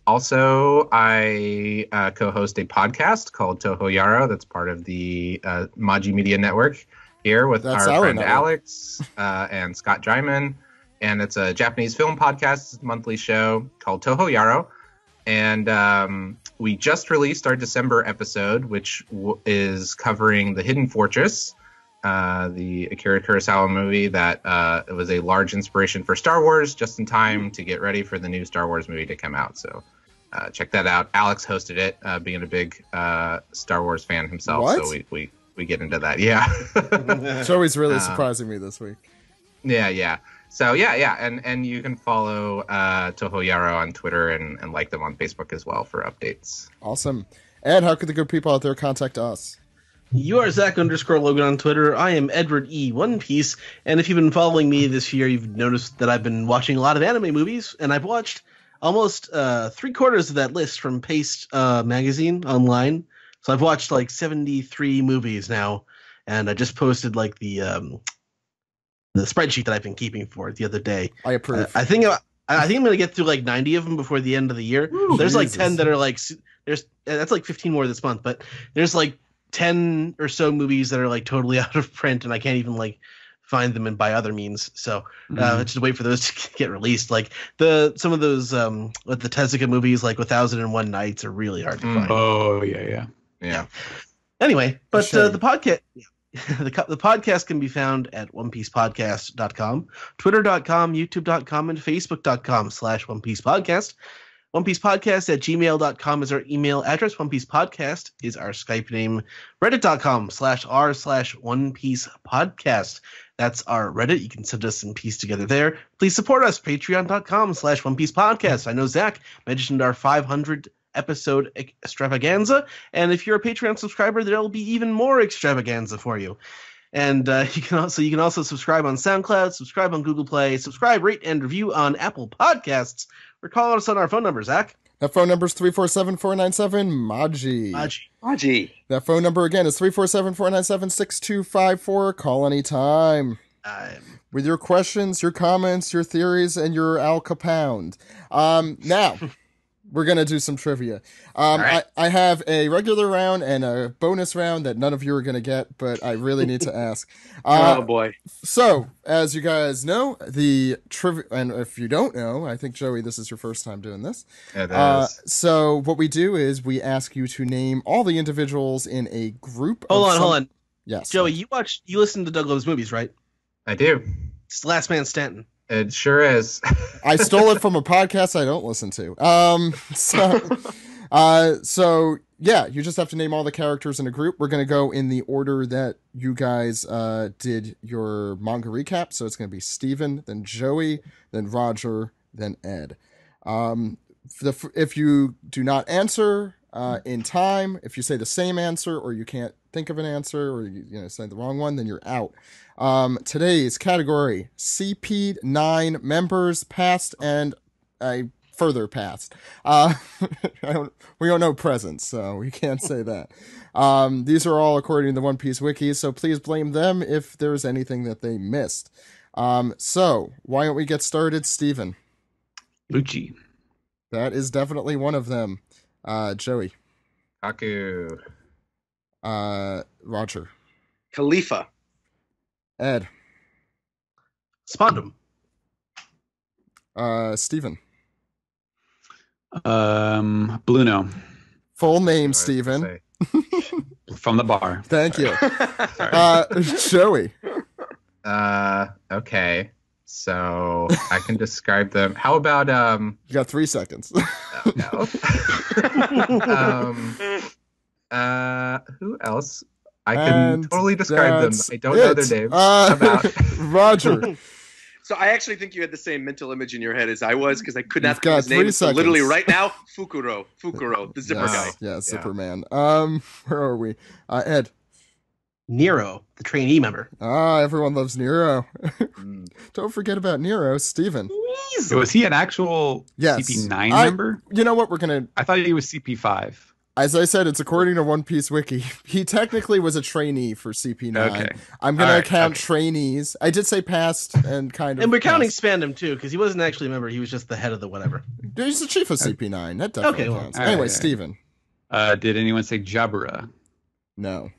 [SPEAKER 4] Also, I co-host a podcast called Toho Yaro that's part of the Maji Media Network here with our friend Alex and Scott Dryman. And it's a Japanese film podcast. It's a monthly show called Toho Yaro. And we just released our December episode, which is covering The Hidden Fortress, the Akira Kurosawa movie that it was a large inspiration for Star Wars, just in time to get ready for the new Star Wars movie to come out. So check that out. Alex hosted it, being a big Star Wars fan himself.
[SPEAKER 1] What?
[SPEAKER 4] So we get into that. Yeah.
[SPEAKER 1] Joey's really surprising me this week.
[SPEAKER 4] Yeah. So yeah. And you can follow Toho Yaro on Twitter and like them on Facebook as well for updates.
[SPEAKER 1] Awesome. And how could the good people out there contact us?
[SPEAKER 2] You are Zach_Logan on Twitter. I am Edward E. One Piece. And if you've been following me this year, you've noticed that I've been watching a lot of anime movies, and I've watched almost 3/4 of that list from Paste magazine online. So I've watched like 73 movies now, and I just posted like the spreadsheet that I've been keeping for it the other day.
[SPEAKER 1] I approve.
[SPEAKER 2] I think I'm going to get through like 90 of them before the end of the year.
[SPEAKER 1] Ooh,
[SPEAKER 2] there's
[SPEAKER 1] Jesus.
[SPEAKER 2] like 10 that are like that's like 15 more this month, but there's like 10 or so movies that are like totally out of print, and I can't even like find them by other means. So just wait for those to get released. Like some of those with the Tezuka movies, like 1001 Nights, are really hard to find.
[SPEAKER 3] Oh yeah.
[SPEAKER 2] Anyway, but the podcast. The podcast can be found at onepiecepodcast.com, twitter.com, youtube.com, and facebook.com/onepiecepodcast. OnePiecePodcast@gmail.com is our email address. One Piece Podcast is our Skype name. Reddit.com/r/OnePiecePodcast. That's our Reddit. You can send us some piece together there. Please support us. Patreon.com/OnePiecePodcast. I know Zach mentioned our 500 episode extravaganza, and if you're a Patreon subscriber, there'll be even more extravaganza for you. And you can also subscribe on SoundCloud, subscribe on Google Play, subscribe, rate, and review on Apple Podcasts, or call us on our phone number, Zach.
[SPEAKER 1] That phone number is 347-497-MAJI.
[SPEAKER 5] Maji.
[SPEAKER 1] That phone number again is 347-497-6254. Call anytime. With your questions, your comments, your theories, and your Al Capound. Now, we're going to do some trivia.
[SPEAKER 2] Right.
[SPEAKER 1] I have a regular round and a bonus round that none of you are going to get, but I really need to ask.
[SPEAKER 5] Oh, boy.
[SPEAKER 1] So, as you guys know, the trivia, and if you don't know, I think, Joey, this is your first time doing this.
[SPEAKER 4] It is.
[SPEAKER 1] So, what we do is we ask you to name all the individuals in a group.
[SPEAKER 2] Hold on.
[SPEAKER 1] Yes.
[SPEAKER 2] Joey, you listen to Doug Love's movies, right?
[SPEAKER 4] I do.
[SPEAKER 2] It's The Last Man Stanton.
[SPEAKER 4] It sure is.
[SPEAKER 1] I stole it from a podcast I don't listen to. So yeah, you just have to name all the characters in a group. We're going to go in the order that you guys did your manga recap. So it's going to be Steven, then Joey, then Roger, then Ed. If you do not answer in time, if you say the same answer or you can't think of an answer or you say the wrong one, then you're out. Today's category, CP9 members past and further past. We don't know present, so we can't say that. These are all according to the One Piece wiki, so please blame them if there's anything that they missed. So why don't we get started, Steven?
[SPEAKER 3] Lucci.
[SPEAKER 1] That is definitely one of them. Joey.
[SPEAKER 4] Kaku.
[SPEAKER 1] Roger.
[SPEAKER 5] Khalifa.
[SPEAKER 1] Ed.
[SPEAKER 2] Spondum.
[SPEAKER 1] Steven.
[SPEAKER 3] Bluno.
[SPEAKER 1] Full name, Steven.
[SPEAKER 3] From the bar.
[SPEAKER 1] Thank you. Joey.
[SPEAKER 4] Okay. So I can describe them. How about
[SPEAKER 1] You got 3 seconds.
[SPEAKER 4] no. Who else? I can totally describe them. I don't know their names. About
[SPEAKER 1] Roger.
[SPEAKER 5] So I actually think you had the same mental image in your head as I was because I could not
[SPEAKER 1] You've
[SPEAKER 5] think of his
[SPEAKER 1] got
[SPEAKER 5] name.
[SPEAKER 1] 3
[SPEAKER 5] So literally
[SPEAKER 1] seconds.
[SPEAKER 5] right now, Fukuro, the zipper guy.
[SPEAKER 1] Yeah, Zipper Man. Where are we? Ed.
[SPEAKER 2] Nero, the trainee member.
[SPEAKER 1] Everyone loves Nero. Don't forget about Nero. Steven.
[SPEAKER 3] So was he an actual
[SPEAKER 1] Yes.
[SPEAKER 3] CP9 member?
[SPEAKER 1] You know what? We're going to...
[SPEAKER 3] I thought he was CP5.
[SPEAKER 1] As I said, it's according to One Piece Wiki. He technically was a trainee for CP9.
[SPEAKER 3] Okay.
[SPEAKER 1] I'm going to count
[SPEAKER 3] okay.
[SPEAKER 1] trainees. I did say past and kind of...
[SPEAKER 2] And we're counting
[SPEAKER 1] past.
[SPEAKER 2] Spandam, too, because he wasn't actually a member. He was just the head of the whatever.
[SPEAKER 1] He's the chief of CP9. That definitely
[SPEAKER 2] Okay, well,
[SPEAKER 1] counts.
[SPEAKER 3] all right,
[SPEAKER 1] Anyway,
[SPEAKER 3] all right.
[SPEAKER 1] Steven.
[SPEAKER 3] Did anyone say Jabra?
[SPEAKER 1] No.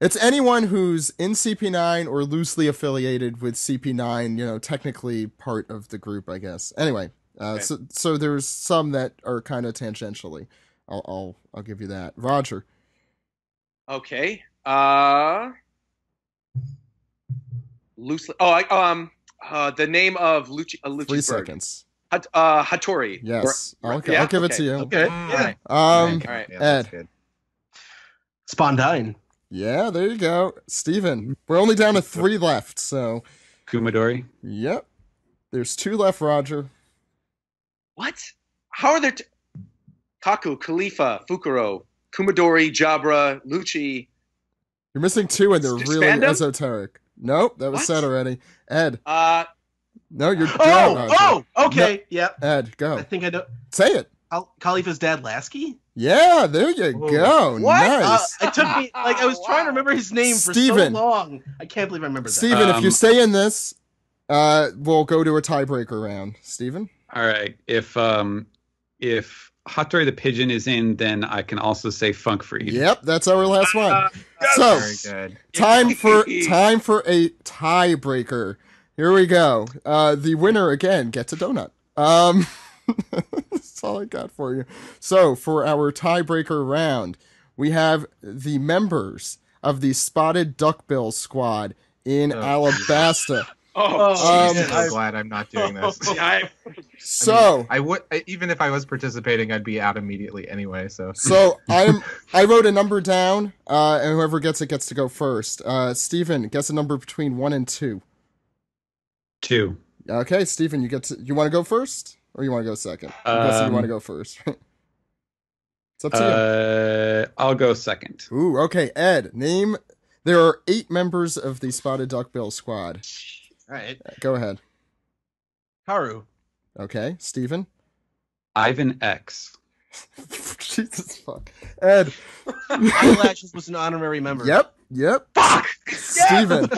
[SPEAKER 1] It's anyone who's in CP9 or loosely affiliated with CP9, technically part of the group, I guess. Anyway,
[SPEAKER 5] Okay.
[SPEAKER 1] so there's some that are kind of tangentially. I'll give you that. Roger.
[SPEAKER 5] Okay. Loosely. The name of Lucci.
[SPEAKER 1] 3 seconds.
[SPEAKER 5] Hattori.
[SPEAKER 1] Yes. I'll
[SPEAKER 5] Yeah?
[SPEAKER 1] give it to you.
[SPEAKER 2] Okay.
[SPEAKER 4] yeah.
[SPEAKER 5] All right.
[SPEAKER 4] Yeah, that's
[SPEAKER 1] Ed.
[SPEAKER 4] good.
[SPEAKER 2] Spondine.
[SPEAKER 1] Yeah, there you go. Steven. We're only down to 3 left, so...
[SPEAKER 3] Kumadori?
[SPEAKER 1] Yep. There's 2 left, Roger.
[SPEAKER 5] What? How are there? Kaku, Khalifa, Fukuro, Kumadori, Jabra, Lucci.
[SPEAKER 1] You're missing 2 and they're really
[SPEAKER 5] Spandam?
[SPEAKER 1] esoteric. Nope, that was
[SPEAKER 5] What?
[SPEAKER 1] said already. Ed.
[SPEAKER 5] Uh,
[SPEAKER 1] No, you're... go, Roger.
[SPEAKER 2] Okay. Yep.
[SPEAKER 1] Ed,
[SPEAKER 2] I
[SPEAKER 1] go.
[SPEAKER 2] think I know.
[SPEAKER 1] Say it.
[SPEAKER 2] Khalifa's dad, Lasky?
[SPEAKER 1] Yeah, there you go.
[SPEAKER 2] What?
[SPEAKER 1] Nice.
[SPEAKER 2] It took me, I was trying to remember his name for
[SPEAKER 1] Steven.
[SPEAKER 2] so long. I can't believe I remembered that.
[SPEAKER 1] Steven, if you stay in this, we'll go to a tiebreaker round. Steven?
[SPEAKER 3] All right. If Hattori the Pigeon is in, then I can also say Funk Freed.
[SPEAKER 1] Yep, that's our last one. So,
[SPEAKER 4] Very good.
[SPEAKER 1] time for a tiebreaker. Here we go. The winner again gets a donut. That's all I got for you. So, for our tiebreaker round, we have the members of the Spotted Duckbill Squad in Alabasta.
[SPEAKER 5] oh,
[SPEAKER 4] I'm
[SPEAKER 5] Jesus.
[SPEAKER 4] so glad I'm not doing this.
[SPEAKER 1] So,
[SPEAKER 4] I would, even if I was participating, I'd be out immediately anyway. So
[SPEAKER 1] I wrote a number down, and whoever gets it gets to go first. Steven, guess a number between 1 and 2.
[SPEAKER 3] 2.
[SPEAKER 1] Okay, Steven, you want to go first? Or you want to go second? I'm guessing you want to go first. It's up to
[SPEAKER 3] I'll go second.
[SPEAKER 1] you. Ooh, okay, Ed, name... There are 8 members of the Spotted Duckbill Squad.
[SPEAKER 2] All right.
[SPEAKER 1] Go ahead.
[SPEAKER 2] Karu.
[SPEAKER 1] Okay, Steven?
[SPEAKER 3] Ivan X.
[SPEAKER 1] Jesus fuck. Ed.
[SPEAKER 2] Eyelashes was an honorary member.
[SPEAKER 1] Yep.
[SPEAKER 5] Fuck!
[SPEAKER 1] Steven.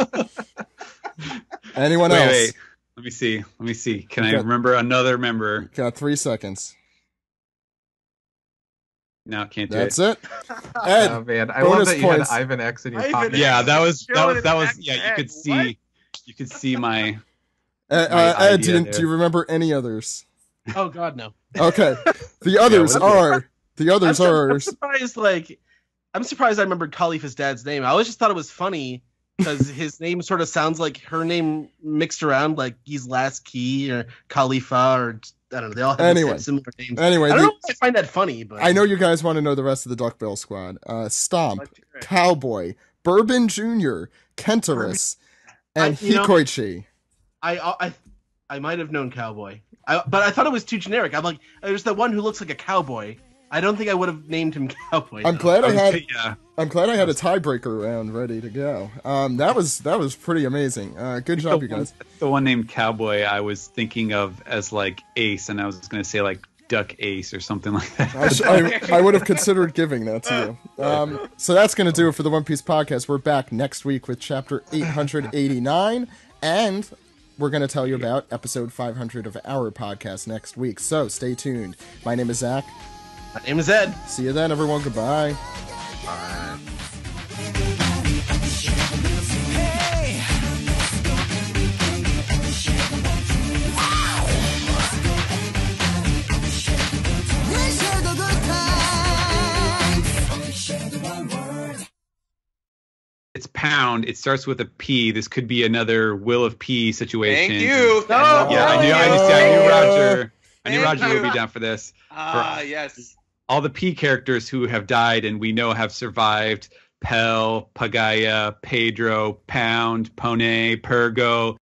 [SPEAKER 1] Anyone else?
[SPEAKER 3] Wait. Let me see. Can I
[SPEAKER 1] Okay.
[SPEAKER 3] remember another member?
[SPEAKER 1] Got 3 seconds.
[SPEAKER 3] No, can't do
[SPEAKER 1] That's
[SPEAKER 3] it.
[SPEAKER 1] it. Ed,
[SPEAKER 4] oh man, I
[SPEAKER 1] bonus
[SPEAKER 4] love that you
[SPEAKER 1] points.
[SPEAKER 4] had Ivan X in your
[SPEAKER 5] Ivan
[SPEAKER 4] pocket.
[SPEAKER 5] X.
[SPEAKER 3] Yeah, that was.
[SPEAKER 5] Showing
[SPEAKER 3] Yeah, you could
[SPEAKER 5] What?
[SPEAKER 3] see. You could see my.
[SPEAKER 1] Ed,
[SPEAKER 3] idea
[SPEAKER 1] do
[SPEAKER 3] there.
[SPEAKER 1] you remember any others?
[SPEAKER 2] Oh God, no.
[SPEAKER 1] Okay. The others
[SPEAKER 3] what
[SPEAKER 1] are...
[SPEAKER 2] I'm surprised. I'm surprised I remembered Khalifa's dad's name. I always just thought it was funny because his name sort of sounds like her name mixed around, like he's Last Key or Khalifa or I don't know. They all have similar names.
[SPEAKER 1] Anyway,
[SPEAKER 2] I don't know if I find that funny, but
[SPEAKER 1] I know you guys want to know the rest of the Duckbill squad. Stomp, Cowboy, Bourbon Jr., Kentaurus, and Hikoichi.
[SPEAKER 2] I might have known Cowboy, but I thought it was too generic. I'm like, there's the one who looks like a cowboy. I don't think I would have named him Cowboy.
[SPEAKER 1] I'm glad I had a tiebreaker round ready to go. That was pretty amazing. Good job, you guys.
[SPEAKER 3] The one named Cowboy I was thinking of as like Ace, and I was going to say like Duck Ace or something like that.
[SPEAKER 1] I would have considered giving that to you. So that's going to do it for the One Piece podcast. We're back next week with chapter 889, and we're going to tell you about episode 500 of our podcast next week. So stay tuned. My name is Zach.
[SPEAKER 2] My name is Ed.
[SPEAKER 1] See you then, everyone. Goodbye.
[SPEAKER 2] Bye.
[SPEAKER 3] It's pound. It starts with a P. This could be another Will of P situation.
[SPEAKER 5] Thank you.
[SPEAKER 3] Yeah, I knew Roger would be down for this.
[SPEAKER 5] Yes.
[SPEAKER 3] All the P characters who have died and we know have survived: Pell, Pagaya, Pedro, Pound, Pone, Pergo,